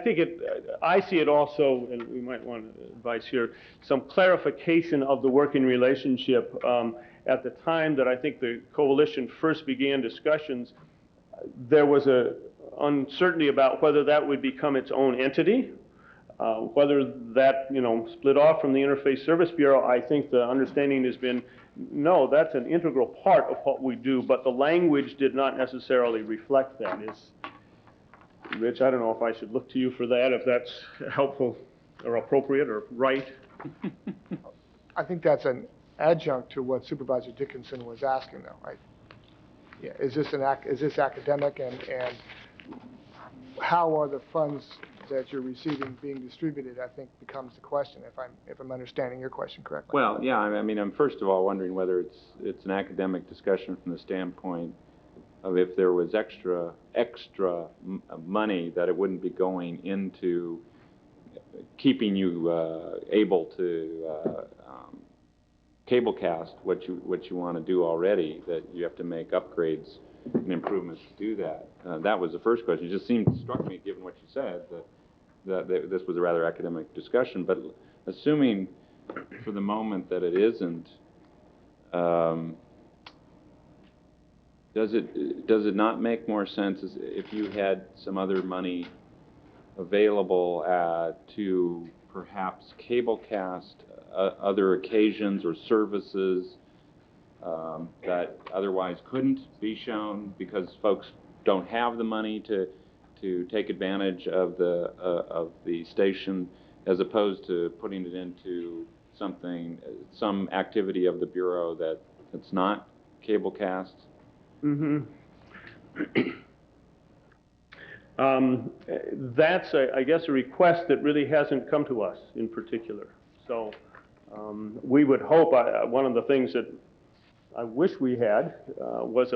see it also, and we might want advice here, some clarification of the working relationship. At the time that I think the coalition first began discussions, there was a uncertainty about whether that would become its own entity, whether that, split off from the Interfaith Service Bureau. I think the understanding has been, no, that's an integral part of what we do, but the language did not necessarily reflect that. Rich, I don't know if I should look to you for that, if that's helpful or appropriate or right. I think that's an adjunct to what Supervisor Dickinson was asking, though, right? Yeah, is this academic, and how are the funds that you're receiving being distributed, I think becomes the question, if I'm understanding your question correctly. Well, yeah, I mean, I'm first of all wondering whether it's an academic discussion from the standpoint of if there was extra money that it wouldn't be going into keeping you able to cable cast what you want to do already, that you have to make upgrades and improvements to do that. That was the first question. It just struck me, given what you said, that this was a rather academic discussion. But assuming for the moment that it isn't, does it not make more sense if you had some other money available to perhaps cable cast other occasions or services that otherwise couldn't be shown because folks don't have the money to take advantage of the station, as opposed to putting it into some activity of the Bureau that's not cable cast? Mm-hmm. That's, I guess, a request that really hasn't come to us in particular. So we would hope, one of the things that I wish we had was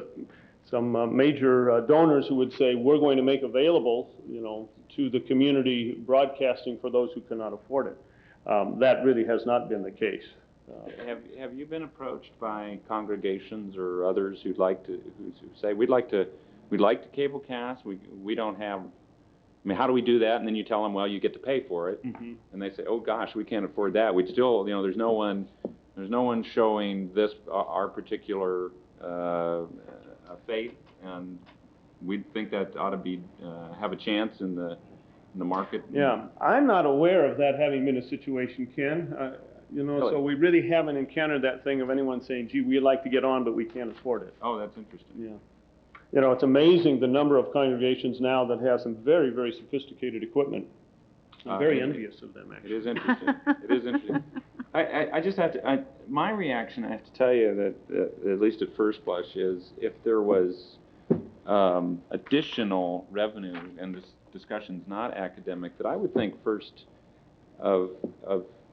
some major donors who would say, we're going to make available, to the community broadcasting for those who cannot afford it. That really has not been the case. Have you been approached by congregations or others who say, we'd like to cable cast, we don't have, I mean, how do we do that? And then you tell them, well, you get to pay for it. Mm-hmm. And they say, oh gosh, we can't afford that. We'd still, there's no one showing our particular faith, and we think that ought to have a chance in the market. Yeah, I'm not aware of that having been a situation, Ken. You know, Really? so we really haven't encountered that thing of anyone saying, gee, we'd like to get on, but we can't afford it. Oh, that's interesting. Yeah. You know, it's amazing the number of congregations now that have some very, very sophisticated equipment. I'm very envious of them, actually. It is interesting. It is interesting. I just have to, my reaction, I have to tell you that, at least at first blush, is if there was additional revenue, and this discussion's not academic, that I would think first of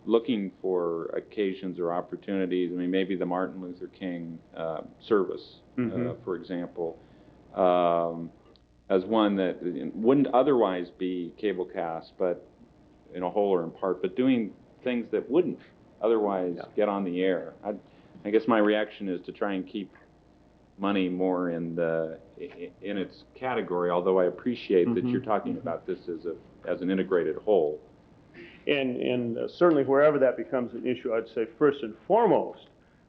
looking for occasions or opportunities. I mean, maybe the Martin Luther King service, for example, as one that wouldn't otherwise be cablecast, but in a whole or in part, but doing things that wouldn't otherwise get on the air. I guess my reaction is to try and keep money more in its category, although I appreciate that you're talking about this as an integrated whole. And certainly wherever that becomes an issue, I'd say first and foremost,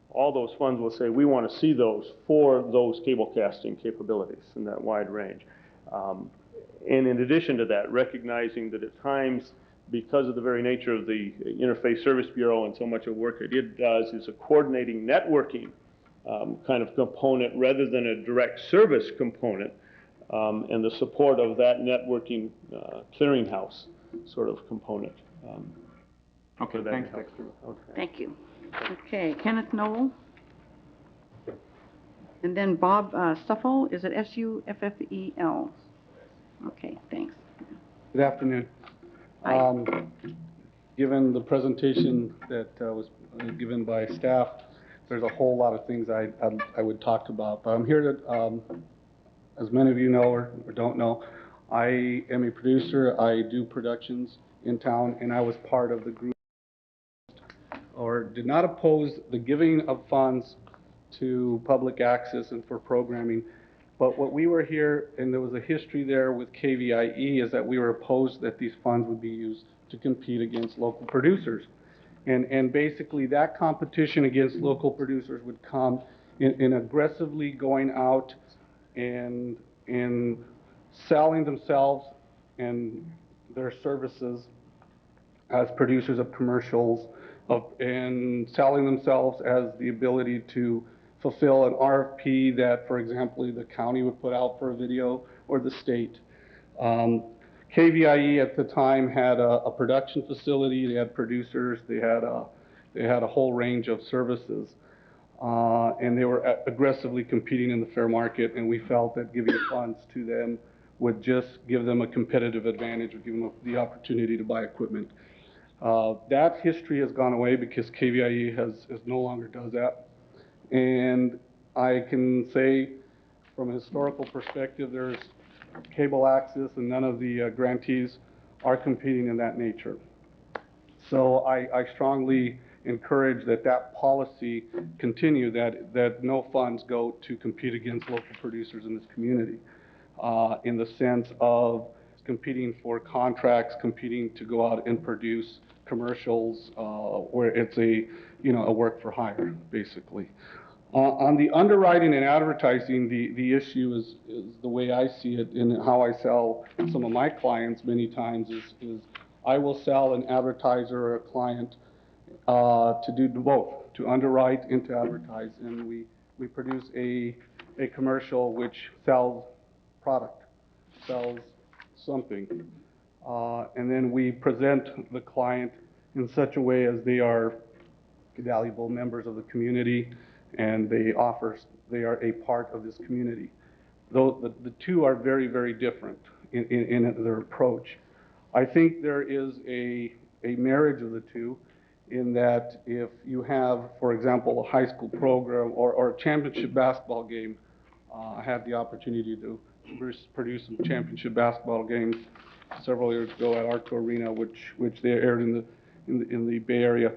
all those funds will say, we want to see those for those cable casting capabilities in that wide range. And in addition to that, recognizing that at times, because of the very nature of the Interfaith Service Bureau and so much of work that it does is a coordinating networking kind of component rather than a direct service component, and the support of that networking clearinghouse sort of component. Okay, thanks, Okay. Thank you. Okay, Kenneth Knoll. And then Bob Suffel, is it S-U-F-F-E-L? Okay, thanks. Good afternoon. Given the presentation that was given by staff, there's a whole lot of things I would talk about. But I'm here to, as many of you know or don't know, I am a producer. I do productions in town, and I was part of the group or did not oppose the giving of funds to public access and for programming. But what we were here, and there was a history there with KVIE, is that we were opposed that these funds would be used to compete against local producers. And basically that competition against local producers would come in aggressively going out and selling themselves and their services as producers of commercials, and selling themselves as the ability to fulfill an RFP that, for example, the county would put out for a video or the state. KVIE at the time had a production facility. They had producers. They had a whole range of services, and they were aggressively competing in the fair market. And we felt that giving funds to them would just give them a competitive advantage, would give them the opportunity to buy equipment. That history has gone away because KVIE no longer does that. And I can say from a historical perspective, there's cable access and none of the grantees are competing in that nature. So I strongly encourage that policy continue, that no funds go to compete against local producers in this community, in the sense of competing for contracts, competing to go out and produce commercials, where it's a work for hire, basically. On the underwriting and advertising, the issue is the way I see it and how I sell some of my clients many times is I will sell an advertiser or a client to do both, to underwrite and to advertise. And we produce a commercial which sells product, sells something. And then we present the client in such a way as they are valuable members of the community and they are a part of this community. Though the two are very, very different in their approach. I think there is a marriage of the two in that if you have, for example, a high school program or a championship basketball game, I had the opportunity to produce some championship basketball games several years ago at Arco Arena, which they aired in the Bay Area.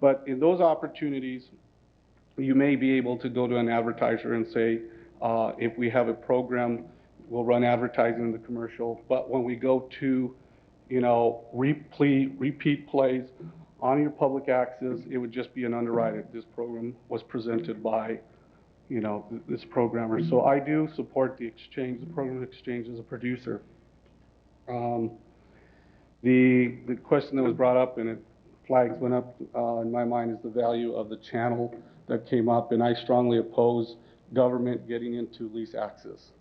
But in those opportunities, you may be able to go to an advertiser and say, if we have a program, we'll run advertising in the commercial. But when we go to, repeat plays on your public access, it would just be an underwriter. This program was presented by, this programmer. So I do support the exchange, the program exchange as a producer. The question that was brought up, and flags went up in my mind is the value of the channel that came up, and I strongly oppose government getting into lease access.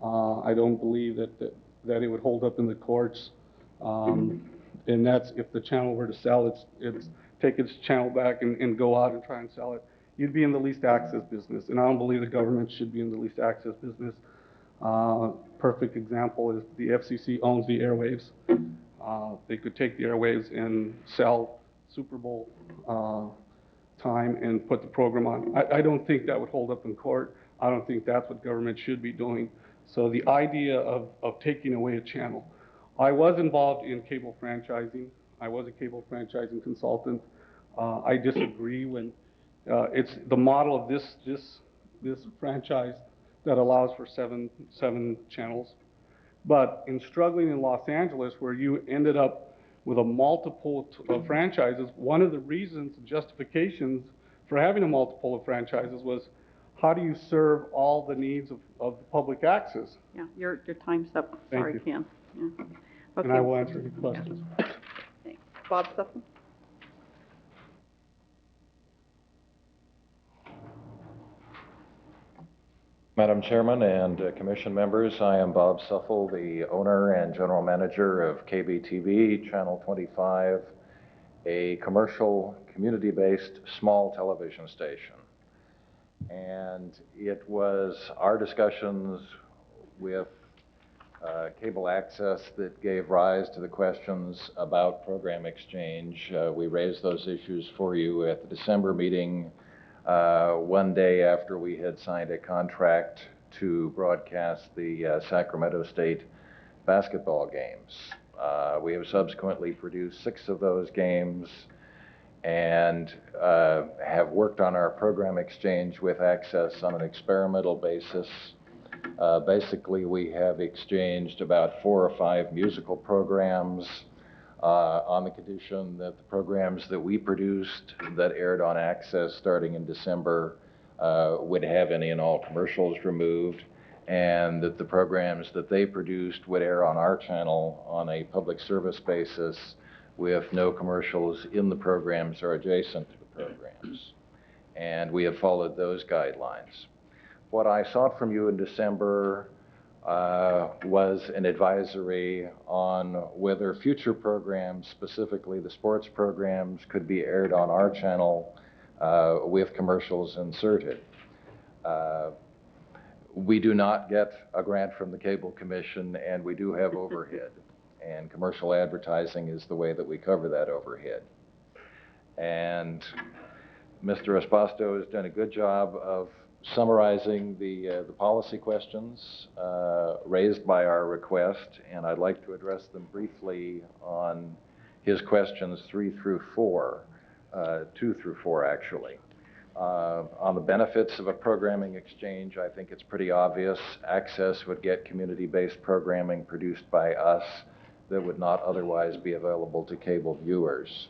I don't believe that it would hold up in the courts. And that's if the channel were to sell it's take its channel back and go out and try and sell it. You'd be in the leased access business, and I don't believe the government should be in the leased access business. Perfect example is the FCC owns the airwaves. They could take the airwaves and sell Super Bowl time and put the program on. I don't think that would hold up in court. I don't think that's what government should be doing. So the idea of taking away a channel. I was involved in cable franchising. I was a cable franchising consultant. I disagree when it's the model of this franchise that allows for seven channels. But in struggling in Los Angeles, where you ended up with a multiple of franchises, one of the reasons, justifications for having a multiple of franchises was how do you serve all the needs of public access? Yeah, your time's up. Thank Sorry, you. Ken. Yeah. And I will answer any questions. Thanks. Bob Suffin? Madam Chairman and Commission members, I am Bob Suffel, the owner and general manager of KBTV, Channel 25, a commercial, community-based small television station. And it was our discussions with cable access that gave rise to the questions about program exchange. We raised those issues for you at the December meeting, one day after we had signed a contract to broadcast the Sacramento State basketball games. We have subsequently produced 6 of those games and have worked on our program exchange with Access on an experimental basis. Basically, we have exchanged about 4 or 5 musical programs on the condition that the programs that we produced that aired on Access starting in December would have any and all commercials removed, and that the programs that they produced would air on our channel on a public service basis with no commercials in the programs or adjacent to the programs. And we have followed those guidelines. What I sought from you in December was an advisory on whether future programs, specifically the sports programs, could be aired on our channel with commercials inserted. We do not get a grant from the Cable Commission, and we do have overhead. And commercial advertising is the way that we cover that overhead. And Mr. Espasto has done a good job of summarizing the policy questions raised by our request, and I'd like to address them briefly on his questions 3 through 4, 2 through 4 actually. On the benefits of a programming exchange, I think it's pretty obvious. Access would get community-based programming produced by us that would not otherwise be available to cable viewers.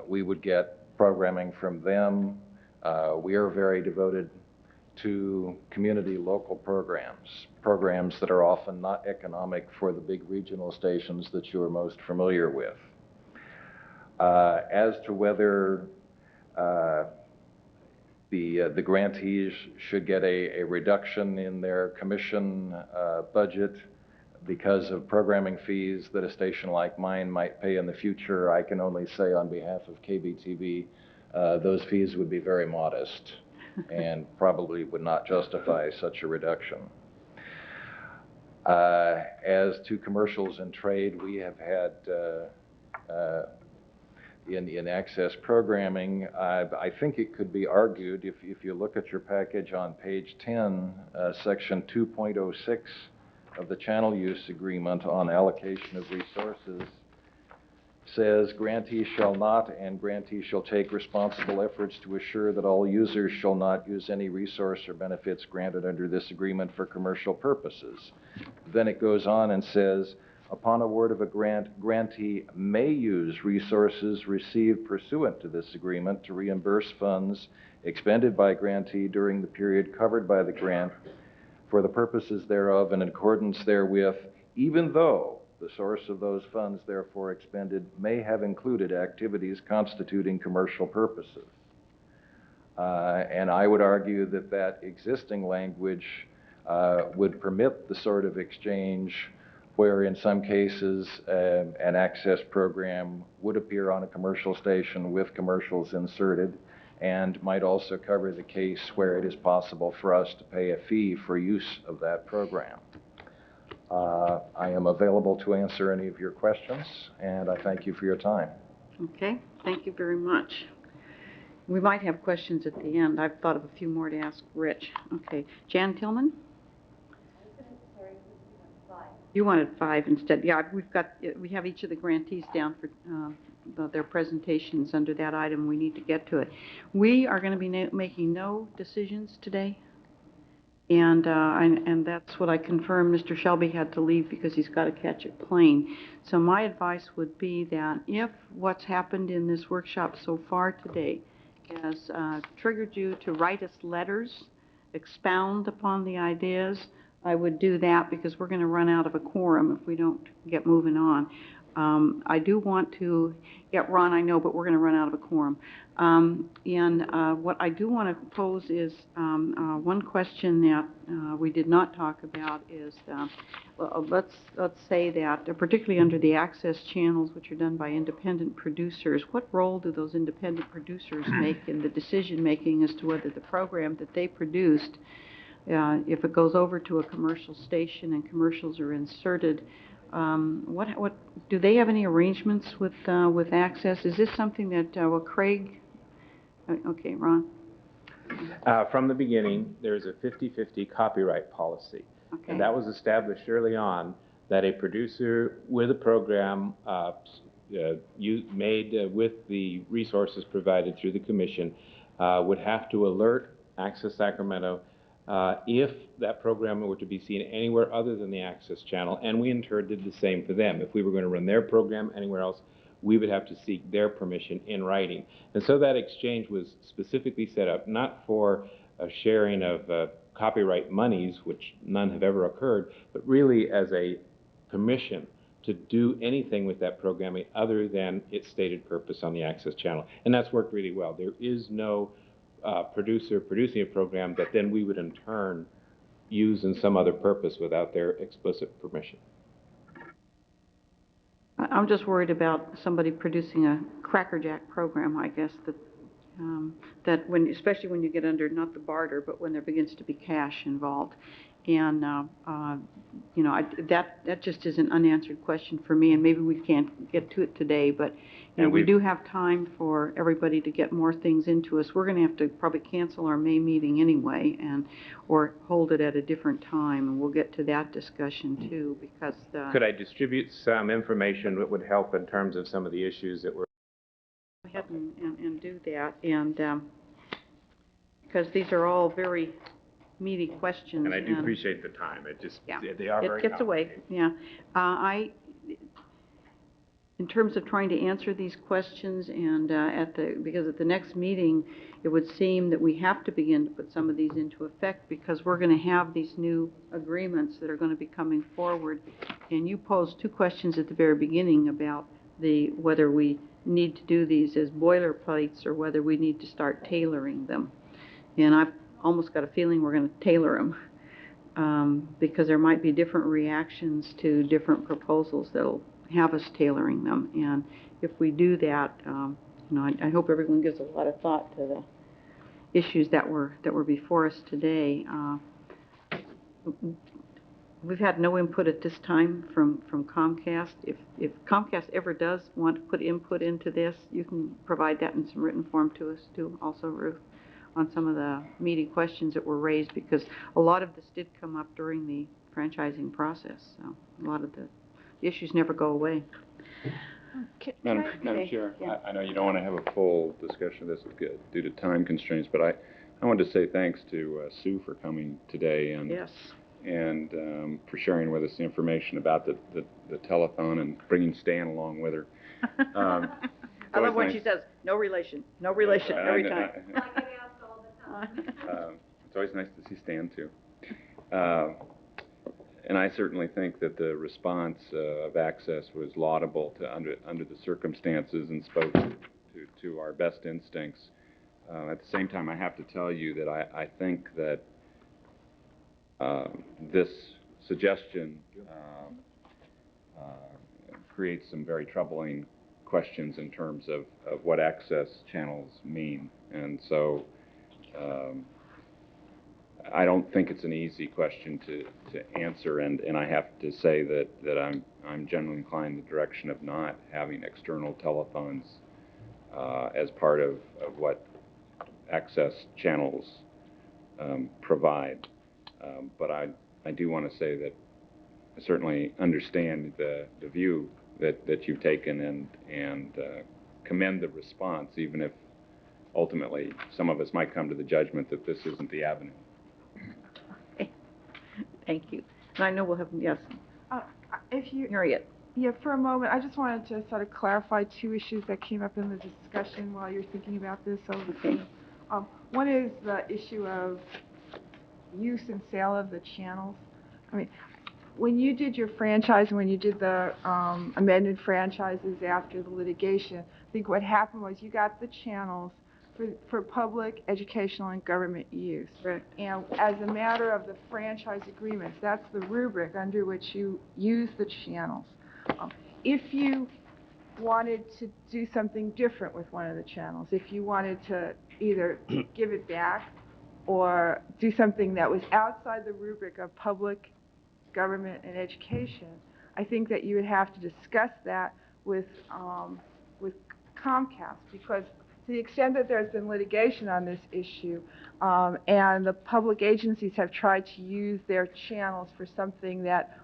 We would get programming from them. We are very devoted to community local programs that are often not economic for the big regional stations that you are most familiar with. As to whether the grantees should get a reduction in their commission budget because of programming fees that a station like mine might pay in the future, I can only say on behalf of KBTV, those fees would be very modest and probably would not justify such a reduction. As to commercials and trade, we have had in Access programming, I think it could be argued, if you look at your package on page 10, section 2.06 of the channel use agreement on allocation of resources, says grantees shall not and grantees shall take responsible efforts to assure that all users shall not use any resource or benefits granted under this agreement for commercial purposes. Then it goes on and says, upon award of a grant, grantee may use resources received pursuant to this agreement to reimburse funds expended by grantee during the period covered by the grant for the purposes thereof in accordance therewith, even though The source of those funds therefore expended may have included activities constituting commercial purposes. And I would argue that that existing language would permit the sort of exchange where in some cases an access program would appear on a commercial station with commercials inserted, and might also cover the case where it is possible for us to pay a fee for use of that program. I am available to answer any of your questions, and I thank you for your time. Okay, thank you very much. We might have questions at the end. I've thought of a few more to ask Rich. Okay, Jan Tillman? You wanted 5 instead. Yeah, we have each of the grantees down for their presentations under that item. We need to get to it. We are going to be making no decisions today. And that's what I confirmed. Mr. Shelby had to leave because he's got to catch a plane. So my advice would be that if what's happened in this workshop so far today has triggered you to write us letters, expound upon the ideas, I would do that, because we're going to run out of a quorum if we don't get moving on. I do want to get Ron, I know, but we're going to run out of a quorum. What I do want to pose is one question that we did not talk about is, let's say that, particularly under the access channels, which are done by independent producers, what role do those independent producers make in the decision-making as to whether the program that they produced, if it goes over to a commercial station and commercials are inserted, what do they have any arrangements with access? Is this something that Craig? Okay, Ron. From the beginning, there's a 50-50 copyright policy, and that was established early on, that a producer with a program made with the resources provided through the commission would have to alert Access Sacramento if that program were to be seen anywhere other than the access channel, and we in turn did the same for them. If we were going to run their program anywhere else, we would have to seek their permission in writing. And so that exchange was specifically set up not for a sharing of copyright monies, which none have ever occurred, but really as a permission to do anything with that programming other than its stated purpose on the access channel. And that's worked really well. There is no producer producing a program that then we would in turn use in some other purpose without their explicit permission. I'm just worried about somebody producing a crackerjack program, I guess, that when, especially when you get under not the barter, but when there begins to be cash involved. And, you know, that just is an unanswered question for me, and maybe we can't get to it today, but you know, we do have time for everybody to get more things into us. We're going to have to probably cancel our May meeting anyway, or hold it at a different time, and we'll get to that discussion too, because Could I distribute some information that would help in terms of some of the issues that were... Go ahead and do that, and because these are all very meaty questions. And I do appreciate the time. It just, yeah, they are very it gets away. Yeah, in terms of trying to answer these questions, and because at the next meeting, it would seem that we have to begin to put some of these into effect, because we're going to have these new agreements that are going to be coming forward. And you posed 2 questions at the very beginning about whether we need to do these as boilerplates or whether we need to start tailoring them. And I've almost got a feeling we're going to tailor them, because there might be different reactions to different proposals that'll have us tailoring them. And if we do that, you know, I hope everyone gives a lot of thought to the issues that were before us today. We've had no input at this time from Comcast. If Comcast ever does want to put input into this, you can provide that in some written form to us too, also, Ruth, on some of the meaty questions that were raised, because a lot of this did come up during the franchising process. So a lot of the issues never go away. Madam Chair, yeah. I know you don't want to have a full discussion of this due to time constraints, but I wanted to say thanks to Sue for coming today, and yes, and for sharing with us the information about the telethon and bringing Stan along with her. I love when she says, no relation, no relation, every time. It's always nice to see Stan, too. And I certainly think that the response of Access was laudable under the circumstances and spoke to our best instincts. At the same time, I have to tell you that I think that this suggestion creates some very troubling questions in terms of what access channels mean. And so I don't think it's an easy question to answer, and I have to say that I'm generally inclined in the direction of not having external telephones as part of what access channels provide. But I do want to say that I certainly understand the view that you've taken and commend the response, even if ultimately some of us might come to the judgment that this isn't the avenue. Thank you. And I know we'll have, yes, If you, Harriet. yeah, for a moment, I just wanted to sort of clarify two issues that came up in the discussion while you're thinking about this. Okay. One is the issue of use and sale of the channels. I mean, when you did your franchise, when you did the amended franchises after the litigation, I think what happened was you got the channels for public, educational, and government use. Right. And as a matter of the franchise agreements, that's the rubric under which you use the channels. If you wanted to do something different with one of the channels, if you wanted to either give it back or do something that was outside the rubric of public, government, and education, I think that you would have to discuss that with Comcast, because to the extent that there's been litigation on this issue, and the public agencies have tried to use their channels for something that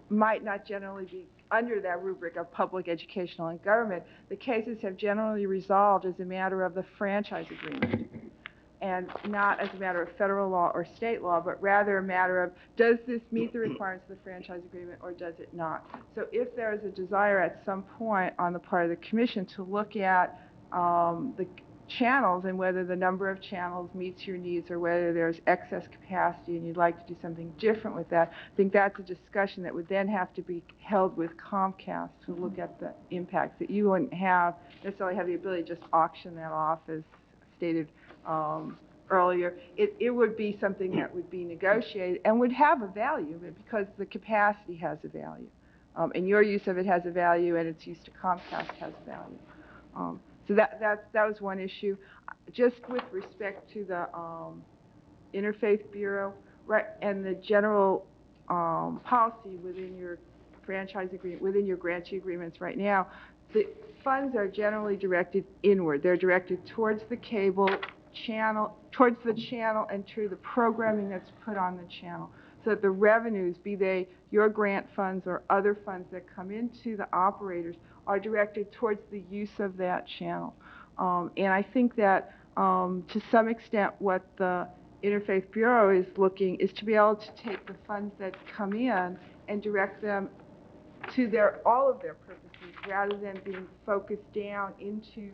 might not generally be under that rubric of public, educational, and government, the cases have generally resolved as a matter of the franchise agreement, and not as a matter of federal law or state law, but rather a matter of, does this meet the requirements of the franchise agreement or does it not? So if there is a desire at some point on the part of the commission to look at the channels and whether the number of channels meets your needs or whether there's excess capacity and you'd like to do something different with that, I think that's a discussion that would then have to be held with Comcast to look at the impacts, that you wouldn't necessarily have the ability to just auction that off as stated earlier. It would be something that would be negotiated and would have a value because the capacity has a value. And your use of it has a value and its use to Comcast has value. So that was one issue. Just with respect to the Interfaith Bureau, right, and the general policy within your franchise agreement, within your grantee agreements right now, the funds are generally directed inward. They're directed towards the cable channel, towards the channel and to the programming that's put on the channel. So that the revenues, be they your grant funds or other funds that come into the operators, are directed towards the use of that channel. And I think that to some extent what the Interfaith Bureau is looking is to be able to take the funds that come in and direct them to all of their purposes rather than being focused down into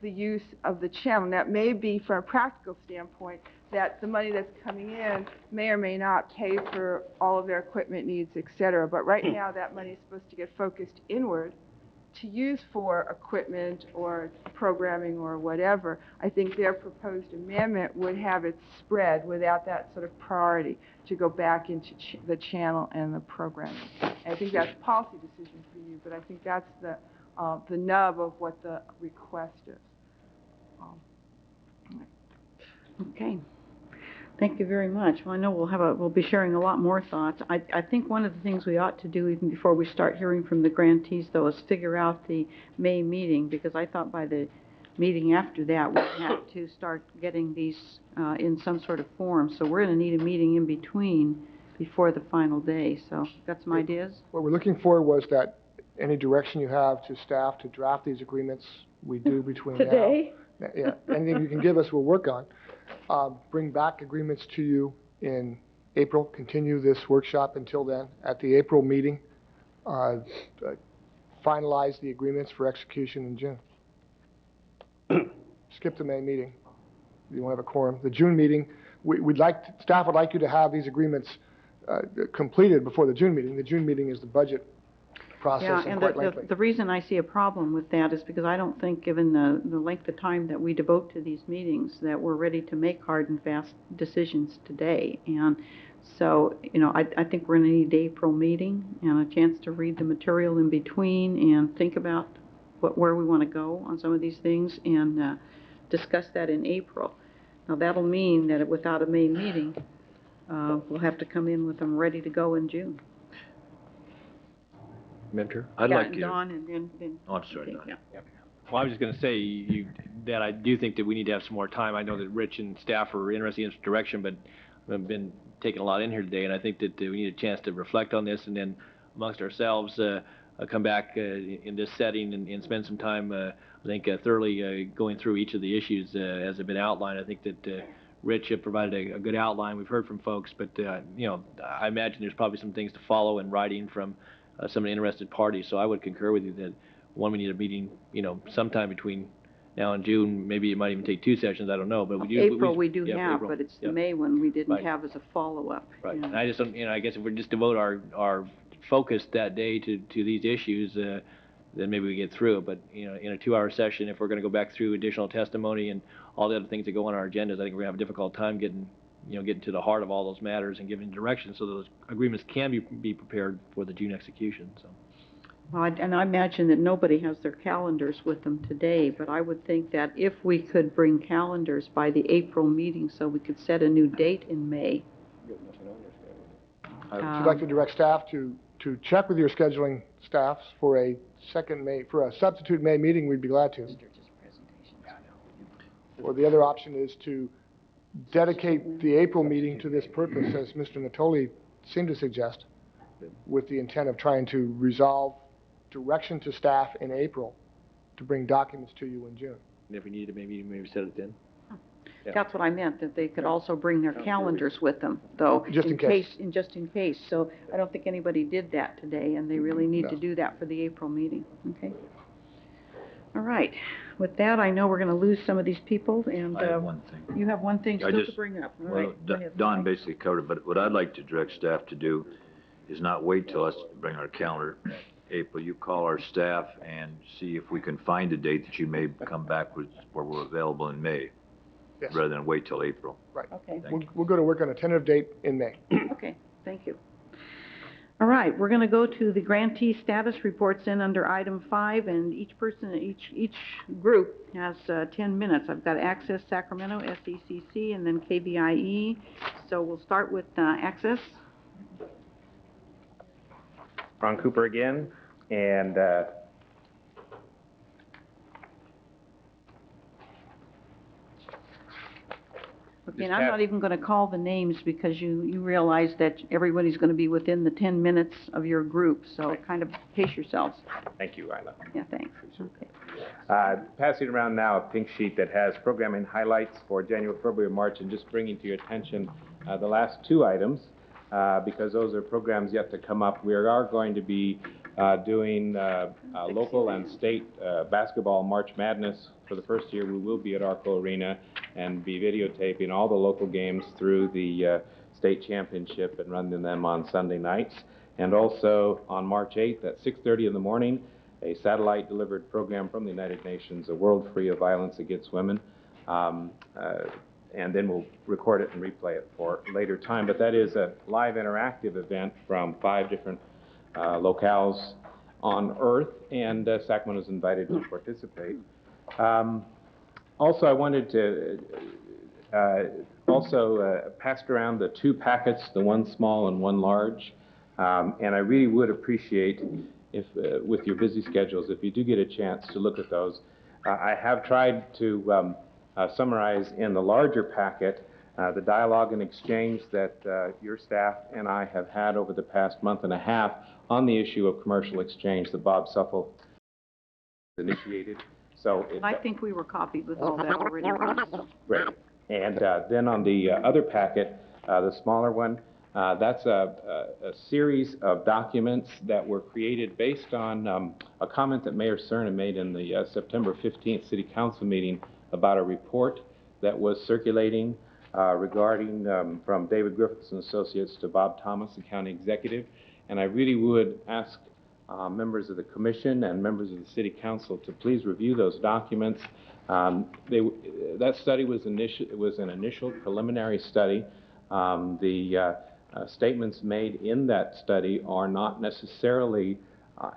the use of the channel. Now, it may be from a practical standpoint that the money that's coming in may or may not pay for all of their equipment needs, et cetera. But right now, that money is supposed to get focused inward to use for equipment or programming or whatever. I think their proposed amendment would have it spread without that sort of priority to go back into the channel and the programming. And I think that's a policy decision for you, but I think that's the nub of what the request is. Okay. Thank you very much. Well, I know we'll be sharing a lot more thoughts. I think one of the things we ought to do even before we start hearing from the grantees, though, is figure out the May meeting, because I thought by the meeting after that we had to start getting these in some sort of form. So we're going to need a meeting in between before the final day. So got some ideas? What we're looking for was that any direction you have to staff to draft these agreements, we do between today. Now. Yeah, anything you can give us, we'll work on. Bring back agreements to you in April. Continue this workshop until then. At the April meeting, finalize the agreements for execution in June. Skip the May meeting. You won't have a quorum. The June meeting, staff would like you to have these agreements completed before the June meeting. The June meeting is the budget process Yeah, and and quite lengthy. the reason I see a problem with that is because I don't think, given the length of time that we devote to these meetings, that we're ready to make hard and fast decisions today. And so, you know, I think we're going to need the April meeting and a chance to read the material in between and think about where we want to go on some of these things and discuss that in April. Now, that'll mean that without a May meeting, we'll have to come in with them ready to go in June. Mentor? I'd like you. Don and then. Oh, I'm sorry, Don. Yeah. Well, I was just going to say that I do think that we need to have some more time. I know that Rich and staff are interested in this direction, but I've been taking a lot in here today, and I think that we need a chance to reflect on this and then amongst ourselves come back in this setting and spend some time, I think, thoroughly going through each of the issues as have been outlined. I think that Rich provided a good outline. We've heard from folks, but you know, I imagine there's probably some things to follow in writing from some of the interested parties. So I would concur with you that one, we need a meeting, you know, sometime between now and June. Maybe it might even take 2 sessions. I don't know, but we do. April we do yeah, have, April. but it's the Yeah. May one we didn't Right. have as a follow-up. Right. Yeah. And I just don't, you know, I guess if we just devote our focus that day to these issues, then maybe we get through it. But, you know, in a 2-hour session, if we're going to go back through additional testimony and all the other things that go on our agendas, I think we're going to have a difficult time getting to the heart of all those matters and giving direction so those agreements can be prepared for the June execution. So. Well, and I imagine that nobody has their calendars with them today, but I would think that if we could bring calendars by the April meeting so we could set a new date in May. Would you like to direct staff to check with your scheduling staffs for a substitute May meeting? We'd be glad to. Or the other option is to dedicate the April meeting to this purpose, as Mr. Natoli seemed to suggest, with the intent of trying to resolve direction to staff in April to bring documents to you in June. And if we need to, maybe set it then. Yeah. That's what I meant, that they could also bring their calendars with them, though. Just in case. Just in case. So I don't think anybody did that today, and they really need No. to do that for the April meeting. Okay? All right. With that, I know we're going to lose some of these people, and I have one thing. you have one thing I still just- to bring up. All Well, right. Go ahead. Don basically covered it, but what I'd like to direct staff to do is not wait till us to bring our calendar in April. You call our staff and see if we can find a date that you may come back with where we're available in May, Yes. rather than wait till April. Right. Okay. We'll go to work on a tentative date in May. Okay, thank you. All right, we're going to go to the grantee status reports in under item 5, and each group has 10 minutes. I've got Access Sacramento, SECC, and then KBIE. So we'll start with Access. Ron Cooper again, and Okay, and I'm not even going to call the names because you realize that everybody's going to be within the 10 minutes of your group, so kind of pace yourselves. thank you, Isla. Yeah, thanks. Okay. Passing around now a pink sheet that has programming highlights for January, February, March, and just bringing to your attention the last 2 items, because those are programs yet to come up. We are going to be doing local and state basketball March Madness. For the first year, we will be at Arco Arena and be videotaping all the local games through the state championship and running them on Sunday nights. And also on March 8th at 6:30 in the morning, a satellite-delivered program from the United Nations, A World Free of Violence Against Women. And then we'll record it and replay it for later time. But that is a live interactive event from 5 different locales on Earth, and Sacramento is invited to participate. Also, I wanted to pass around the 2 packets, the one small and one large. And I really would appreciate if, with your busy schedules, if you do get a chance to look at those. I have tried to summarize in the larger packet the dialogue and exchange that your staff and I have had over the past month and a half on the issue of commercial exchange that Bob Suffel initiated. So I think we were copied with all that already, Ron. So. Great. And then on the other packet, the smaller one, that's a series of documents that were created based on a comment that Mayor Cerna made in the September 15th City Council meeting about a report that was circulating regarding from David Griffiths and Associates to Bob Thomas, the county executive. And I really would ask members of the commission and members of the city council to please review those documents. That study was an initial preliminary study. The statements made in that study are not necessarily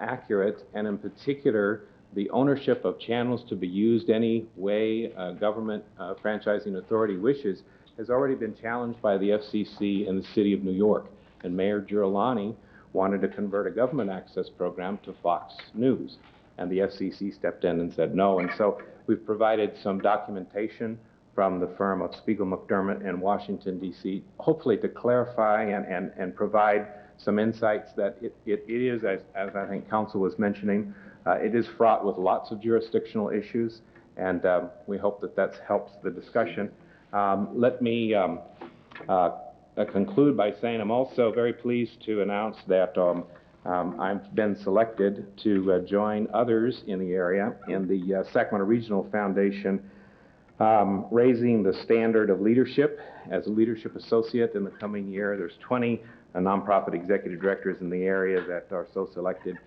accurate, and in particular, the ownership of channels to be used any way a government franchising authority wishes has already been challenged by the FCC in the city of New York. And Mayor Girolani wanted to convert a government access program to Fox News, and the FCC stepped in and said no. And so we've provided some documentation from the firm of Spiegel McDermott in Washington, D.C., hopefully to clarify and provide some insights that it is, as I think Council was mentioning, it is fraught with lots of jurisdictional issues, and we hope that that helps the discussion. Let me conclude by saying I'm also very pleased to announce that I've been selected to join others in the area in the Sacramento Regional Foundation, raising the standard of leadership as a leadership associate in the coming year. There's 20 nonprofit executive directors in the area that are so selected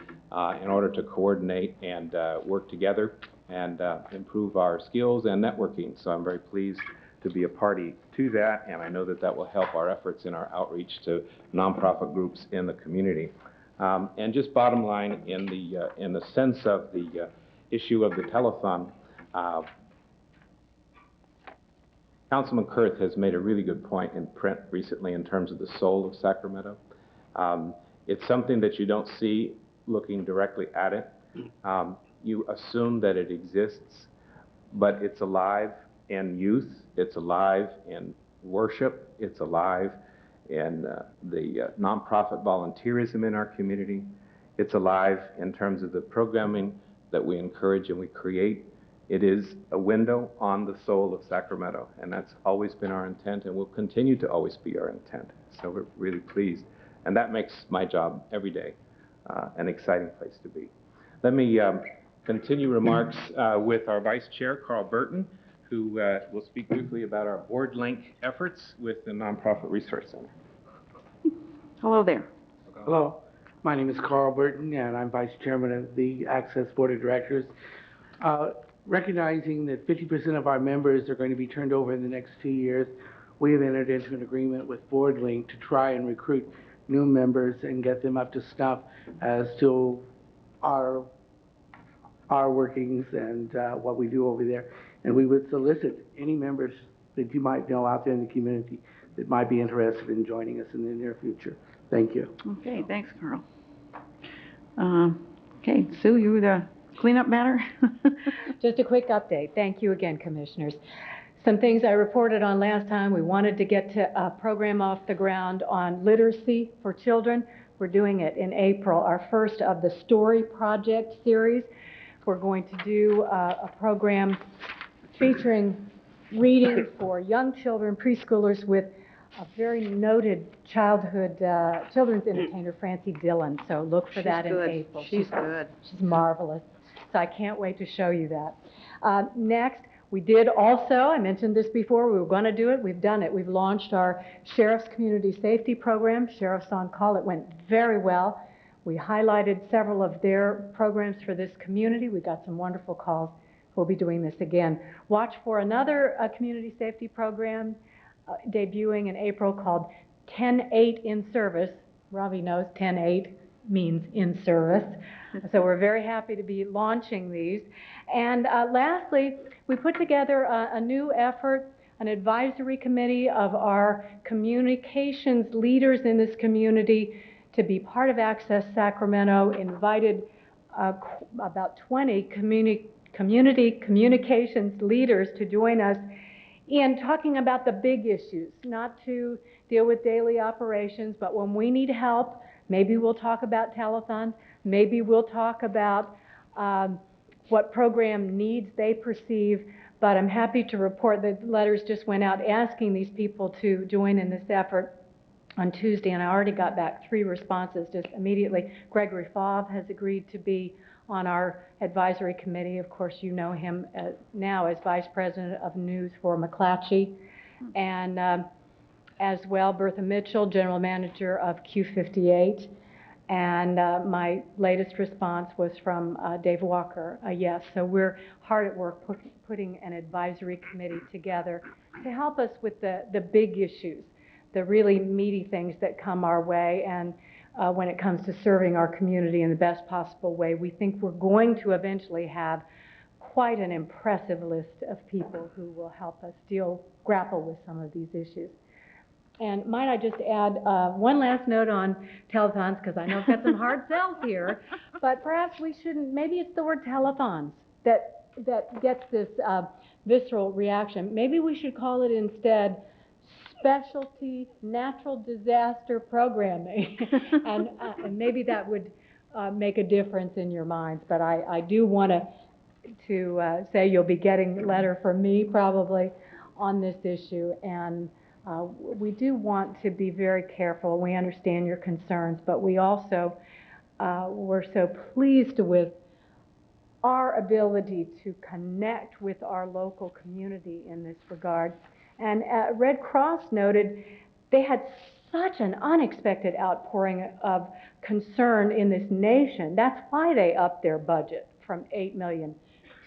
in order to coordinate and work together and improve our skills and networking. So I'm very pleased to be a party to that, and I know that that will help our efforts in our outreach to nonprofit groups in the community. And just bottom line, in the sense of the issue of the telethon, Councilman Kurth has made a really good point in print recently in terms of the soul of Sacramento. It's something that you don't see looking directly at it. You assume that it exists, but it's alive in youth, it's alive in worship, it's alive in the nonprofit volunteerism in our community. It's alive in terms of the programming that we encourage and we create. It is a window on the soul of Sacramento, and that's always been our intent and will continue to always be our intent. So we're really pleased. And that makes my job every day an exciting place to be. Let me continue remarks with our Vice Chair, Carl Burton, who will speak briefly about our board link efforts with the Nonprofit Resource Center. Hello there. Hello, my name is Carl Burton, and I'm Vice Chairman of the Access Board of Directors. Recognizing that 50% of our members are going to be turned over in the next 2 years, we have entered into an agreement with BoardLink to try and recruit new members and get them up to snuff as to our workings and what we do over there. And we would solicit any members that you might know out there in the community that might be interested in joining us in the near future. Thank you. Okay, thanks, Carl. Okay, Sue, you the cleanup matter? Just a quick update. Thank you again, Commissioners. Some things I reported on last time. We wanted to get to a program off the ground on literacy for children. We're doing it in April, our first of the Story Project series. We're going to do a program featuring reading for young children, preschoolers, with a very noted children's entertainer, Francie Dillon. So look for that in April. She's good. She's marvelous. So I can't wait to show you that. Next, we did also, I mentioned this before, we were going to do it. We've done it. We've launched our Sheriff's Community Safety Program, Sheriff's on Call. It went very well. We highlighted several of their programs for this community. We got some wonderful calls. We'll be doing this again. Watch for another community safety program debuting in April called 10-8 in Service. Robbie knows 10-8 means in service. So we're very happy to be launching these. And lastly, we put together a new effort, an advisory committee of our communications leaders in this community to be part of Access Sacramento, invited about 20 community communications leaders to join us in talking about the big issues, not to deal with daily operations, but when we need help, maybe we'll talk about telethons, maybe we'll talk about what program needs they perceive, but I'm happy to report that letters just went out asking these people to join in this effort on Tuesday, and I already got back 3 responses just immediately. Gregory Favre has agreed to be on our advisory committee. Of course, you know him now as Vice President of News for McClatchy. And as well, Bertha Mitchell, General Manager of Q58. And my latest response was from Dave Walker, a yes. So we're hard at work putting an advisory committee together to help us with the big issues, the really meaty things that come our way. And when it comes to serving our community in the best possible way, we think we're going to eventually have quite an impressive list of people who will help us grapple with some of these issues. And might I just add one last note on telethons, because I know I've got some hard sells here, but perhaps we shouldn't, maybe it's the word telethons that gets this visceral reaction. Maybe we should call it instead specialty natural disaster programming. And maybe that would make a difference in your minds. But I do want to say you'll be getting a letter from me probably on this issue. And we do want to be very careful. We understand your concerns, but we also were so pleased with our ability to connect with our local community in this regard. And Red Cross noted they had such an unexpected outpouring of concern in this nation. That's why they upped their budget from $8 million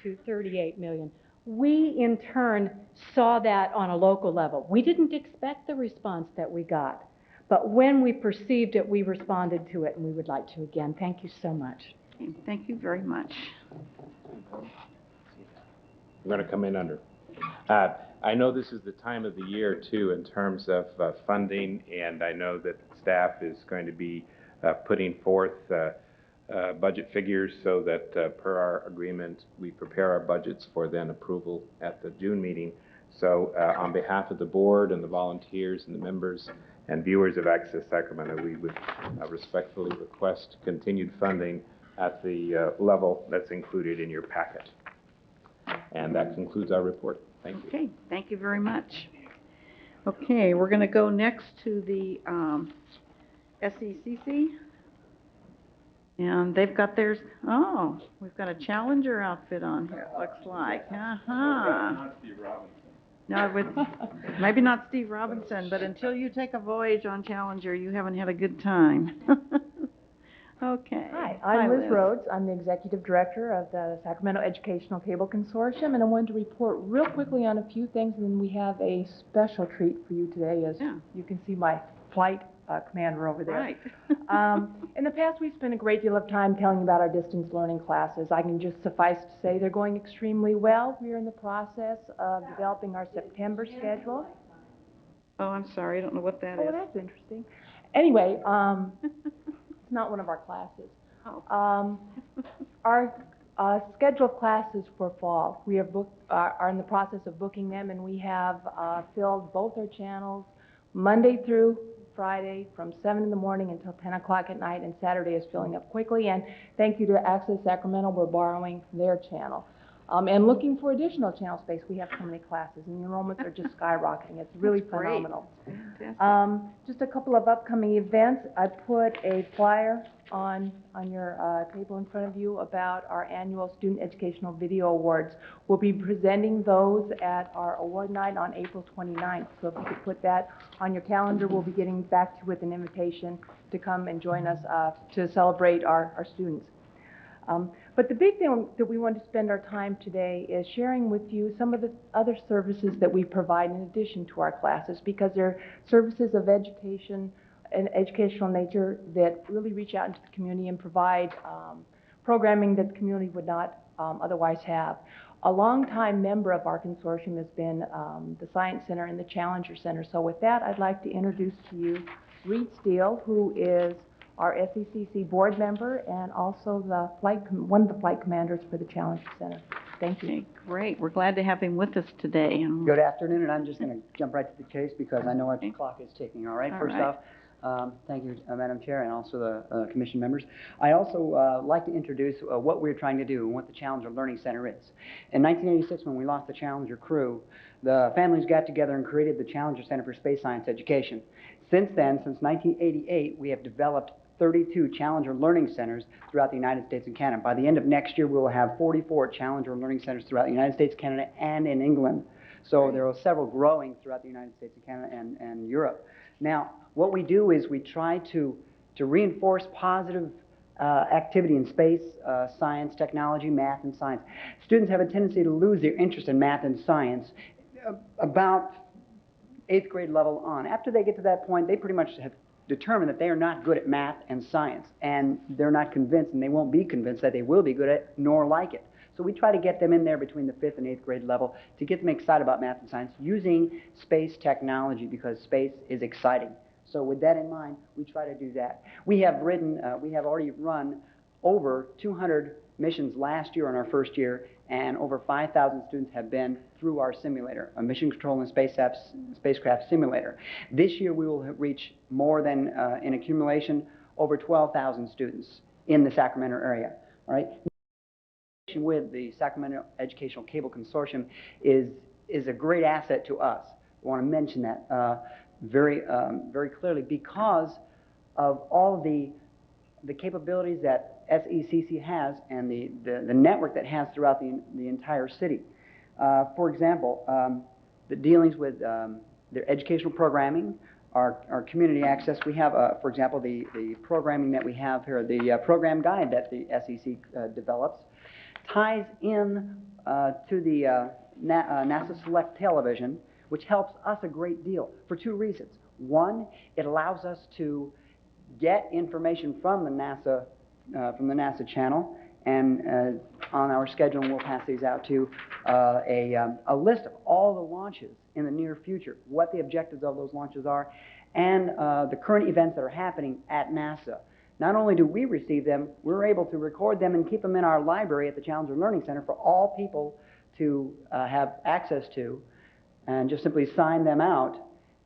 to $38 million. We, in turn, saw that on a local level. We didn't expect the response that we got, but when we perceived it, we responded to it, and we would like to again. Thank you so much. Okay, thank you very much. I'm going to come in under. I know this is the time of the year, too, in terms of funding, and I know that staff is going to be putting forth budget figures so that per our agreement, we prepare our budgets for then approval at the June meeting. So on behalf of the board and the volunteers and the members and viewers of Access Sacramento, we would respectfully request continued funding at the level that's included in your packet. And that concludes our report. Thank you. Okay, thank you very much. Okay, we're going to go next to the SECC. And they've got theirs. Oh, we've got a Challenger outfit on here, it looks like. Not Steve Robinson. No, maybe not Steve Robinson, but until you take a voyage on Challenger, you haven't had a good time. Okay. Hi, I'm Liz Rhodes. I'm the Executive Director of the Sacramento Educational Cable Consortium, and I wanted to report real quickly on a few things, and then we have a special treat for you today, as you can see my flight commander over there. Right. In the past, we've spent a great deal of time telling you about our distance learning classes. I can just suffice to say they're going extremely well. We are in the process of developing our September schedule. Oh, I'm sorry, I don't know what that is. Oh, that's interesting. Anyway, it's not one of our classes. Oh. Our scheduled classes for fall, we are in the process of booking them, and we have filled both our channels Monday through Friday from 7 in the morning until 10 o'clock at night, and Saturday is filling up quickly. And thank you to Access Sacramento, we're borrowing their channel. And looking for additional channel space. We have so many classes, and the enrollments are just skyrocketing. It's really phenomenal. Just a couple of upcoming events. I put a flyer on your table in front of you about our annual Student Educational Video Awards. We'll be presenting those at our award night on April 29th. So if you could put that on your calendar, we'll be getting back to you with an invitation to come and join us to celebrate our students. But the big thing that we want to spend our time today is sharing with you some of the other services that we provide in addition to our classes, because they're services of education and educational nature that really reach out into the community and provide programming that the community would not otherwise have. A longtime member of our consortium has been the Science Center and the Challenger Center. So with that, I'd like to introduce to you Reed Steele, who is our SECC board member and also one of the flight commanders for the Challenger Center. Thank you. Okay, great. We're glad to have him with us today. Good afternoon, and I'm just going to jump right to the chase because I know our clock is ticking. All right. First off, thank you, Madam Chair, and also the commission members. I also like to introduce what we're trying to do and what the Challenger Learning Center is. In 1986, when we lost the Challenger crew, the families got together and created the Challenger Center for Space Science Education. Since then, since 1988, we have developed 32 Challenger Learning Centers throughout the United States and Canada. By the end of next year, we will have 44 Challenger Learning Centers throughout the United States, Canada, and in England. So there are several growing throughout the United States and Canada and Europe. Now, what we do is we try to reinforce positive activity in space, science, technology, math, and science. Students have a tendency to lose their interest in math and science about 8th grade level on. After they get to that point, they pretty much have determined that they are not good at math and science, and they're not convinced, and they won't be convinced that they will be good at it, nor like it. So we try to get them in there between the 5th and 8th grade level to get them excited about math and science using space technology, because space is exciting. So with that in mind, we try to do that. We have already run over 200 missions last year in our first year, and over 5,000 students have been through our simulator, a mission control and spacecraft simulator. This year we will reach more than, in accumulation, over 12,000 students in the Sacramento area. All right. With the Sacramento Educational Cable Consortium is a great asset to us. I want to mention that very clearly, because of all the capabilities that SECC has and the network that has throughout the entire city. For example, the dealings with their educational programming, our community access. We have, for example, the programming that we have here, the program guide that the SEC develops, ties in to the NASA Select Television, which helps us a great deal for two reasons. One, it allows us to get information from the NASA channel, and on our schedule, and we'll pass these out to a list of all the launches in the near future, what the objectives of those launches are, and the current events that are happening at NASA. Not only do we receive them, we're able to record them and keep them in our library at the Challenger Learning Center for all people to have access to, and just simply sign them out,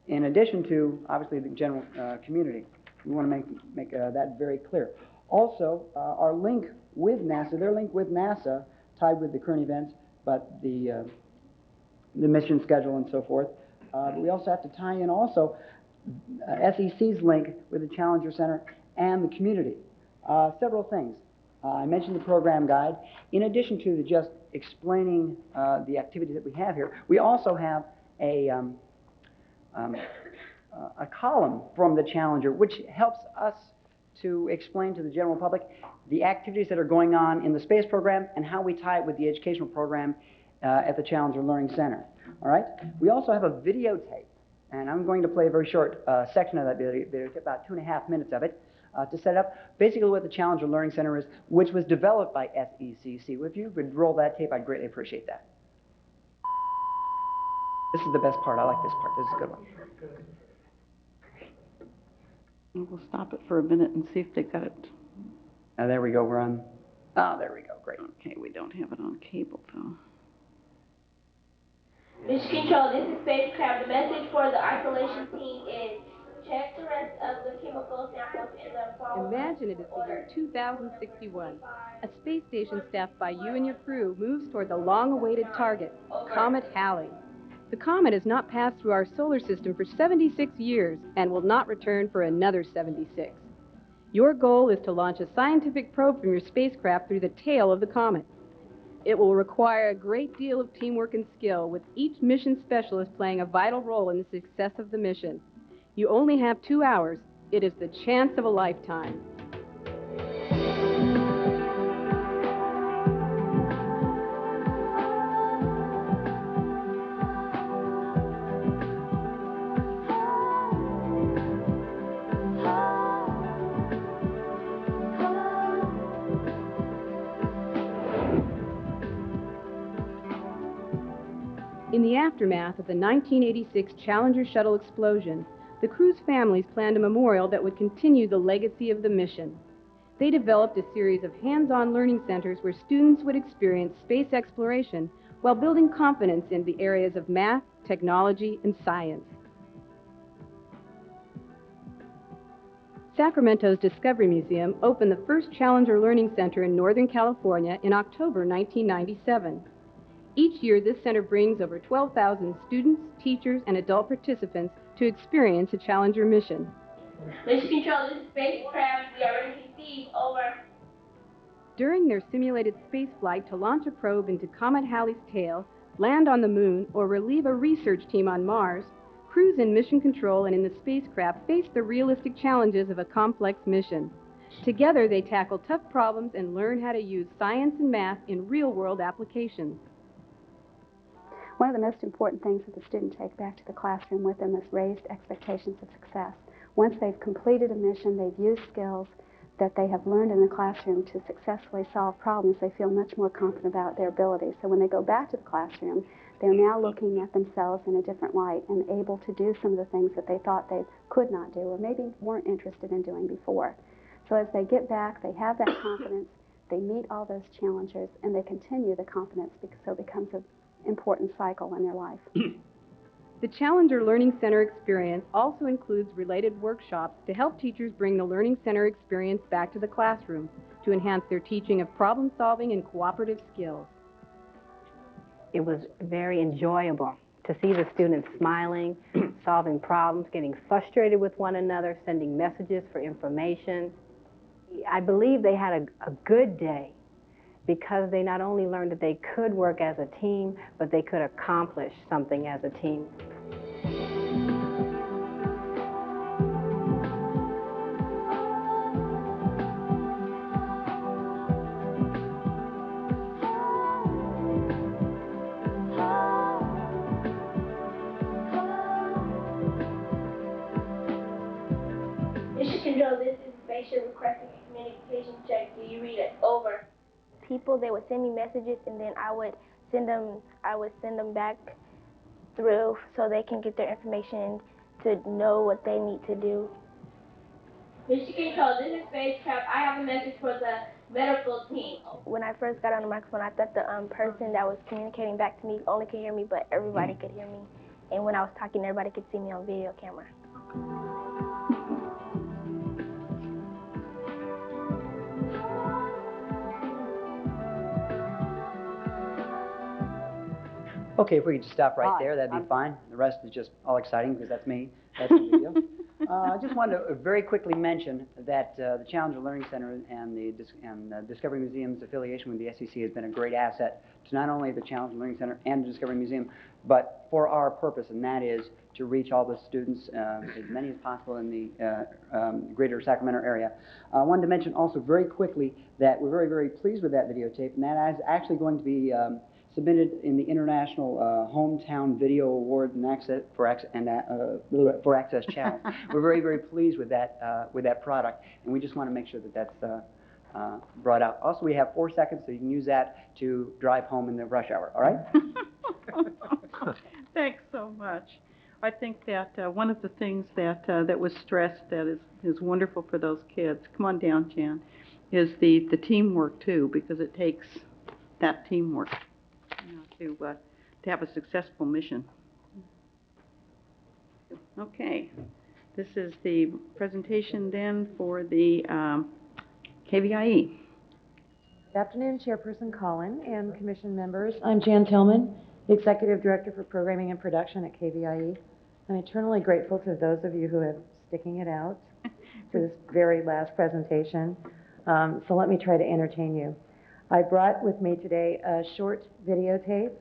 in addition to, obviously, the general community. We want to make that very clear. Also, our link with NASA, their link with NASA, tied with the current events, but the mission schedule and so forth. But we also have to tie in also SEC's link with the Challenger Center and the community. Several things. I mentioned the program guide. In addition to just explaining the activities that we have here, we also have a column from the Challenger, which helps us to explain to the general public the activities that are going on in the space program and how we tie it with the educational program at the Challenger Learning Center. All right? We also have a videotape, and I'm going to play a very short section of that videotape, about 2.5 minutes of it, to set up basically what the Challenger Learning Center is, which was developed by SECC. If you could roll that tape, I'd greatly appreciate that. This is the best part. I like this part. This is a good one. We'll stop it for a minute and see if they got it. There we go. We're on. Oh, there we go. Great. Okay, we don't have it on cable, though. Mission Control, this is Spacecraft. The message for the isolation team is check the rest of the chemical samples in the follow-up. Imagine it is the year 2061. A space station staffed by you and your crew moves toward the long-awaited target, Comet Halley. The comet has not passed through our solar system for 76 years and will not return for another 76. Your goal is to launch a scientific probe from your spacecraft through the tail of the comet. It will require a great deal of teamwork and skill, with each mission specialist playing a vital role in the success of the mission. You only have 2 hours. It is the chance of a lifetime. In the aftermath of the 1986 Challenger shuttle explosion, the crew's families planned a memorial that would continue the legacy of the mission. They developed a series of hands-on learning centers where students would experience space exploration while building confidence in the areas of math, technology, and science. Sacramento's Discovery Museum opened the first Challenger Learning Center in Northern California in October 1997. Each year, this center brings over 12,000 students, teachers, and adult participants to experience a Challenger mission. Mission Control, this is Spacecraft. We are ready to receive. Over. During their simulated spaceflight to launch a probe into Comet Halley's tail, land on the moon, or relieve a research team on Mars, crews in mission control and in the spacecraft face the realistic challenges of a complex mission. Together, they tackle tough problems and learn how to use science and math in real-world applications. One of the most important things that the students take back to the classroom with them is raised expectations of success. Once they've completed a mission, they've used skills that they have learned in the classroom to successfully solve problems, they feel much more confident about their abilities. So when they go back to the classroom, they're now looking at themselves in a different light and able to do some of the things that they thought they could not do or maybe weren't interested in doing before. So as they get back, they have that confidence, they meet all those challenges, and they continue the confidence, so it becomes an important cycle in their life. The Challenger Learning Center experience also includes related workshops to help teachers bring the Learning Center experience back to the classroom to enhance their teaching of problem solving and cooperative skills. It was very enjoyable to see the students smiling, solving problems, getting frustrated with one another, sending messages for information. I believe they had a good day because they not only learned that they could work as a team, but they could accomplish something as a team. Mission Control, this is Spaceship requesting a communication check. Do you read it? Over. People, they would send me messages, and then I would send them back through so they can get their information to know what they need to do. Mission Control, this is Spacecraft. I have a message for the medical team. When I first got on the microphone, I thought the person that was communicating back to me only could hear me, but everybody could hear me. And when I was talking, everybody could see me on video camera. Okay, if we could just stop right there, that'd be fine. The rest is just all exciting because that's me. That's no big deal. I just wanted to very quickly mention that the Challenger Learning Center and the Discovery Museum's affiliation with the SEC has been a great asset to not only the Challenger Learning Center and the Discovery Museum, but for our purpose, and that is to reach all the students, as many as possible in the greater Sacramento area. I wanted to mention also very quickly that we're very, very pleased with that videotape, and that is actually going to be submitted in the International Hometown Video Award and Access for Access Channel. We're very, very pleased with that product, and we just want to make sure that that's brought out. Also, we have 4 seconds, so you can use that to drive home in the rush hour. All right? Thanks so much. I think that one of the things that was stressed that is wonderful for those kids, come on down, Jan, is the teamwork too, because it takes that teamwork, you know, to have a successful mission. Okay, this is the presentation then for the KVIE. Good afternoon, Chairperson Collin and Commission members. I'm Jan Tillman, the Executive Director for Programming and Production at KVIE. I'm eternally grateful to those of you who have sticking it out to this very last presentation. So let me try to entertain you. I brought with me today a short videotape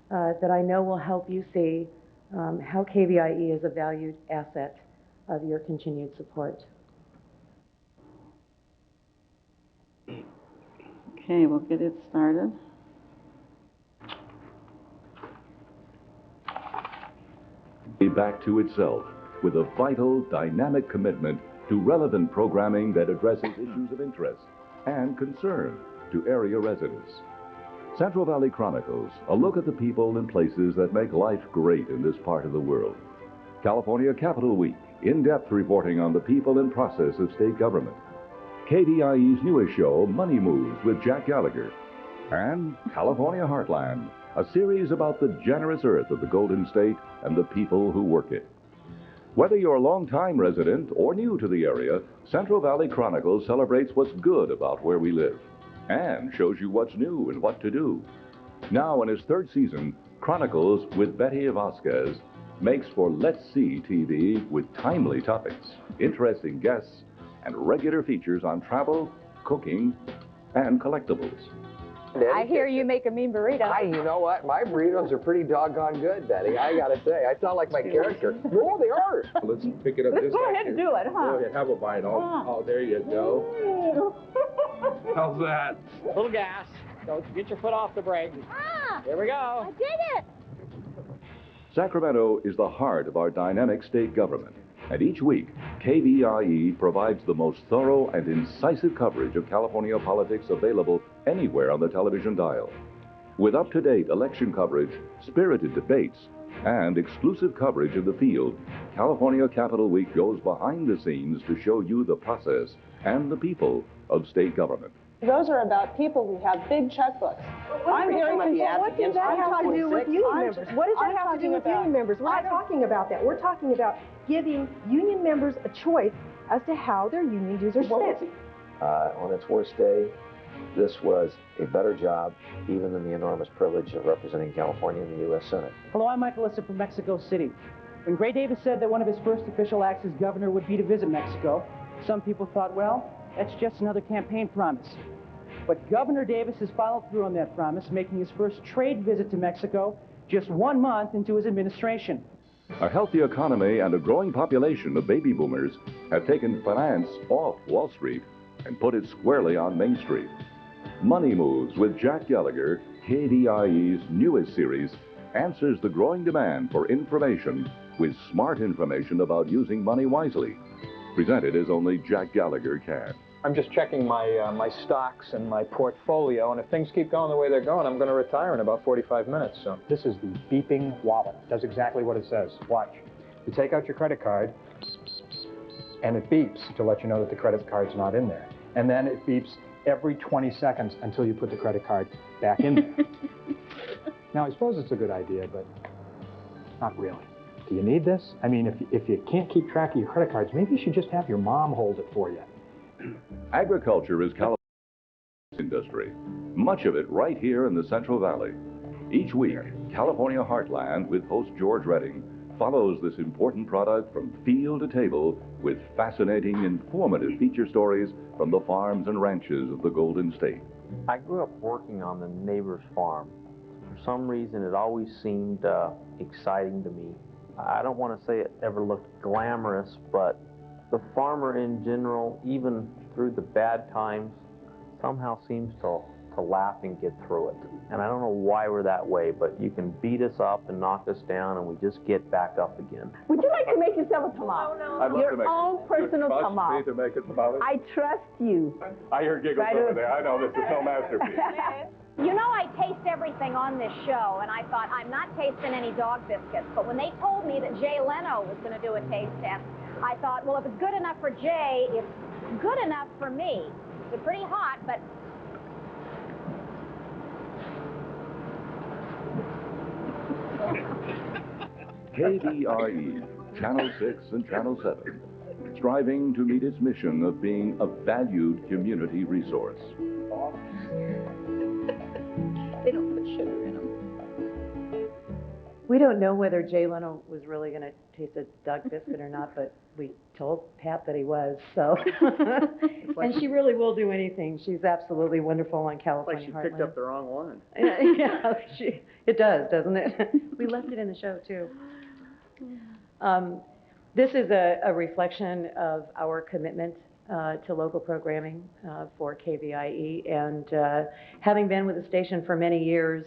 that I know will help you see how KVIE is a valued asset of your continued support. Okay, we'll get it started. Back to itself with a vital, dynamic commitment to relevant programming that addresses issues of interest and concern to area residents. Central Valley Chronicles, a look at the people and places that make life great in this part of the world. California Capital Week, in-depth reporting on the people and process of state government. KVIE's newest show, Money Moves with Jack Gallagher. And California Heartland, a series about the generous earth of the Golden State and the people who work it. Whether you're a long-time resident or new to the area, Central Valley Chronicles celebrates what's good about where we live and shows you what's new and what to do. Now in its 3rd season, Chronicles with Betty Vasquez makes for Let's See TV with timely topics, interesting guests, and regular features on travel, cooking, and collectibles. I hear you make a mean burrito. You know what? My burritos are pretty doggone good, Betty. I gotta say, I sound like my character. No, they are. Let's pick it up. Let's just go like ahead and you. do it, huh? Go ahead, have a bite. Oh, there you go. How's that? Little gas. Don't get your foot off the brake. Here we go. I did it. Sacramento is the heart of our dynamic state government, and each week, KVIE provides the most thorough and incisive coverage of California politics available anywhere on the television dial. With up-to-date election coverage, spirited debates, and exclusive coverage of the field, California Capital Week goes behind the scenes to show you the process and the people of state government. Those are about people who have big checkbooks. I'm very concerned. What does that have to do with union members? What does that have to do with union members? We're not talking about that. We're talking about giving union members a choice as to how their union dues are spent. On its worst day, this was a better job even than the enormous privilege of representing California in the U.S. Senate. Hello, I'm Michael Issa from Mexico City. When Gray Davis said that one of his first official acts as governor would be to visit Mexico, some people thought, well, that's just another campaign promise. But Governor Davis has followed through on that promise, making his first trade visit to Mexico just 1 month into his administration. A healthy economy and a growing population of baby boomers have taken finance off Wall Street and put it squarely on Main Street. Money Moves with Jack Gallagher, KVIE's newest series, answers the growing demand for information with smart information about using money wisely. Presented as only Jack Gallagher can. I'm just checking my stocks and my portfolio, and if things keep going the way they're going, I'm going to retire in about 45 minutes. So this is the beeping wallet. Does exactly what it says. Watch. You take out your credit card, and it beeps to let you know that the credit card's not in there. And then it beeps every 20 seconds until you put the credit card back in there. Now, I suppose it's a good idea, but not really. Do you need this? I mean, if you can't keep track of your credit cards, maybe you should just have your mom hold it for you. Agriculture is California's industry, much of it right here in the Central Valley. Each week, California Heartland with host George Redding follows this important product from field to table with fascinating, informative feature stories from the farms and ranches of the Golden State. I grew up working on the neighbor's farm. For some reason, it always seemed exciting to me. I don't want to say it ever looked glamorous, but the farmer in general, even through the bad times, somehow seems to laugh and get through it. And I don't know why we're that way, but you can beat us up and knock us down, and we just get back up again. Would you like to make yourself a tamale? I'd love to make Your own personal you trust tamale. me to make a tamale? I trust you. I hear giggles over there. I know this is no masterpiece. You know, I taste everything on this show, and I thought, I'm not tasting any dog biscuits. But when they told me that Jay Leno was going to do a taste test, I thought, well, if it's good enough for Jay, it's good enough for me. They're pretty hot, but... KVRE, Channel 6 and Channel 7, striving to meet its mission of being a valued community resource. They don't put sugar in them. We don't know whether Jay Leno was really going to taste a dog biscuit or not, but we told Pat that he was, so. And she really will do anything. She's absolutely wonderful on California Heartland. Like she picked up the wrong one. Yeah, it does, doesn't it? We left it in the show, too. This is a reflection of our commitment to local programming for KVIE, and having been with the station for many years,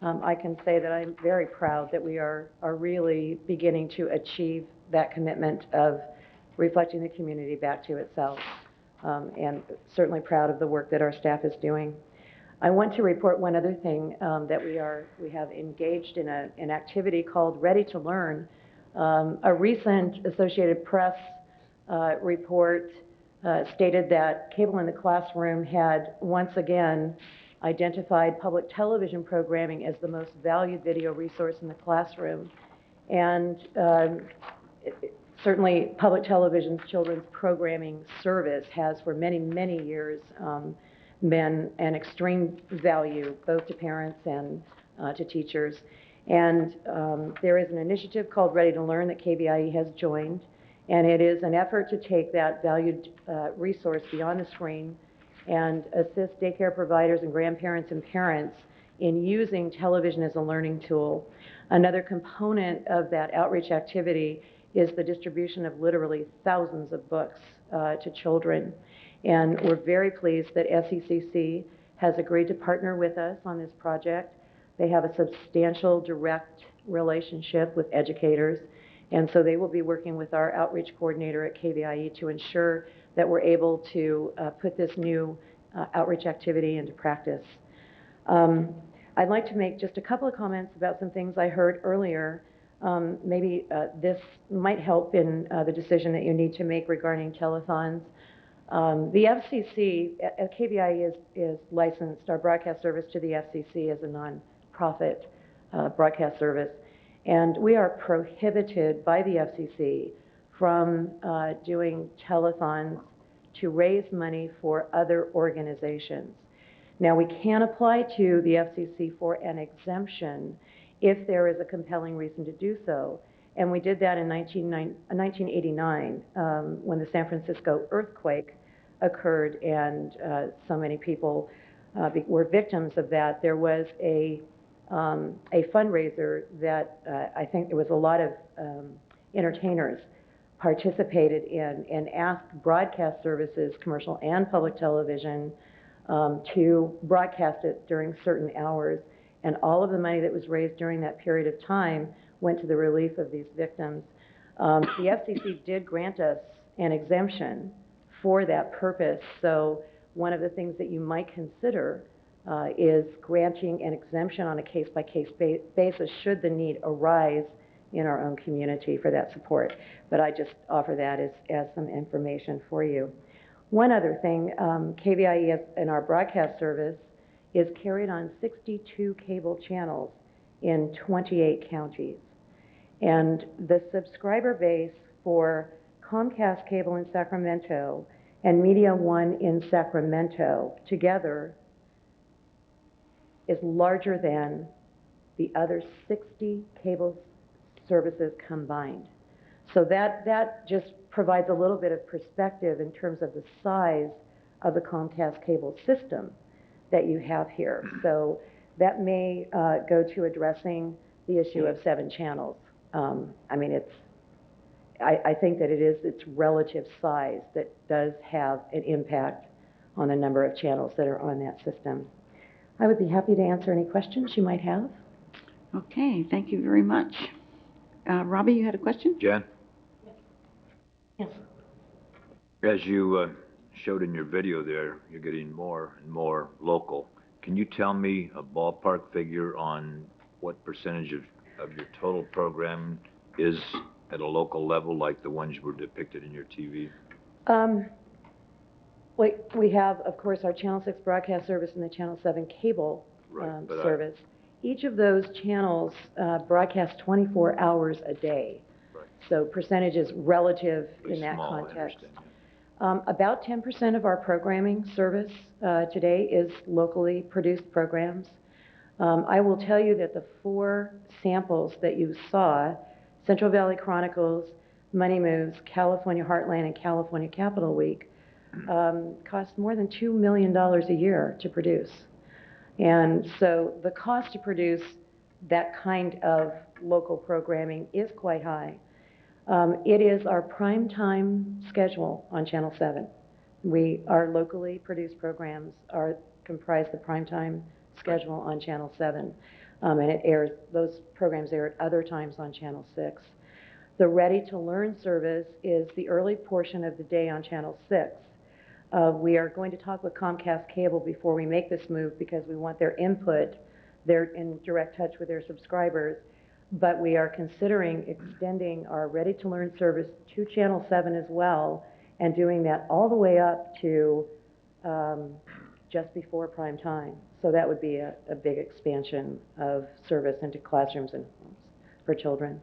I can say that I'm very proud that we are really beginning to achieve that commitment of reflecting the community back to itself, and certainly proud of the work that our staff is doing. I want to report one other thing, that we have engaged in an activity called Ready to Learn. A recent Associated Press report stated that Cable in the Classroom had once again identified public television programming as the most valued video resource in the classroom. And certainly public television's children's programming service has for many, many years been an extreme value both to parents and to teachers. And there is an initiative called Ready to Learn that KVIE has joined, and it is an effort to take that valued resource beyond the screen and assist daycare providers and grandparents and parents in using television as a learning tool. Another component of that outreach activity is the distribution of literally thousands of books to children. And we're very pleased that SECC has agreed to partner with us on this project. They have a substantial direct relationship with educators, and so they will be working with our outreach coordinator at KVIE to ensure that we're able to put this new outreach activity into practice. I'd like to make just a couple of comments about some things I heard earlier. Maybe this might help in the decision that you need to make regarding telethons. The FCC, KVIE is licensed, our broadcast service to the FCC as a non-profit broadcast service, and we are prohibited by the FCC from doing telethons to raise money for other organizations. Now, we can apply to the FCC for an exemption if there is a compelling reason to do so. And we did that in 1989 when the San Francisco earthquake occurred and so many people were victims of that. There was a fundraiser that I think there was a lot of entertainers participated in and asked broadcast services, commercial and public television, to broadcast it during certain hours. And all of the money that was raised during that period of time went to the relief of these victims. The FCC did grant us an exemption for that purpose. So one of the things that you might consider is granting an exemption on a case-by-case basis should the need arise in our own community for that support. But I just offer that as some information for you. One other thing, KVIE in our broadcast service is carried on 62 cable channels in 28 counties. And the subscriber base for Comcast Cable in Sacramento and Media One in Sacramento together is larger than the other 60 cable services combined. So that just provides a little bit of perspective in terms of the size of the Comcast cable system that you have here. So that may go to addressing the issue of 7 channels. I mean, I think that it is its relative size that does have an impact on the number of channels that are on that system. I would be happy to answer any questions you might have. Okay, thank you very much. Robbie, you had a question? Jen? Yes. As you showed in your video there, you're getting more and more local. Can you tell me a ballpark figure on what percentage of your total program is at a local level, like the ones were depicted in your TV? We have, of course, our Channel 6 broadcast service and the Channel 7 cable service. Each of those channels broadcast 24 hours a day. Right. So percentages relative Pretty in that small, context. I understand, About 10% of our programming service today is locally produced programs. I will tell you that the 4 samples that you saw, Central Valley Chronicles, Money Moves, California Heartland, and California Capital Week, cost more than $2 million a year to produce. And so the cost to produce that kind of local programming is quite high. It is our prime time schedule on Channel 7. Our locally produced programs comprise the prime time schedule on Channel 7. And those programs air at other times on Channel 6. The Ready to Learn service is the early portion of the day on Channel 6. We are going to talk with Comcast Cable before we make this move because we want their input. They're in direct touch with their subscribers. But we are considering extending our Ready to Learn service to Channel 7 as well, and doing that all the way up to just before prime time. So that would be a big expansion of service into classrooms and homes for children.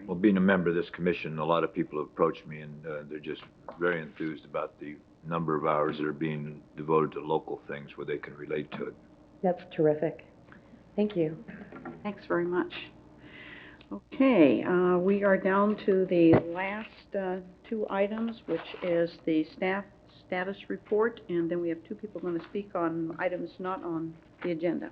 Well, being a member of this commission, a lot of people have approached me, and they're just very enthused about the number of hours that are being devoted to local things where they can relate to it. That's terrific. Thank you. Thanks very much. Okay, we are down to the last 2 items, which is the staff status report, and then we have two people going to speak on items not on the agenda.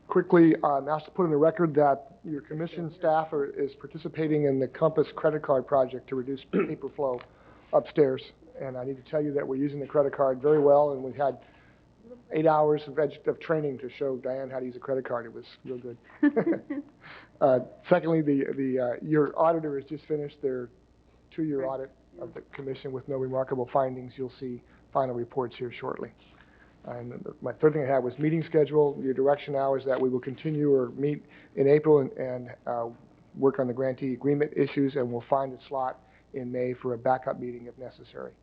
Quickly, I'm asked to put in the record that your commission staff is participating in the Compass credit card project to reduce paper flow upstairs. And I need to tell you that we're using the credit card very well, and we've had 8 hours of training to show Diane how to use a credit card. It was real good. Secondly, your auditor has just finished their 2-year audit of the commission with no remarkable findings. You'll see final reports here shortly. And my third thing I had was meeting schedule. Your direction now is that we will continue or meet in April and work on the grantee agreement issues, and we'll find a slot in May for a backup meeting if necessary.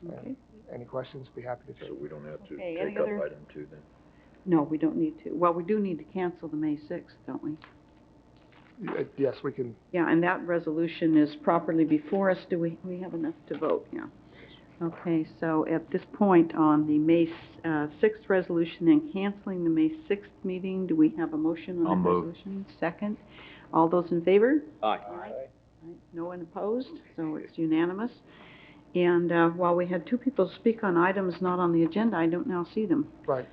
Okay. Any questions? Be happy to take. So we don't have to Okay, take up item 2 then? No, we don't need to. Well, we do need to cancel the May 6th, don't we? Yes, we can. Yeah, and that resolution is properly before us. Do we have enough to vote? Yeah. Okay, so at this point on the May 6th resolution and canceling the May 6th meeting, do we have a motion on that resolution? Second. All those in favor? Aye. Aye. No one opposed, so it's unanimous. And while we had two people speak on items not on the agenda, I don't now see them. Right.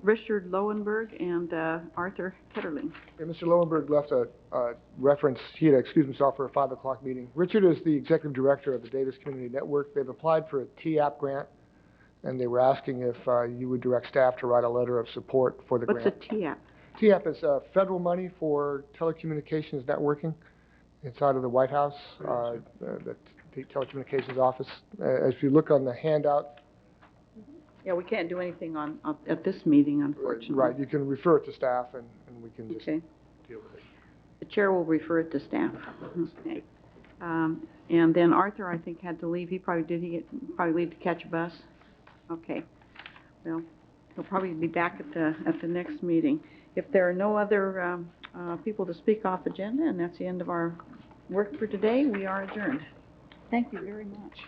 Richard Lowenberg and Arthur Ketterling. Yeah, Mr. Lowenberg left a reference. He had excused himself for a 5 o'clock meeting. Richard is the executive director of the Davis Community Network. They've applied for a TAP grant, and they were asking if you would direct staff to write a letter of support for the grant. What's a TAP? TAP is federal money for telecommunications networking. It's out of the White House, the telecommunications office. As you look on the handout. Yeah, we can't do anything at this meeting, unfortunately. Right, you can refer it to staff, and we can just deal with it. The chair will refer it to staff. Okay. And then Arthur, I think, had to leave. He probably leave to catch a bus. Okay. Well, he'll probably be back at the next meeting. If there are no other people to speak off agenda, and that's the end of our work for today, we are adjourned. Thank you very much.